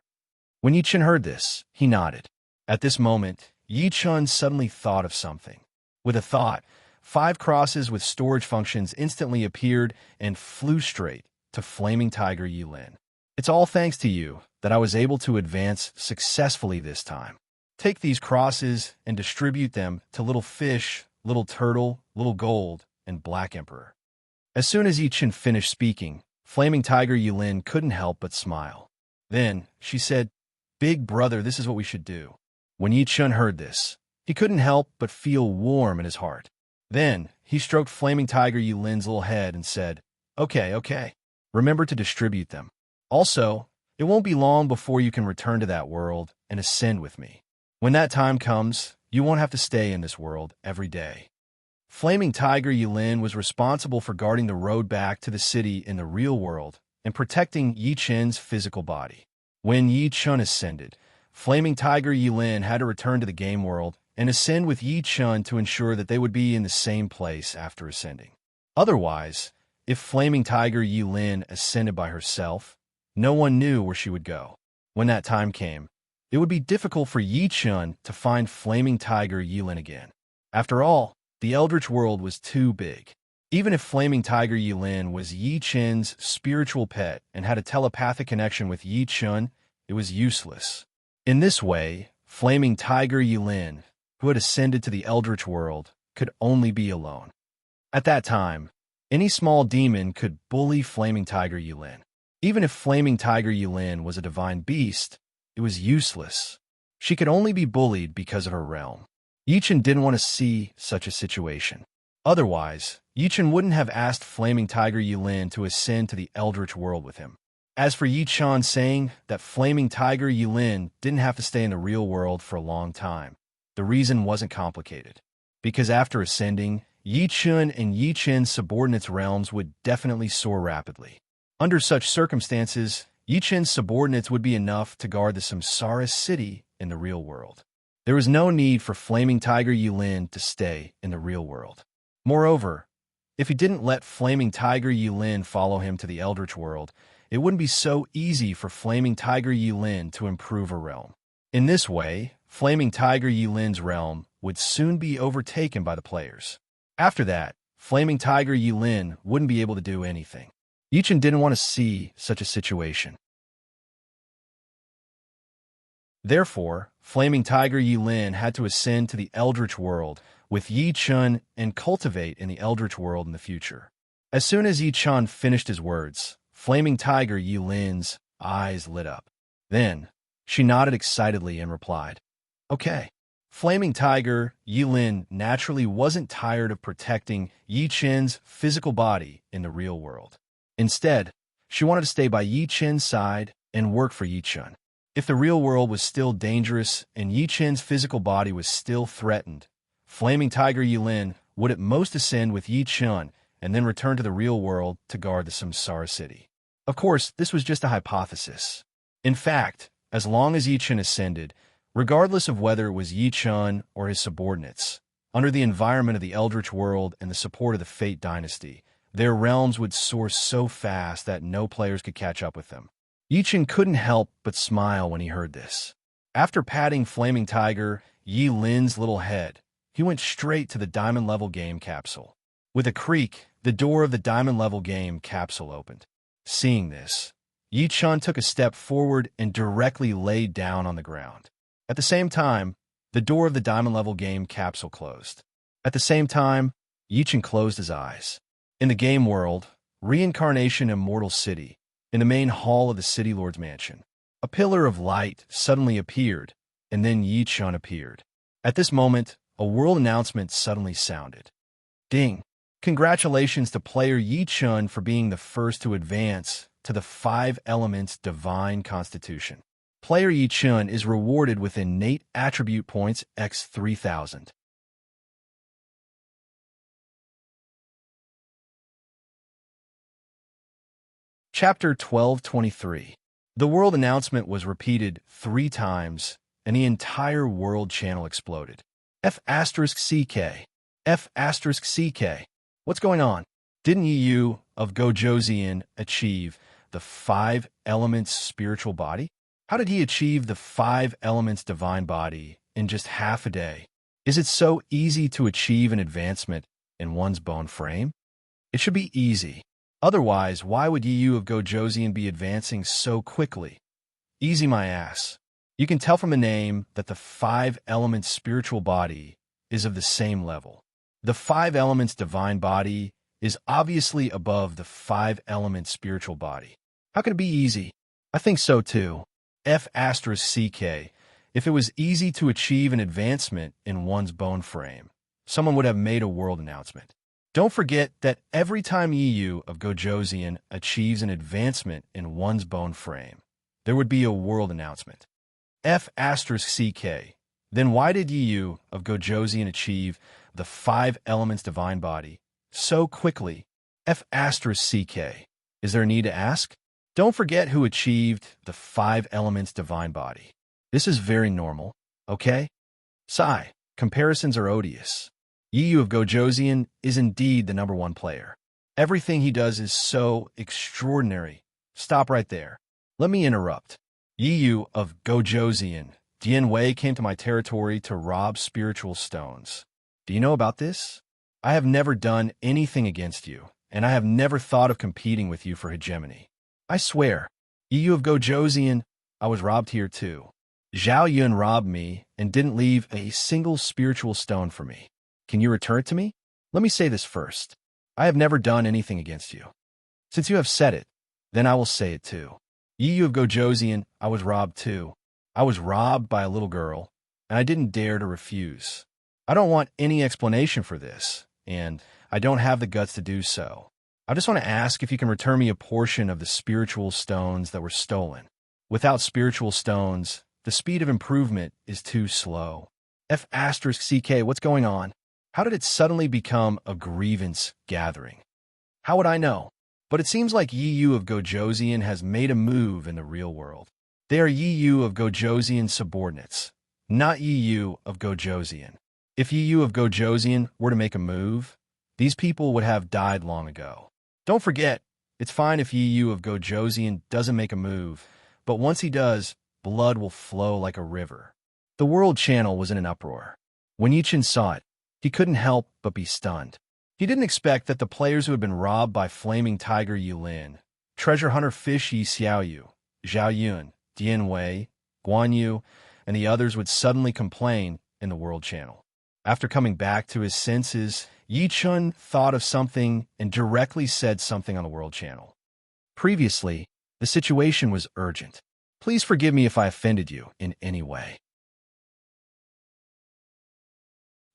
When Yi Chen heard this, he nodded. At this moment, Yi Chen suddenly thought of something. With a thought, 5 crosses with storage functions instantly appeared and flew straight to Flaming Tiger Yilin. "It's all thanks to you that I was able to advance successfully this time. Take these crosses and distribute them to Little Fish, Little Turtle, Little Gold, and Black Emperor." As soon as Yi Chen finished speaking, Flaming Tiger Yilin couldn't help but smile. Then she said, "Big brother, this is what we should do." When Yi Chen heard this, he couldn't help but feel warm in his heart. Then he stroked Flaming Tiger Yilin's little head and said, Okay. Remember to distribute them. Also, it won't be long before you can return to that world and ascend with me. When that time comes, you won't have to stay in this world every day." Flaming Tiger Yilin was responsible for guarding the road back to the city in the real world and protecting Yi Chen's physical body. When Yi Chen ascended, Flaming Tiger Yilin had to return to the game world and ascend with Yi Chen to ensure that they would be in the same place after ascending. Otherwise, if Flaming Tiger Yilin ascended by herself, no one knew where she would go. When that time came, it would be difficult for Yi Chen to find Flaming Tiger Yilin again. After all, the Eldritch world was too big. Even if Flaming Tiger Yilin was Yi Chen's spiritual pet and had a telepathic connection with Yi Chen, it was useless. In this way, Flaming Tiger Yilin, who had ascended to the Eldritch world, could only be alone. At that time, any small demon could bully Flaming Tiger Yilin. Even if Flaming Tiger Yilin was a divine beast, it was useless. She could only be bullied because of her realm. Yi Chen didn't want to see such a situation. Otherwise, Yi Chen wouldn't have asked Flaming Tiger Yilin to ascend to the Eldritch world with him. As for Yi Chan saying that flaming tiger Yulin didn't have to stay in the real world for a long time, the reason wasn't complicated. Because after ascending, Yi Chun and Yi Chen's subordinates' realms would definitely soar rapidly. Under such circumstances, Yi Chen's subordinates would be enough to guard the Samsara city in the real world. There was no need for Flaming Tiger Yulin to stay in the real world. Moreover, if he didn't let Flaming Tiger Yulin follow him to the Eldritch world, it wouldn't be so easy for Flaming Tiger Yulin to improve a realm. In this way, Flaming Tiger Yulin's realm would soon be overtaken by the players. After that, Flaming Tiger Yulin wouldn't be able to do anything. Yichen didn't want to see such a situation. Therefore, Flaming Tiger Yulin had to ascend to the Eldritch world with Yi Chun and cultivate in the Eldritch world in the future. As soon as Yi Chun finished his words, Flaming Tiger Yulin's eyes lit up. Then, she nodded excitedly and replied, "Okay." Flaming Tiger Yulin naturally wasn't tired of protecting Yi Chen's physical body in the real world. Instead, she wanted to stay by Yi Chen's side and work for Yi Chun. If the real world was still dangerous and Yi Chen's physical body was still threatened, Flaming Tiger Yulin would at most ascend with Yi Chun and then return to the real world to guard the Samsara city. Of course, this was just a hypothesis. In fact, as long as Yi Chun ascended, regardless of whether it was Yi Chun or his subordinates, under the environment of the Eldritch world and the support of the Fate dynasty, their realms would soar so fast that no players could catch up with them. Yi Chun couldn't help but smile when he heard this. After patting Flaming Tiger Yi Lin's little head, he went straight to the Diamond Level game capsule. With a creak, the door of the Diamond Level game capsule opened. Seeing this, Yi Chun took a step forward and directly laid down on the ground. At the same time, the door of the Diamond Level game capsule closed. At the same time, Yi Chun closed his eyes. In the game world, Reincarnation Immortal City, in the main hall of the City Lord's mansion, a pillar of light suddenly appeared, and then Yi Chun appeared. At this moment, a world announcement suddenly sounded. Ding! Congratulations to player Yi Chun for being the first to advance to the 5 Elements Divine Constitution. Player Yi Chun is rewarded with innate attribute points x 3000. Chapter 1223. The world announcement was repeated 3 times, and the entire world channel exploded. F*CK. F*CK. What's going on? Didn't Yu of Gojoseon achieve the 5 Elements spiritual body? How did he achieve the 5 Elements divine body in just half a day? Is it so easy to achieve an advancement in one's bone frame? It should be easy. Otherwise, why would Yu of Gojoseon be advancing so quickly? Easy my ass. You can tell from the name that the 5 Elements spiritual body is of the same level. The 5 Elements divine body is obviously above the 5 Elements spiritual body. How can it be easy? I think so too. F*CK. If it was easy to achieve an advancement in one's bone frame, someone would have made a world announcement. Don't forget that every time Yu of Gojoseon achieves an advancement in one's bone frame, there would be a world announcement. F*CK. Then why did Yu of Gojoseon achieve the 5 Elements divine body so quickly? F*CK. Is there a need to ask? Don't forget who achieved the 5 Elements divine body. This is very normal, okay? Sigh, comparisons are odious. Yu of Gojoseon is indeed the #1 player. Everything he does is so extraordinary. Stop right there. Let me interrupt. Yu of Gojoseon, Dian Wei came to my territory to rob spiritual stones. Do you know about this? I have never done anything against you, and I have never thought of competing with you for hegemony. I swear, Yu of Gojoseon, I was robbed here too. Zhao Yun robbed me and didn't leave a single spiritual stone for me. Can you return it to me? Let me say this first. I have never done anything against you. Since you have said it, then I will say it too. Yu of Gojoseon, I was robbed too. I was robbed by a little girl, and I didn't dare to refuse. I don't want any explanation for this, and I don't have the guts to do so. I just want to ask if you can return me a portion of the spiritual stones that were stolen. Without spiritual stones, the speed of improvement is too slow. F***CK, what's going on? How did it suddenly become a grievance gathering? How would I know? But it seems like Yu of Gojosian has made a move in the real world. They are Yu of Gojosian subordinates, not Yu of Gojosian. If Yu of Gojosian were to make a move, these people would have died long ago. Don't forget, it's fine if Yu of Gojosian doesn't make a move, but once he does, blood will flow like a river. The world channel was in an uproar. When Yichen saw it, he couldn't help but be stunned. He didn't expect that the players who had been robbed by Flaming Tiger Yulin, Treasure Hunter Fish Yi Xiaoyu, Zhao Yun, Dian Wei, Guan Yu, and the others would suddenly complain in the world channel. After coming back to his senses, Yi Chun thought of something and directly said something on the world channel. Previously, the situation was urgent. Please forgive me if I offended you in any way.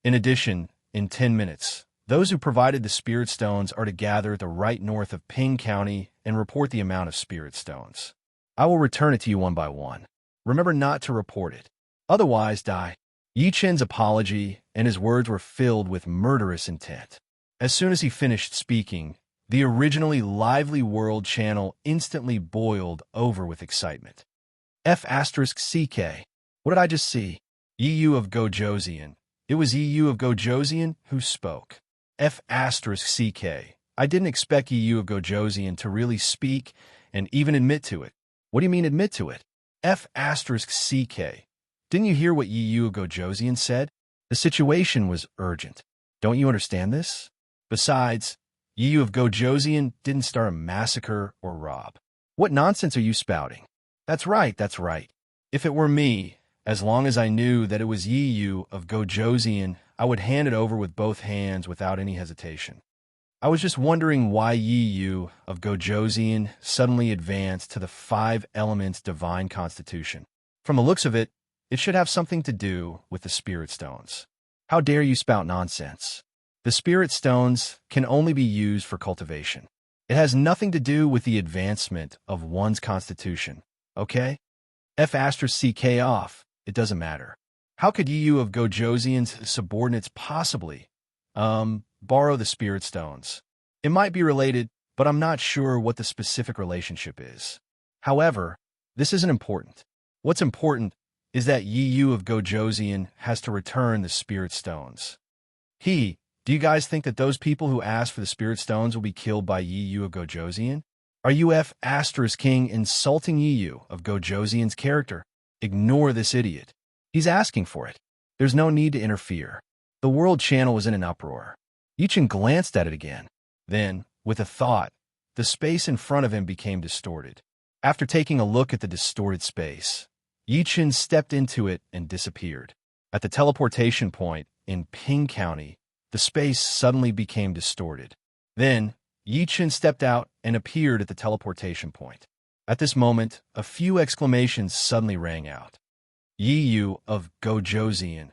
In addition, in 10 minutes, those who provided the spirit stones are to gather at the right north of Ping County and report the amount of spirit stones. I will return it to you one by one. Remember not to report it. Otherwise, die. Yi Chen's apology and his words were filled with murderous intent. As soon as he finished speaking, the originally lively world channel instantly boiled over with excitement. F***CK. What did I just see? Yu of Gojosian. It was Yu of Gojosian who spoke. F***CK. I didn't expect Yu of Gojosian to really speak and even admit to it. What do you mean admit to it? F***CK. Didn't you hear what Yu of Gojosian said? The situation was urgent. Don't you understand this? Besides, Yu of Gojosian didn't start a massacre or rob. What nonsense are you spouting? That's right, that's right. If it were me, as long as I knew that it was Yu of Gojosian, I would hand it over with both hands without any hesitation. I was just wondering why Yu of Gojosian suddenly advanced to the 5 elements divine constitution. From the looks of it, it should have something to do with the spirit stones. How dare you spout nonsense? The spirit stones can only be used for cultivation. It has nothing to do with the advancement of one's constitution, okay? F***CK off. It doesn't matter. How could Yu of Gojosian's subordinates possibly, borrow the spirit stones? It might be related, but I'm not sure what the specific relationship is. However, this isn't important. What's important is that Yu of Gojosian has to return the spirit stones. Do you guys think that those people who ask for the spirit stones will be killed by Yu of Gojosian? Are you F***king insulting Yu of Gojosian's character? Ignore this idiot. He's asking for it. There's no need to interfere. The world channel was in an uproar. Yichen glanced at it again. Then, with a thought, the space in front of him became distorted. After taking a look at the distorted space, Yichen stepped into it and disappeared. At the teleportation point in Ping County, the space suddenly became distorted. Then, Yichen stepped out and appeared at the teleportation point. At this moment, a few exclamations suddenly rang out. Yu of Gojosian.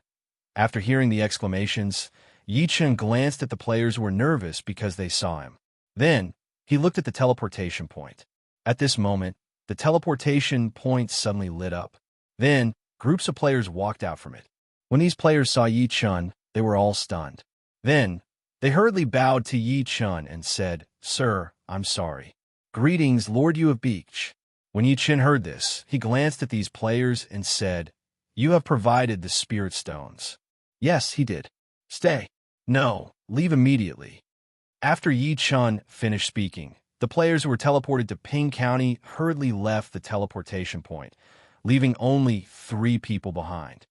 After hearing the exclamations, Yichen glanced at the players who were nervous because they saw him. Then, he looked at the teleportation point. At this moment, the teleportation point suddenly lit up. Then, groups of players walked out from it. When these players saw Yi Chun, they were all stunned. Then, they hurriedly bowed to Yi Chun and said, "Sir, I'm sorry." "Greetings, Lord Yu of Beach." When Yi Chun heard this, he glanced at these players and said, "You have provided the spirit stones." "Yes, he did." "Stay." "No, leave immediately." After Yi Chun finished speaking, the players who were teleported to Ping County hurriedly left the teleportation point, leaving only 3 people behind.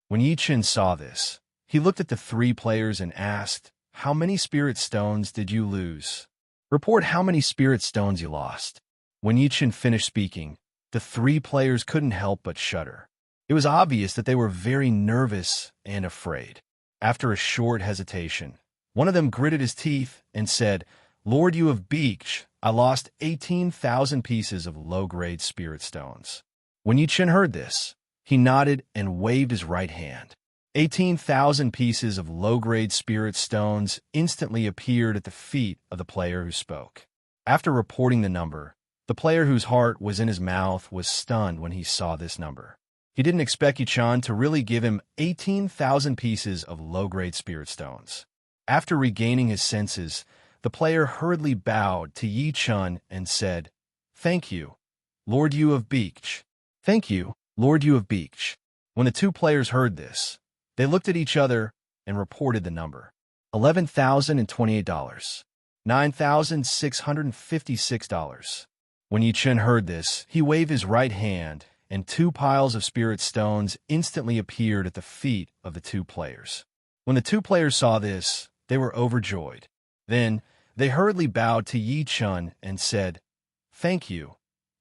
When Yi Chun saw this, he looked at the 3 players and asked, "How many spirit stones did you lose? Report how many spirit stones you lost." When Yi Chun finished speaking, the 3 players couldn't help but shudder. It was obvious that they were very nervous and afraid. After a short hesitation, one of them gritted his teeth and said, "Lord Yu of Beach, I lost 18,000 pieces of low-grade spirit stones." When Yi Chun heard this, he nodded and waved his right hand. 18,000 pieces of low-grade spirit stones instantly appeared at the feet of the player who spoke. After reporting the number, the player whose heart was in his mouth was stunned when he saw this number. He didn't expect Yi-chan to really give him 18,000 pieces of low-grade spirit stones. After regaining his senses, the player hurriedly bowed to Yi-chan and said, "Thank you, Lord Yu of Beach." "Thank you, Lord Yu of Beach." When the two players heard this, they looked at each other and reported the number. $11,028. $9,656. When Yi-chan heard this, he waved his right hand, and 2 piles of spirit stones instantly appeared at the feet of the two players. When the two players saw this, they were overjoyed. Then, they hurriedly bowed to Yi-chan and said, "Thank you,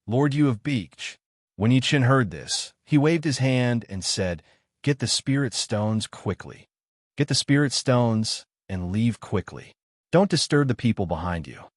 Lord Yu of Beach." When Yi-chan heard this, he waved his hand and said, "Get the spirit stones quickly. Get the spirit stones and leave quickly. Don't disturb the people behind you."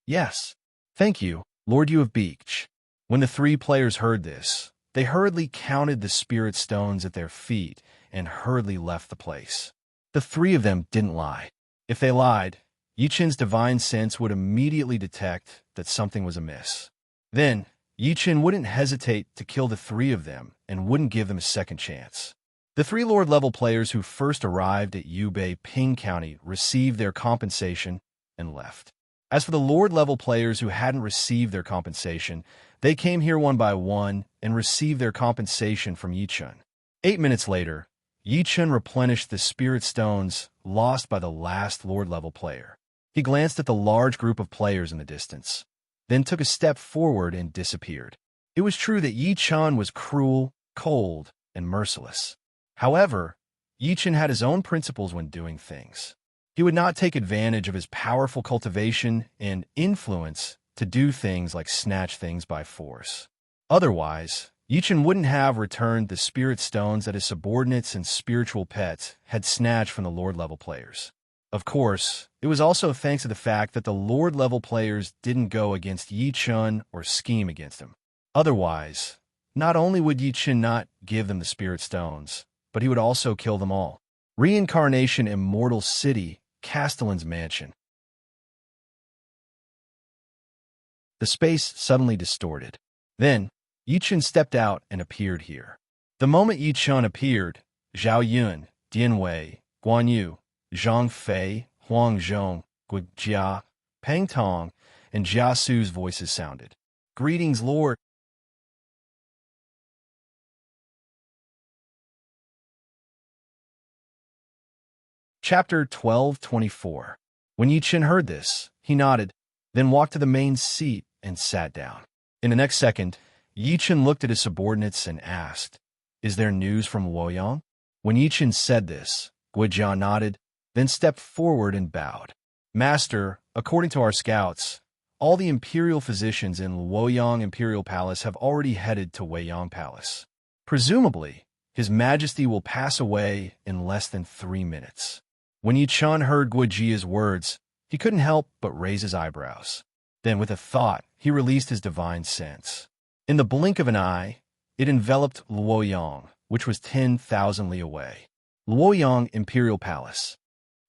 "Yes. Thank you, Lord Yu of Beach." When the 3 players heard this, they hurriedly counted the spirit stones at their feet and hurriedly left the place. The 3 of them didn't lie. If they lied, Yi-chan's divine sense would immediately detect that something was amiss. Then, Yi-chan wouldn't hesitate to kill the 3 of them and wouldn't give them a second chance. The 3 Lord-level players who first arrived at Yubei, Ping County received their compensation and left. As for the Lord-level players who hadn't received their compensation, they came here one by one and received their compensation from Yi-chan. 8 minutes later, Yi-chan replenished the spirit stones lost by the last Lord-level player. He glanced at the large group of players in the distance, then took a step forward and disappeared. It was true that Yi-chan was cruel, cold, and merciless. However, Yi-chan had his own principles when doing things. He would not take advantage of his powerful cultivation and influence to do things like snatch things by force. Otherwise, Yi-chan wouldn't have returned the spirit stones that his subordinates and spiritual pets had snatched from the Lord-level players. Of course, it was also thanks to the fact that the Lord-level players didn't go against Yi-chan or scheme against him. Otherwise, not only would Yi-chan not give them the spirit stones, but he would also kill them all. Reincarnation Immortal City, Castellan's mansion. The space suddenly distorted. Then, Yi-chan stepped out and appeared here. The moment Yi-chan appeared, Zhao Yun, Dian Wei, Guan Yu, Zhang Fei, Huang Zhong, Gui Jia, Peng Tong, and Jia Su's voices sounded. "Greetings, Lord." Chapter 12:24. When Yi-chan heard this, he nodded, then walked to the main seat and sat down. In the next second, Yi-chan looked at his subordinates and asked, "Is there news from Luoyang?" When Yi-chan said this, Guijia nodded, then stepped forward and bowed. "Master, according to our scouts, all the imperial physicians in Luoyang Imperial Palace have already headed to Weiyang Palace. Presumably, His Majesty will pass away in less than 3 minutes." When Yi-chan heard Guijia's words, he couldn't help but raise his eyebrows. Then, with a thought, he released his divine sense. In the blink of an eye, it enveloped Luoyang, which was 10,000 li away. Luoyang Imperial Palace.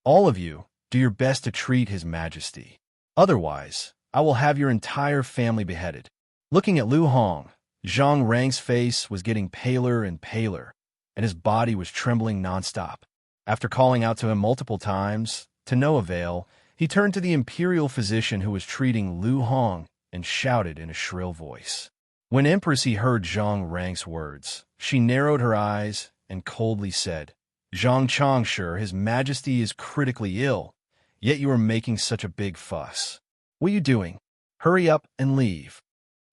"All of you, do your best to treat His Majesty. Otherwise, I will have your entire family beheaded." Looking at Lu Hong, Zhang Rang's face was getting paler and paler, and his body was trembling nonstop. After calling out to him multiple times, to no avail, he turned to the imperial physician who was treating Lu Hong and shouted in a shrill voice. When Empress Yi heard Zhang Rang's words, she narrowed her eyes and coldly said, "Zhang Changshu, His Majesty is critically ill, yet you are making such a big fuss. What are you doing? Hurry up and leave."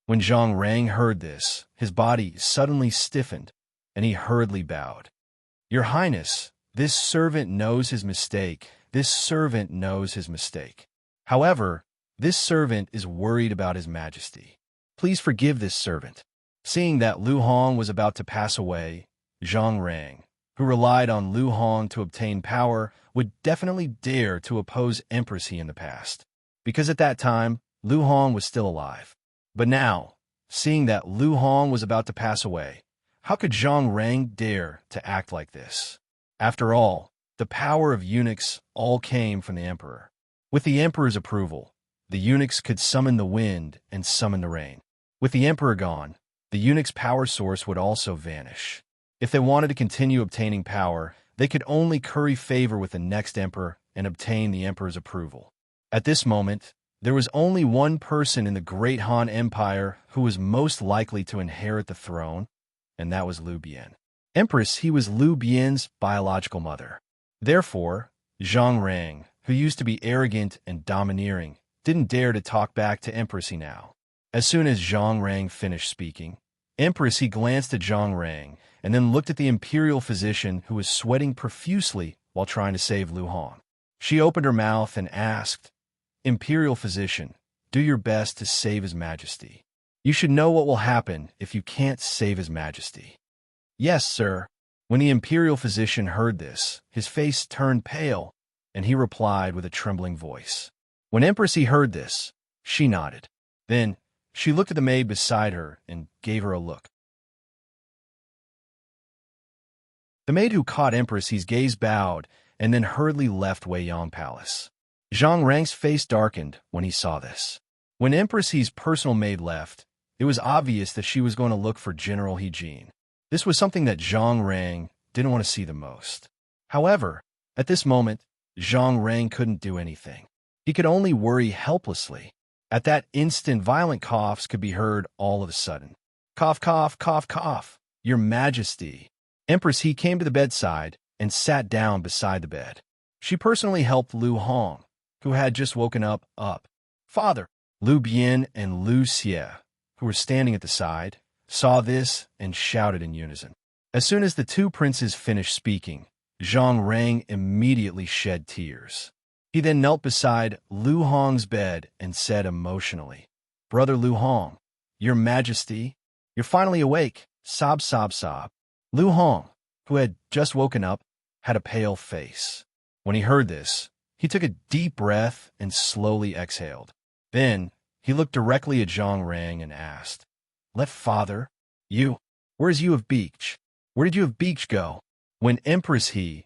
When Zhang Rang heard this, his body suddenly stiffened, and he hurriedly bowed. "Your Highness, this servant knows his mistake. This servant knows his mistake. However, this servant is worried about His Majesty. Please forgive this servant." Seeing that Lu Hong was about to pass away, Zhang Rang, who relied on Lu Hong to obtain power, would definitely dare to oppose Empress Yi in the past, because at that time, Lu Hong was still alive. But now, seeing that Lu Hong was about to pass away, how could Zhang Rang dare to act like this? After all, the power of eunuchs all came from the emperor. With the emperor's approval, the eunuchs could summon the wind and summon the rain. With the emperor gone, the eunuch's power source would also vanish. If they wanted to continue obtaining power, they could only curry favor with the next emperor and obtain the emperor's approval. At this moment, there was only one person in the Great Han Empire who was most likely to inherit the throne, and that was Lu Bian. Empress, he was Lu Bian's biological mother. Therefore, Zhang Rang, who used to be arrogant and domineering, didn't dare to talk back to Empress he now. As soon as Zhang Rang finished speaking, Empress he glanced at Zhang Rang and then looked at the imperial physician who was sweating profusely while trying to save Lu Hong. She opened her mouth and asked, "Imperial physician, do your best to save His Majesty. You should know what will happen if you can't save His Majesty." "Yes, sir." When the imperial physician heard this, his face turned pale, and he replied with a trembling voice. When Empress he heard this, she nodded. Then she looked at the maid beside her and gave her a look. The maid who caught Empress he's gaze bowed and then hurriedly left Wei Yang Palace. Zhang Rang's face darkened when he saw this. When Empress he's personal maid left, it was obvious that she was going to look for General He Jin. This was something that Zhang Rang didn't want to see the most. However, at this moment, Zhang Rang couldn't do anything. He could only worry helplessly. At that instant, violent coughs could be heard all of a sudden. Cough, cough, cough, cough. Your Majesty. Empress he came to the bedside and sat down beside the bed. She personally helped Lu Hong, who had just woken up. Father, Lu Bian and Lu Xie, who were standing at the side, saw this and shouted in unison. As soon as the two princes finished speaking, Zhang Rang immediately shed tears. He then knelt beside Lu Hong's bed and said emotionally, "Brother Lu Hong, Your Majesty, you're finally awake." Sob, sob, sob. Lu Hong, who had just woken up, had a pale face. When he heard this, he took a deep breath and slowly exhaled. Then he looked directly at Zhang Rang and asked, "Let father, where's you of Beach? Where did you of Beach go?" When Empress he,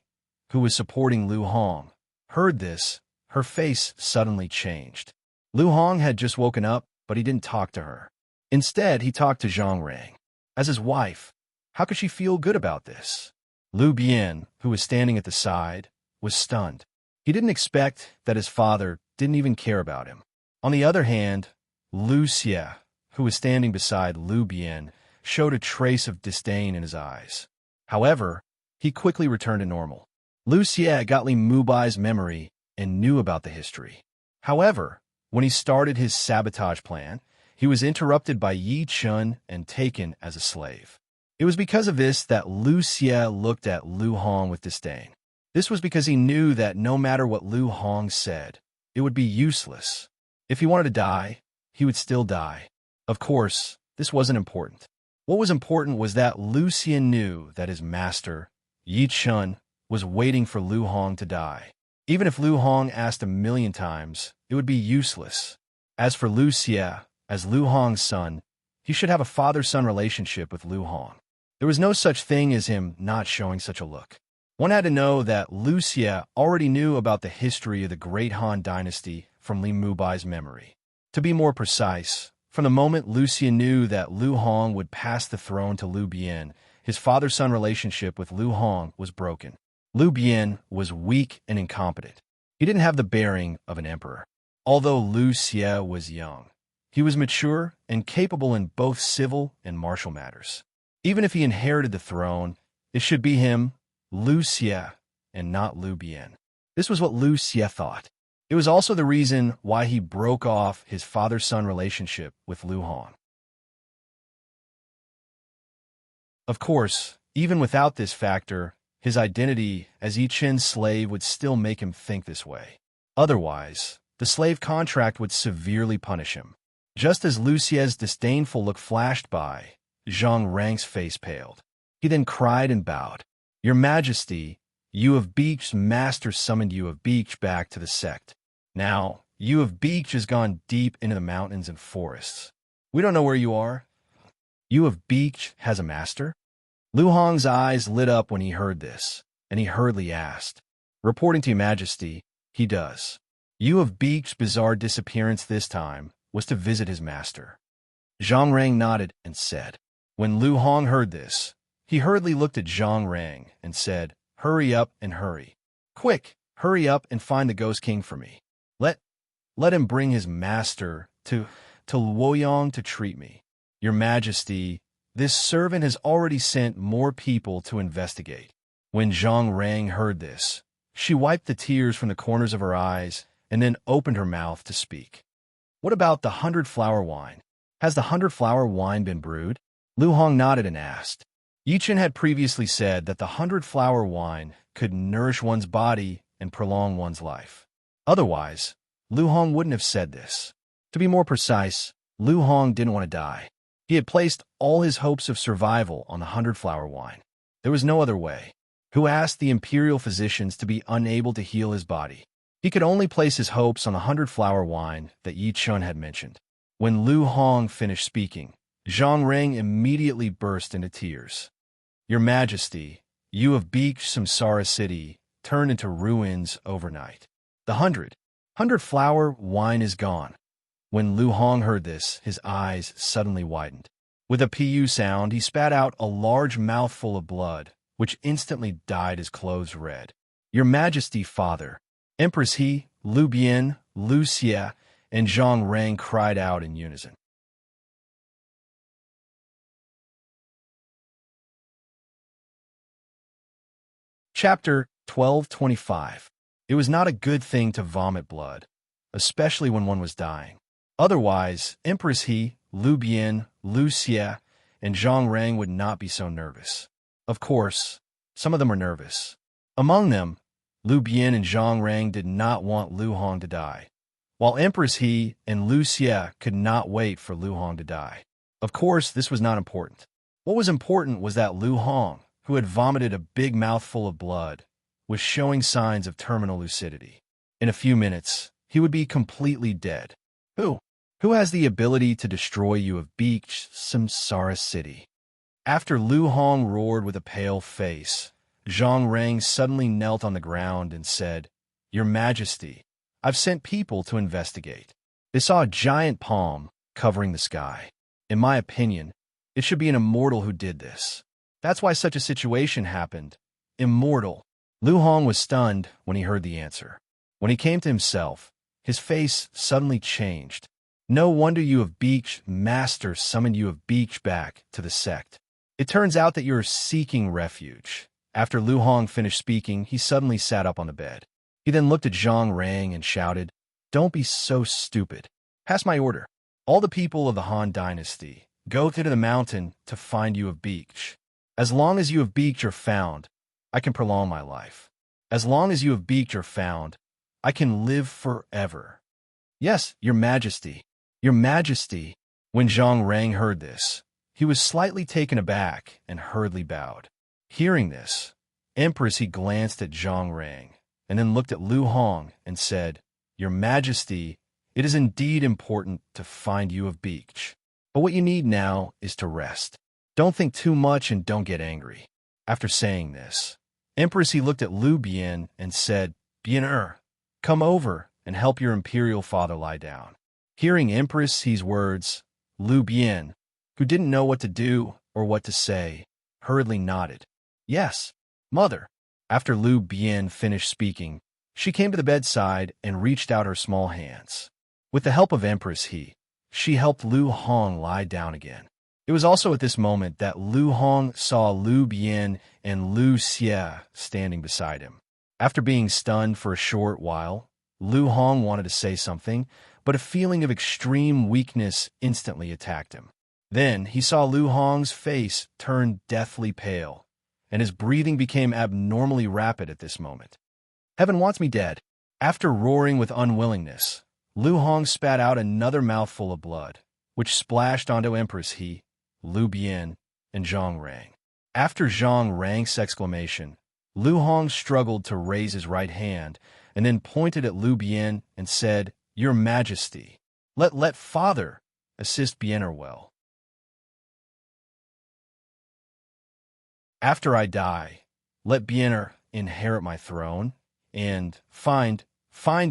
who was supporting Lu Hong, heard this, her face suddenly changed. Lu Hong had just woken up, but he didn't talk to her. Instead, he talked to Zhang Rang. As his wife, how could she feel good about this? Lu Bian, who was standing at the side, was stunned. He didn't expect that his father didn't even care about him. On the other hand, Lu Xie, who was standing beside Lu Bian, showed a trace of disdain in his eyes. However, he quickly returned to normal. Lu Xie got Li Mubai's memory and knew about the history. However, when he started his sabotage plan, he was interrupted by Yi Chun and taken as a slave. It was because of this that Lu Xie looked at Lu Hong with disdain. This was because he knew that no matter what Lu Hong said, it would be useless. If he wanted to die, he would still die. Of course, this wasn't important. What was important was that Lu Xie knew that his master, Yi Chun, was waiting for Lu Hong to die. Even if Lu Hong asked 1,000,000 times, it would be useless. As for Lu Xie, as Lu Hong's son, he should have a father-son relationship with Lu Hong. There was no such thing as him not showing such a look. One had to know that Lu Xie already knew about the history of the Great Han Dynasty from Li Mubai's memory. To be more precise, from the moment Lu Xie knew that Lu Hong would pass the throne to Lu Bian, his father-son relationship with Lu Hong was broken. Lu Bian was weak and incompetent. He didn't have the bearing of an emperor. Although Lu Xie was young, he was mature and capable in both civil and martial matters. Even if he inherited the throne, it should be him, Lu Xie, and not Lu Bian. This was what Lu Xie thought. It was also the reason why he broke off his father-son relationship with Lu Hong. Of course, even without this factor, his identity as Yi Chen's slave would still make him think this way. Otherwise, the slave contract would severely punish him. Just as Lu Xie's disdainful look flashed by, Zhang Rang's face paled. He then cried and bowed. "Your Majesty, Yu of Beach's master summoned Yu of Beach back to the sect. Now, Yu of Beach has gone deep into the mountains and forests. We don't know where you are." Yu of Beach has a master? Lu Hong's eyes lit up when he heard this. and he hurriedly asked. Reporting to your majesty, he does. Yu of Beek's bizarre disappearance this time was to visit his master. Zhang Rang nodded and said. When Lu Hong heard this, he hurriedly looked at Zhang Rang and said, Hurry up and hurry. Quick, hurry up and find the Ghost King for me. Let him bring his master to Luoyang to treat me. Your Majesty, this servant has already sent more people to investigate. When Zhang Rang heard this, she wiped the tears from the corners of her eyes and then opened her mouth to speak. What about the 100-flower wine? Has the 100-flower wine been brewed? Lu Hong nodded and asked. Yichen had previously said that the 100-flower wine could nourish one's body and prolong one's life. Otherwise, Lu Hong wouldn't have said this. To be more precise, Lu Hong didn't want to die. He had placed all his hopes of survival on the 100-flower wine. There was no other way. Who asked the imperial physicians to be unable to heal his body? He could only place his hopes on the 100-flower wine that Yi Chun had mentioned. When Lu Hong finished speaking, Zhang Rang immediately burst into tears. Your Majesty, you of Beek Samsara City turned into ruins overnight. The 100-flower wine is gone. When Lu Hong heard this, his eyes suddenly widened. With a pu sound, he spat out a large mouthful of blood, which instantly dyed his clothes red. Your Majesty, Father, Empress He, Lu Bian, Lu Xie, and Zhang Rang cried out in unison. Chapter 1225. It was not a good thing to vomit blood, especially when one was dying. Otherwise, Empress He, Lu Bian, Lu Xie, and Zhang Rang would not be so nervous. Of course, some of them were nervous. Among them, Lu Bian and Zhang Rang did not want Lu Hong to die, while Empress He and Lu Xie could not wait for Lu Hong to die. Of course, this was not important. What was important was that Lu Hong, who had vomited a big mouthful of blood, was showing signs of terminal lucidity. In a few minutes, he would be completely dead. Who has the ability to destroy you of Beech Samsara City? After Lu Hong roared with a pale face, Zhang Rang suddenly knelt on the ground and said, Your Majesty, I've sent people to investigate. They saw a giant palm covering the sky. In my opinion, it should be an immortal who did this. That's why such a situation happened. Immortal. Lu Hong was stunned when he heard the answer. When he came to himself, his face suddenly changed. No wonder you of Beech Master summoned you of Beech back to the sect. It turns out that you are seeking refuge. After Lu Hong finished speaking, he suddenly sat up on the bed. He then looked at Zhang Rang and shouted, Don't be so stupid. Pass my order. All the people of the Han Dynasty, go to the mountain to find you of Beech. As long as you of Beech are found, I can prolong my life. As long as you of Beech are found, I can live forever. Yes, Your Majesty. Your Majesty. When Zhang Rang heard this, he was slightly taken aback and hurriedly bowed. Hearing this, Empress He glanced at Zhang Rang and then looked at Lu Hong and said, Your Majesty, it is indeed important to find you of Beech. But what you need now is to rest. Don't think too much and don't get angry. After saying this, Empress He looked at Lu Bian and said, Bian, come over and help your imperial father lie down. Hearing Empress He's words, Lu Bian, who didn't know what to do or what to say, hurriedly nodded. Yes, mother. After Lu Bian finished speaking, she came to the bedside and reached out her small hands. With the help of Empress He, she helped Lu Hong lie down again. It was also at this moment that Lu Hong saw Lu Bian and Lu Xie standing beside him. After being stunned for a short while, Lu Hong wanted to say something, but a feeling of extreme weakness instantly attacked him. Then he saw Lu Hong's face turn deathly pale, and his breathing became abnormally rapid at this moment. Heaven wants me dead. After roaring with unwillingness, Lu Hong spat out another mouthful of blood, which splashed onto Empress He, Lu Bian, and Zhang Rang. After Zhang Rang's exclamation, Lu Hong struggled to raise his right hand and then pointed at Lu Bian and said, Your Majesty, let Father assist Bian well. After I die, let Bian inherit my throne? And find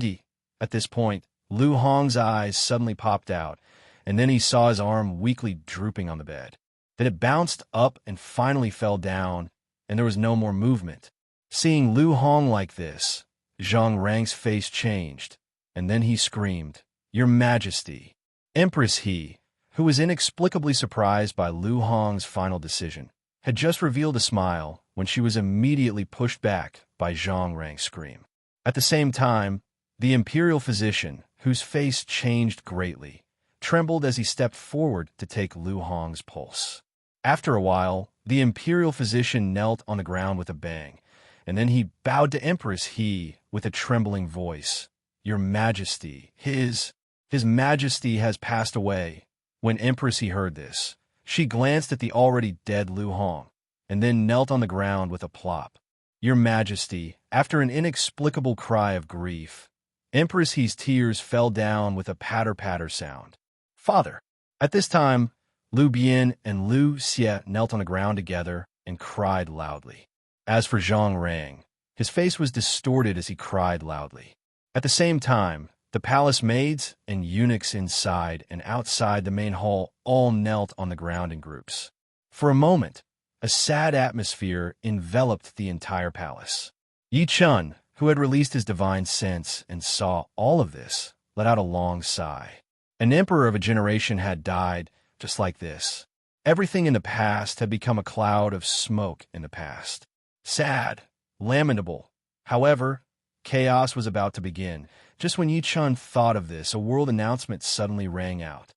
ye. At this point, Lu Hong's eyes suddenly popped out, and then he saw his arm weakly drooping on the bed. Then it bounced up and finally fell down, and there was no more movement. Seeing Lu Hong like this, Zhang Rang's face changed, and then he screamed, "Your Majesty!" Empress He, who was inexplicably surprised by Lu Hong's final decision, had just revealed a smile when she was immediately pushed back by Zhang Rang's scream. At the same time, the imperial physician, whose face changed greatly, trembled as he stepped forward to take Lu Hong's pulse. After a while, the imperial physician knelt on the ground with a bang, and then he bowed to Empress He with a trembling voice. "Your Majesty, His Majesty has passed away." When Empress He heard this, she glanced at the already dead Lu Hong, and then knelt on the ground with a plop. "Your Majesty," after an inexplicable cry of grief, Empress He's tears fell down with a patter-patter sound. "Father!" At this time, Lu Bian and Lu Xie knelt on the ground together and cried loudly. As for Zhang Rang, his face was distorted as he cried loudly. At the same time, the palace maids and eunuchs inside and outside the main hall all knelt on the ground in groups. For a moment, a sad atmosphere enveloped the entire palace. Yi Chun, who had released his divine sense and saw all of this, let out a long sigh. An emperor of a generation had died just like this. Everything in the past had become a cloud of smoke in the past. Sad, lamentable. However, chaos was about to begin. Just when Yi Chun thought of this, a world announcement suddenly rang out.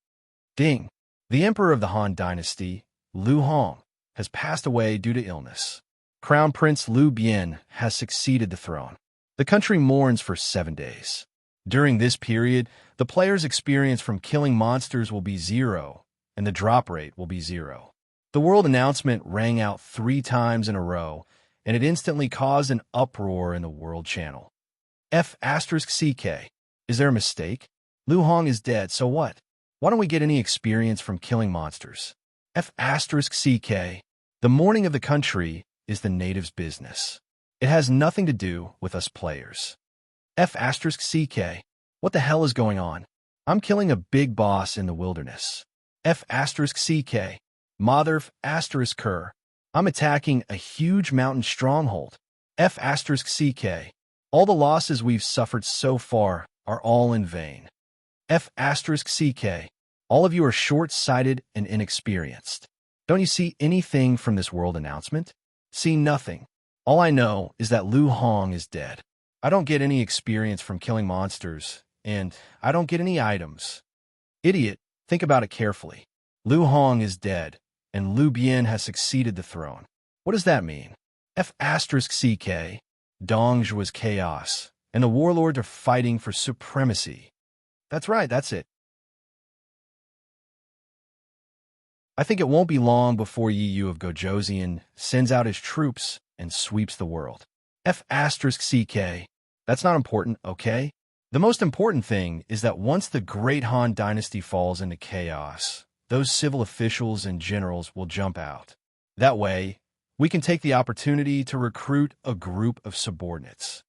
Ding! The emperor of the Han dynasty, Lu Hong, has passed away due to illness. Crown Prince Lu Bian has succeeded the throne. The country mourns for 7 days. During this period, the player's experience from killing monsters will be 0, and the drop rate will be 0. The world announcement rang out 3 times in a row, and it instantly caused an uproar in the world channel. F*CK. Is there a mistake? Lu Hong is dead, so what? Why don't we get any experience from killing monsters? F*CK. The mourning of the country is the native's business. It has nothing to do with us players. F*CK. What the hell is going on? I'm killing a big boss in the wilderness. F*CK. Mother *Ker. I'm attacking a huge mountain stronghold. F*CK. All the losses we've suffered so far are all in vain. F*CK. All of you are short-sighted and inexperienced. Don't you see anything from this world announcement? See nothing. All I know is that Lu Hong is dead. I don't get any experience from killing monsters, and I don't get any items. Idiot, think about it carefully. Lu Hong is dead, and Lu Bian has succeeded the throne. What does that mean? F*CK. Dongzhi was chaos, and the warlords are fighting for supremacy. That's right, that's it. I think it won't be long before Yi Yu of Gojoseon sends out his troops and sweeps the world. F*CK. That's not important, okay? The most important thing is that once the Great Han Dynasty falls into chaos, those civil officials and generals will jump out. That way, we can take the opportunity to recruit a group of subordinates.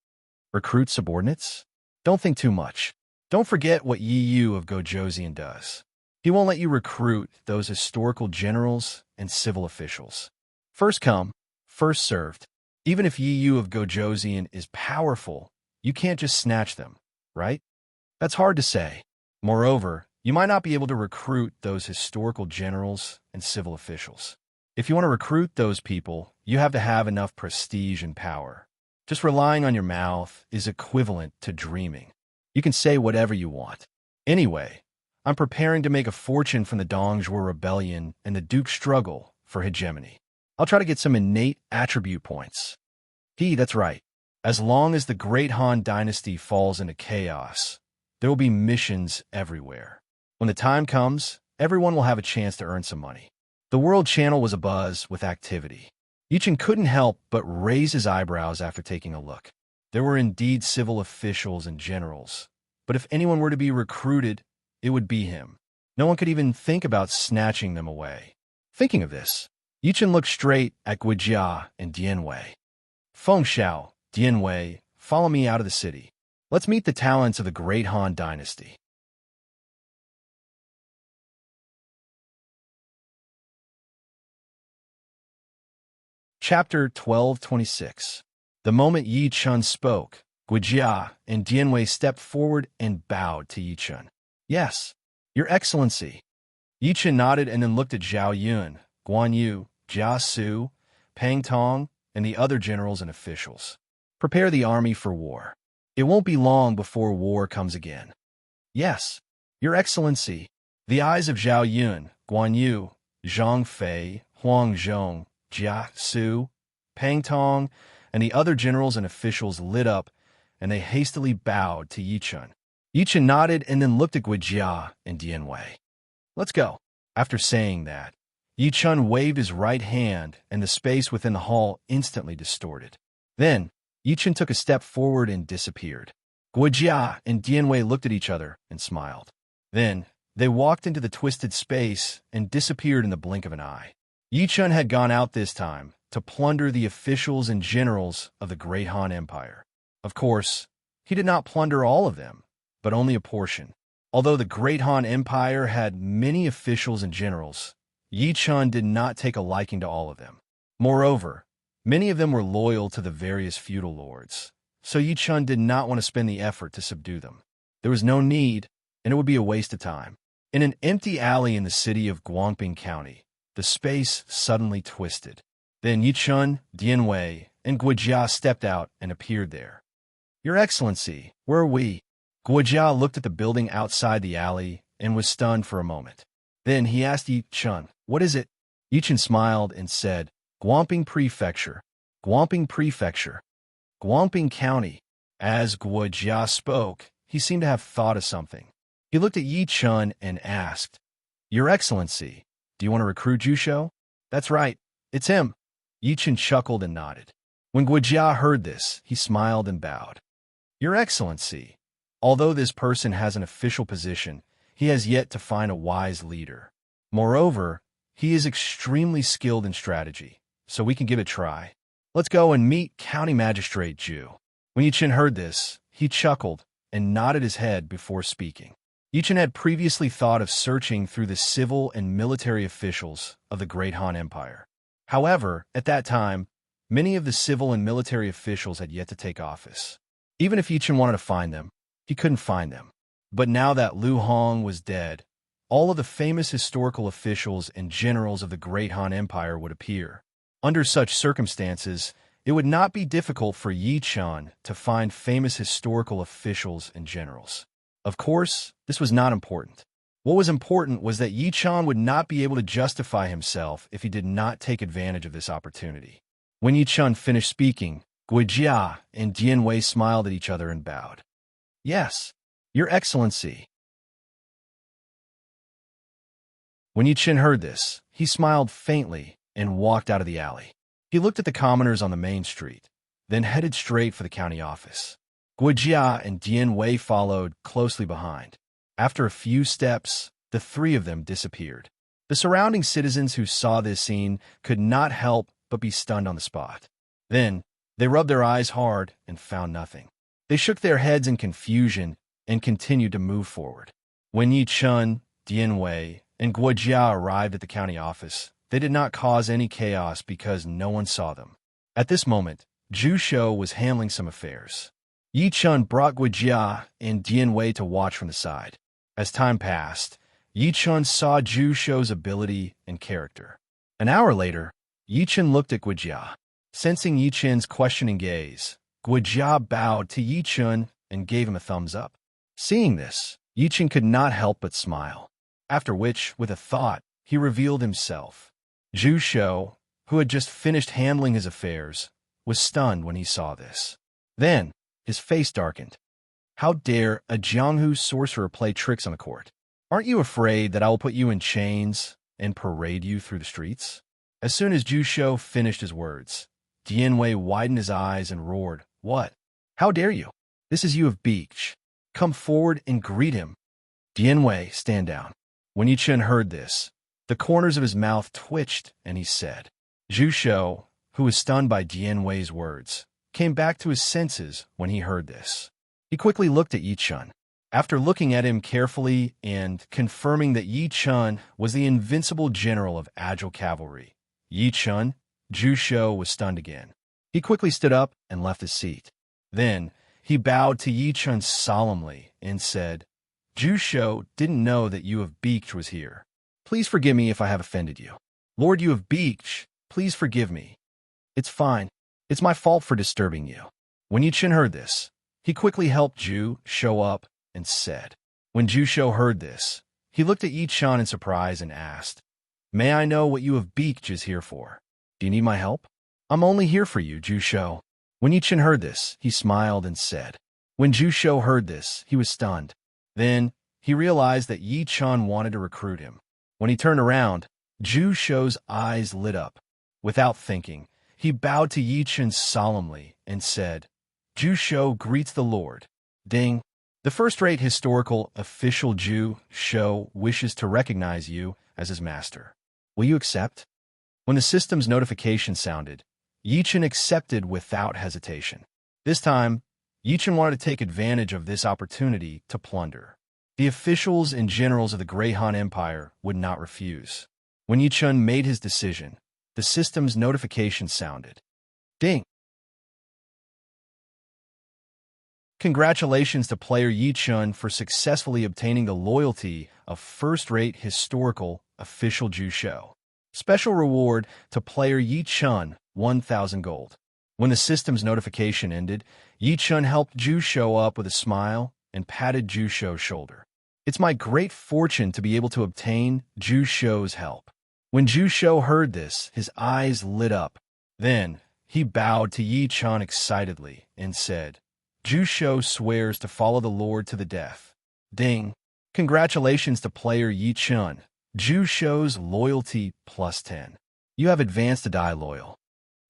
Recruit subordinates? Don't think too much. Don't forget what Yi Yu of Gojoseon does. He won't let you recruit those historical generals and civil officials. First come, first served. Even if Yi Yu of Gojoseon is powerful, you can't just snatch them, right? That's hard to say. Moreover, you might not be able to recruit those historical generals and civil officials. If you want to recruit those people, you have to have enough prestige and power. Just relying on your mouth is equivalent to dreaming. You can say whatever you want. Anyway, I'm preparing to make a fortune from the Dongzhi Rebellion and the Duke's struggle for hegemony. I'll try to get some innate attribute points. That's right. As long as the Great Han Dynasty falls into chaos, there will be missions everywhere. When the time comes, everyone will have a chance to earn some money. The world channel was abuzz with activity. Yichen couldn't help but raise his eyebrows after taking a look. There were indeed civil officials and generals, but if anyone were to be recruited, it would be him. No one could even think about snatching them away. Thinking of this, Yichen looked straight at Guijia and Dianwei. Feng Xiao, Dianwei, follow me out of the city. Let's meet the talents of the great Han dynasty. Chapter 1226. The moment Yi Chun spoke, Guijia and Dianwei stepped forward and bowed to Yi Chun. Yes, Your Excellency. Yi Chun nodded and then looked at Zhao Yun, Guan Yu, Jia Su, Pang Tong, and the other generals and officials. Prepare the army for war. It won't be long before war comes again. Yes, Your Excellency. The eyes of Zhao Yun, Guan Yu, Zhang Fei, Huang Zhong, Jia Su, Pang Tong, and the other generals and officials lit up, and they hastily bowed to Yi Chun. Yi Chun nodded and then looked at Guijia and Dianwei. Let's go. After saying that, Yi Chun waved his right hand, and the space within the hall instantly distorted. Then, Yi Chun took a step forward and disappeared. Guijia and Dianwei looked at each other and smiled. Then, they walked into the twisted space and disappeared in the blink of an eye. Yi Chun had gone out this time to plunder the officials and generals of the Great Han Empire. Of course, he did not plunder all of them, but only a portion. Although the Great Han Empire had many officials and generals, Yi Chun did not take a liking to all of them. Moreover, many of them were loyal to the various feudal lords, so Yi Chun did not want to spend the effort to subdue them. There was no need, and it would be a waste of time. In an empty alley in the city of Guangping County, the space suddenly twisted. Then Yi Chun, Dianwei, and Guijia stepped out and appeared there. Your Excellency, where are we? Guijia looked at the building outside the alley and was stunned for a moment. Then he asked Yi Chun, what is it? Yi Chun smiled and said, Guangping Prefecture. Guangping Prefecture. Guangping County. As Guijia spoke, he seemed to have thought of something. He looked at Yi Chun and asked, Your Excellency, do you want to recruit Jusho? That's right, it's him. Yi Chun chuckled and nodded. When Guijia heard this, he smiled and bowed. Your Excellency, although this person has an official position, he has yet to find a wise leader. Moreover, he is extremely skilled in strategy, so we can give it a try. Let's go and meet County Magistrate Ju. When Yi Chun heard this, he chuckled and nodded his head before speaking. Yi Chun had previously thought of searching through the civil and military officials of the Great Han Empire. However, at that time, many of the civil and military officials had yet to take office. Even if Yi Chun wanted to find them, he couldn't find them. But now that Lu Hong was dead, all of the famous historical officials and generals of the Great Han Empire would appear. Under such circumstances, it would not be difficult for Yi Chun to find famous historical officials and generals. Of course, this was not important. What was important was that Yi Chun would not be able to justify himself if he did not take advantage of this opportunity. When Yi Chun finished speaking, Guijia and Dianwei smiled at each other and bowed. Yes, Your Excellency. When Yi Chun heard this, he smiled faintly and walked out of the alley. He looked at the commoners on the main street, then headed straight for the county office. Guijia and Dianwei followed closely behind. After a few steps, the three of them disappeared. The surrounding citizens who saw this scene could not help but be stunned on the spot. Then, they rubbed their eyes hard and found nothing. They shook their heads in confusion and continued to move forward. When Yi Chun, Dianwei, and Guijia arrived at the county office, they did not cause any chaos because no one saw them. At this moment, Jusho was handling some affairs. Yi Chun brought Guijia and Dianwei to watch from the side. As time passed, Yi Chun saw Jusho's ability and character. An hour later, Yi Chun looked at Guijia. Sensing Yi Chun's questioning gaze, Guijia bowed to Yi Chun and gave him a thumbs up. Seeing this, Yi Chun could not help but smile. After which, with a thought, he revealed himself. Jusho, who had just finished handling his affairs, was stunned when he saw this. Then, his face darkened. How dare a Jianghu sorcerer play tricks on the court? Aren't you afraid that I will put you in chains and parade you through the streets? As soon as Jusho finished his words, Dianwei widened his eyes and roared, What? How dare you? This is Yu of Beach. Come forward and greet him. Dianwei, stand down. When Yi Chun heard this, the corners of his mouth twitched, and he said, Jusho, who was stunned by Dian Wei's words, came back to his senses when he heard this. He quickly looked at Yi Chun. After looking at him carefully and confirming that Yi Chun was the invincible general of agile cavalry, Yi Chun, Zhu Shou was stunned again. He quickly stood up and left his seat. Then, he bowed to Yi Chun solemnly and said, Zhu Shou didn't know that Yu of Beech was here. Please forgive me if I have offended you. Lord Yu of Beech, please forgive me. It's fine. It's my fault for disturbing you. When Yi Chun heard this, he quickly helped Zhu Shou up and said. When Zhu Shou heard this, he looked at Yi Chun in surprise and asked, May I know what Yu of Beech is here for? Do you need my help? I'm only here for you, Zhu Shou. When Yi Chun heard this, he smiled and said. When Zhu Shou heard this, he was stunned. Then, he realized that Yi Chun wanted to recruit him. When he turned around, Zhu Shou's eyes lit up. Without thinking, he bowed to Yi Chun solemnly and said, Zhu Shou greets the Lord. Ding. The first-rate historical official Zhu Shou wishes to recognize you as his master. Will you accept? When the system's notification sounded, Yi Chun accepted without hesitation. This time, Yi Chun wanted to take advantage of this opportunity to plunder. The officials and generals of the Great Han Empire would not refuse. When Yi Chun made his decision, the system's notification sounded. Ding! Congratulations to player Yi Chun for successfully obtaining the loyalty of first-rate historical official Zhu Shou. Special reward to player Yi Chun, 1,000 gold. When the system's notification ended, Yi Chun helped Zhu Shou up with a smile and patted Zhu Shou's shoulder. It's my great fortune to be able to obtain Zhu Shou's help. When Zhu Shou heard this, his eyes lit up. Then, he bowed to Yi Chun excitedly and said, Zhu Shou swears to follow the Lord to the death. Ding! Congratulations to player Yi Chun. Zhu Shou's loyalty plus 10. You have advanced to die loyal.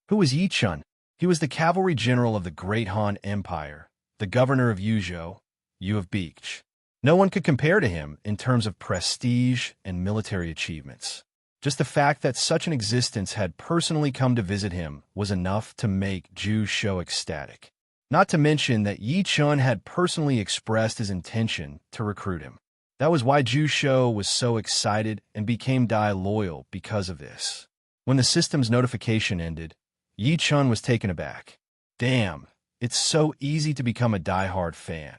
Who was Yi Chun? He was the cavalry general of the Great Han Empire, the governor of Yuzhou, Yu of Beech. No one could compare to him in terms of prestige and military achievements. Just the fact that such an existence had personally come to visit him was enough to make Zhu Shou ecstatic. Not to mention that Yi Chun had personally expressed his intention to recruit him. That was why Zhu Shou was so excited and became die loyal because of this. When the system's notification ended, Yi Chun was taken aback. Damn, it's so easy to become a die-hard fan.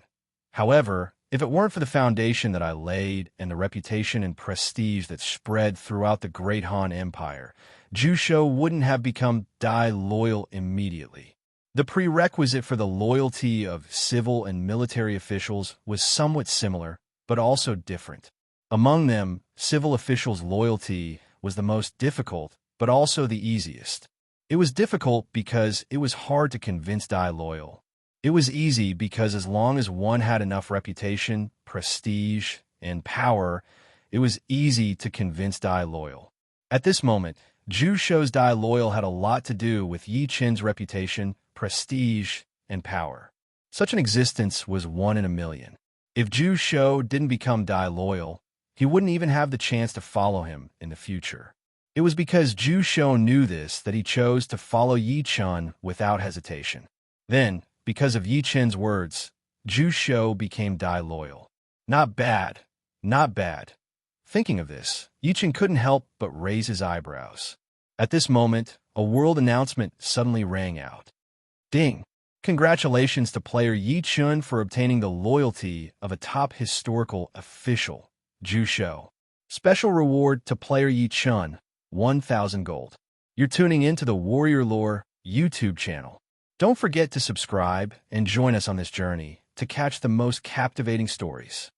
However, if it weren't for the foundation that I laid and the reputation and prestige that spread throughout the Great Han Empire, Zhu Shou wouldn't have become die loyal immediately. The prerequisite for the loyalty of civil and military officials was somewhat similar, but also different. Among them, civil officials' loyalty was the most difficult, but also the easiest. It was difficult because it was hard to convince die loyal. It was easy because as long as one had enough reputation, prestige, and power, it was easy to convince die loyal. At this moment, Zhu Shou's die loyal had a lot to do with Yi Chun's reputation, prestige, and power. Such an existence was 1 in a million. If Zhu Shou didn't become die loyal, he wouldn't even have the chance to follow him in the future. It was because Zhu Shou knew this that he chose to follow Yi Chun without hesitation. Then, because of Yi Chun's words, Zhu Shou became die loyal. Not bad, not bad. Thinking of this, Yi Chun couldn't help but raise his eyebrows. At this moment, a world announcement suddenly rang out. Ding! Congratulations to player Yi Chun for obtaining the loyalty of a top historical official, Zhu Shou. Special reward to player Yi Chun, 1,000 gold. You're tuning into the Warrior Lore YouTube channel. Don't forget to subscribe and join us on this journey to catch the most captivating stories.